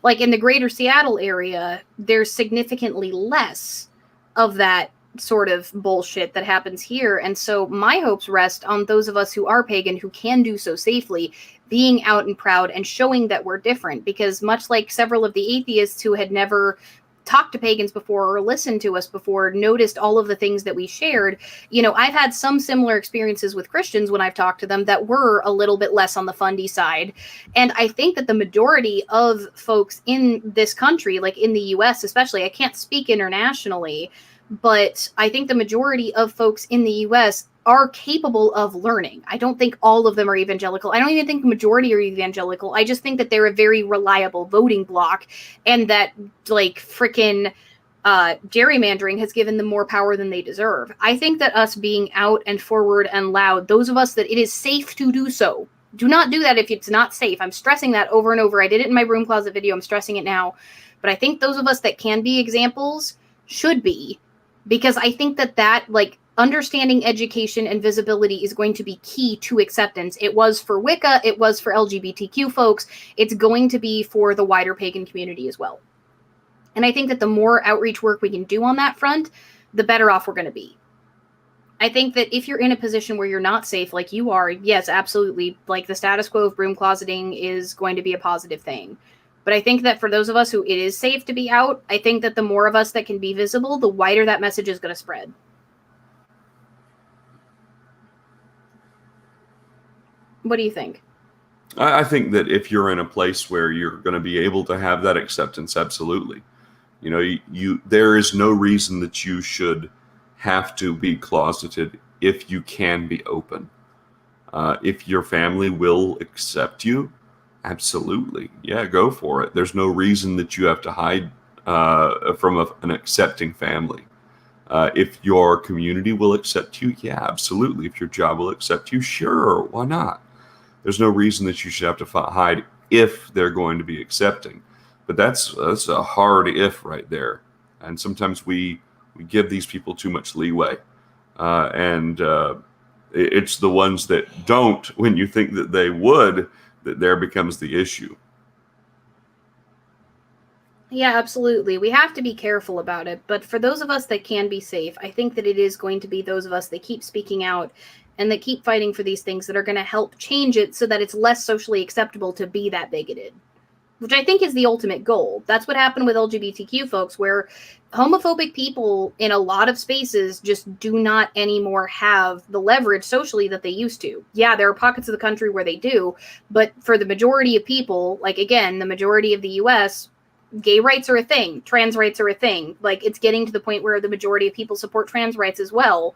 like in the greater Seattle area, there's significantly less of that sort of bullshit that happens here. And so my hopes rest on those of us who are pagan, who can do so safely, being out and proud and showing that we're different. Because much like several of the atheists who had never talked to pagans before or listened to us before, noticed all of the things that we shared, you know, I've had some similar experiences with Christians when I've talked to them that were a little bit less on the fundy side. And I think that the majority of folks in this country, like in the US especially, I can't speak internationally, but I think the majority of folks in the US are capable of learning. I don't think all of them are evangelical. I don't even think the majority are evangelical. I just think that they're a very reliable voting bloc, and that like frickin' gerrymandering has given them more power than they deserve. I think that us being out and forward and loud, those of us that it is safe to do so, do not do that if it's not safe. I'm stressing that over and over. I did it in my broom closet video. I'm stressing it now. But I think those of us that can be examples should be, because I think that like understanding education and visibility is going to be key to acceptance. It was for Wicca. It was for LGBTQ folks. It's going to be for the wider pagan community as well. And I think that the more outreach work we can do on that front, the better off we're going to be. I think that if you're in a position where you're not safe like you are, yes, absolutely. Like the status quo of broom closeting is going to be a positive thing. But I think that for those of us who it is safe to be out, I think that the more of us that can be visible, the wider that message is going to spread. What do you think? I think that if you're in a place where you're going to be able to have that acceptance, absolutely. You know, there is no reason that you should have to be closeted if you can be open. If your family will accept you, absolutely. Yeah, go for it. There's no reason that you have to hide from an accepting family. If your community will accept you, yeah, absolutely. If your job will accept you, sure, why not? There's no reason that you should have to hide if they're going to be accepting. But that's a hard if right there. And sometimes we We give these people too much leeway. It's the ones that don't, when you think that they would, that there becomes the issue. Yeah, absolutely. We have to be careful about it. But for those of us that can be safe, I think that it is going to be those of us that keep speaking out and that keep fighting for these things that are going to help change it so that it's less socially acceptable to be that bigoted, which I think is the ultimate goal. That's what happened with LGBTQ folks, where homophobic people in a lot of spaces just do not anymore have the leverage socially that they used to. Yeah, there are pockets of the country where they do, but for the majority of people, like, again, the majority of the US, gay rights are a thing, trans rights are a thing. Like, it's getting to the point where the majority of people support trans rights as well.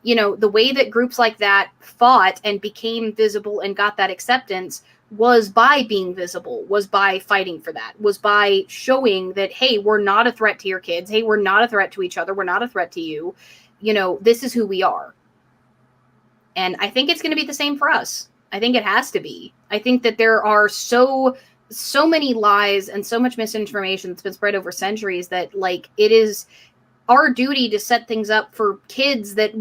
You know, the way that groups like that fought and became visible and got that acceptance was by being visible, was by fighting for that, was by showing that, hey, we're not a threat to your kids. Hey, we're not a threat to each other. We're not a threat to you. You know, this is who we are. And I think it's going to be the same for us. I think it has to be. I think that there are so many lies and so much misinformation that's been spread over centuries that, like, it is our duty to set things up for kids that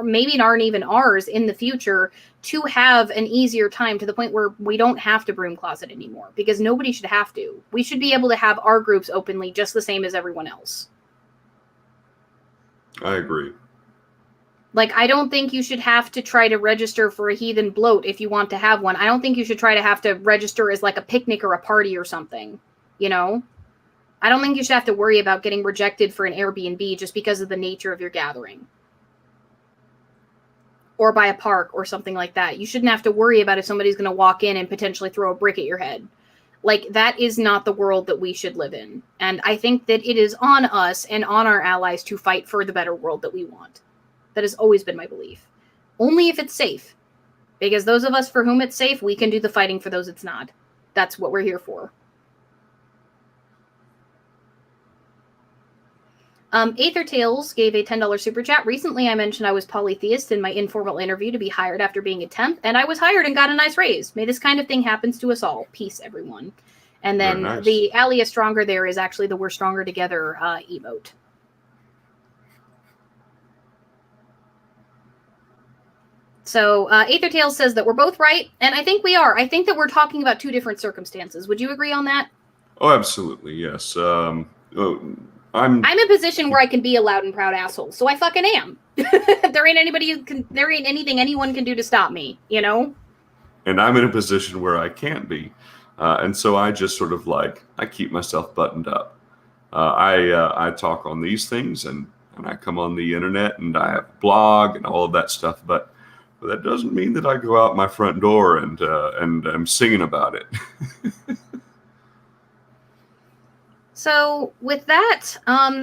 maybe aren't even ours in the future to have an easier time, to the point where we don't have to broom closet anymore, because nobody should have to. We should be able to have our groups openly just the same as everyone else. I agree. Like, I don't think you should have to try to register for a heathen bloat if you want to have one. I don't think you should try to have to register as like a picnic or a party or something, you know? I don't think you should have to worry about getting rejected for an Airbnb just because of the nature of your gathering. Or by a park or something like that. You shouldn't have to worry about if somebody's going to walk in and potentially throw a brick at your head. Like, that is not the world that we should live in. And I think that it is on us and on our allies to fight for the better world that we want. That has always been my belief. Only if it's safe. Because those of us for whom it's safe, we can do the fighting for those it's not. That's what we're here for. Aether Tales gave a $10 super chat. Recently, I mentioned I was polytheist in my informal interview to be hired after being a temp, and I was hired and got a nice raise. May this kind of thing happens to us all. Peace, everyone. And then nice. The Ally is Stronger there is actually the We're Stronger Together emote. So Aether Tales says that we're both right, and I think we are. I think that we're talking about two different circumstances. Would you agree on that? Oh, absolutely, yes. I'm in a position where I can be a loud and proud asshole, so I fucking am. There ain't anything anyone can do to stop me, you know? And I'm in a position where I can't be. And so I just sort of I keep myself buttoned up. I talk on these things, and I come on the internet, and I have a blog and all of that stuff, but that doesn't mean that I go out my front door and I'm singing about it. So with that,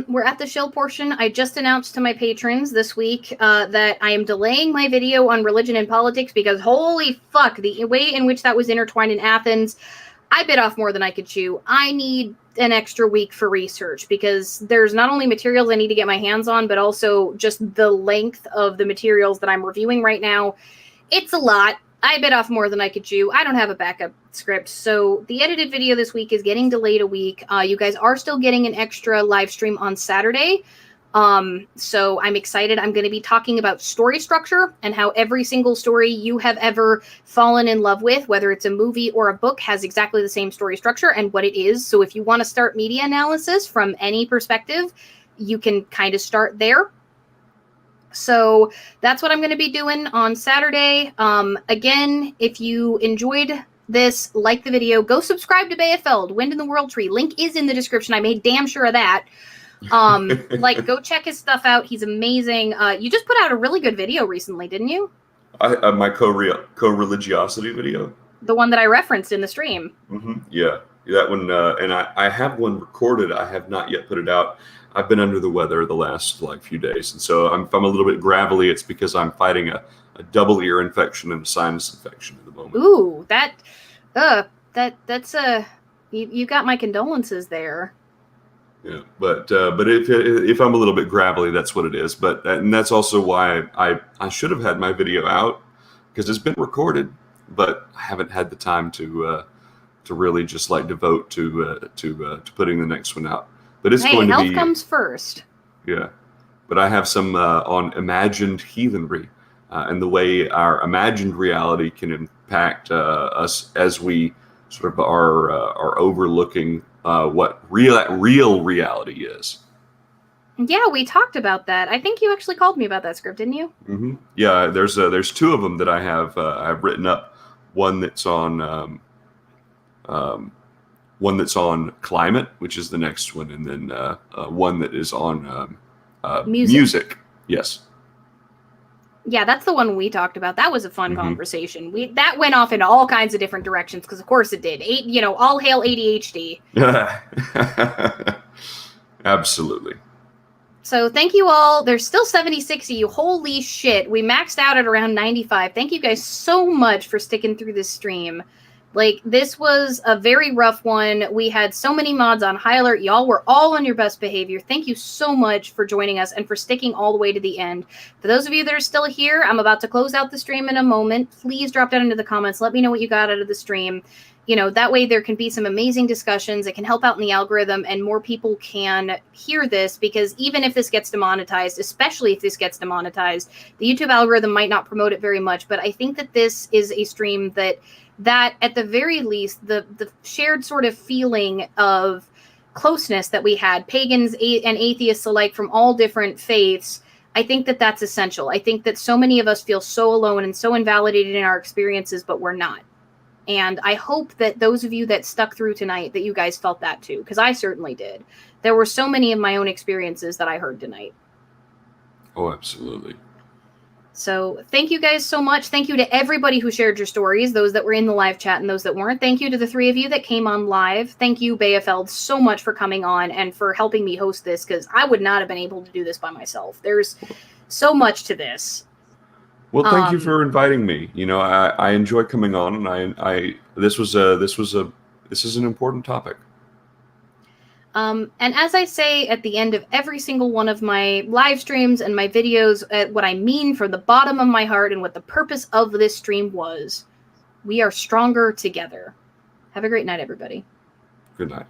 we're at the shill portion. I just announced to my patrons this week that I am delaying my video on religion and politics because holy fuck, the way in which that was intertwined in Athens, I bit off more than I could chew. I need an extra week for research because there's not only materials I need to get my hands on, but also just the length of the materials that I'm reviewing right now. It's a lot. I bit off more than I could chew. I don't have a backup script. So the edited video this week is getting delayed a week. You guys are still getting an extra live stream on Saturday. So I'm excited. I'm going to be talking about story structure and how every single story you have ever fallen in love with, whether it's a movie or a book, has exactly the same story structure and what it is. So if you want to start media analysis from any perspective, you can kind of start there. So that's what I'm going to be doing on Saturday. Again, if you enjoyed this, like the video, go subscribe to Bayefeld, Wind in the World Tree. Link is in the description. I made damn sure of that. Go check his stuff out. He's amazing. You just put out a really good video recently, didn't you? My co-religiosity video. The one that I referenced in the stream. Mm-hmm. Yeah, that one. And I have one recorded. I have not yet put it out. I've been under the weather the last few days, and so if I'm a little bit gravelly, it's because I'm fighting a double ear infection and a sinus infection at the moment. Ooh, that's you got my condolences there. Yeah, but if I'm a little bit gravelly, that's what it is. And that's also why I should have had my video out, because it's been recorded, but I haven't had the time to really just devote to putting the next one out. But it's going to be. Health comes first. Yeah, but I have some on imagined heathenry and the way our imagined reality can impact us as we sort of are overlooking what real reality is. Yeah, we talked about that. I think you actually called me about that script, didn't you? Mm-hmm. Yeah, there's two of them that I have I've written up. One that's on climate, which is the next one, and then one that is on music. Yes. Yeah, that's the one we talked about. That was a fun Mhm. conversation. That went off in all kinds of different directions because, of course, it did. All hail ADHD. Absolutely. So thank you all. There's still 76 of you. Holy shit. We maxed out at around 95. Thank you guys so much for sticking through this stream. Like, this was a very rough one. We had so many mods on high alert. Y'all were all on your best behavior. Thank you so much for joining us and for sticking all the way to the end. For those of you that are still here, I'm about to close out the stream in a moment. Please drop down into the comments. Let me know what you got out of the stream. That way there can be some amazing discussions. It can help out in the algorithm and more people can hear this, because even if this gets demonetized, especially if this gets demonetized, the YouTube algorithm might not promote it very much. But I think that this is a stream that at the very least, the shared sort of feeling of closeness that we had, pagans and atheists alike from all different faiths, I think that that's essential. I think that so many of us feel so alone and so invalidated in our experiences, but we're not. And I hope that those of you that stuck through tonight, that you guys felt that too, because I certainly did. There were so many of my own experiences that I heard tonight. Oh, absolutely. So thank you guys so much. Thank you to everybody who shared your stories, those that were in the live chat and those that weren't. Thank you to the three of you that came on live. Thank you, Bayefeld, so much for coming on and for helping me host this, because I would not have been able to do this by myself. There's so much to this. Well, thank you for inviting me. I enjoy coming on, and this is an important topic. And as I say at the end of every single one of my live streams and my videos, what I mean from the bottom of my heart and what the purpose of this stream was, we are stronger together. Have a great night, everybody. Good night.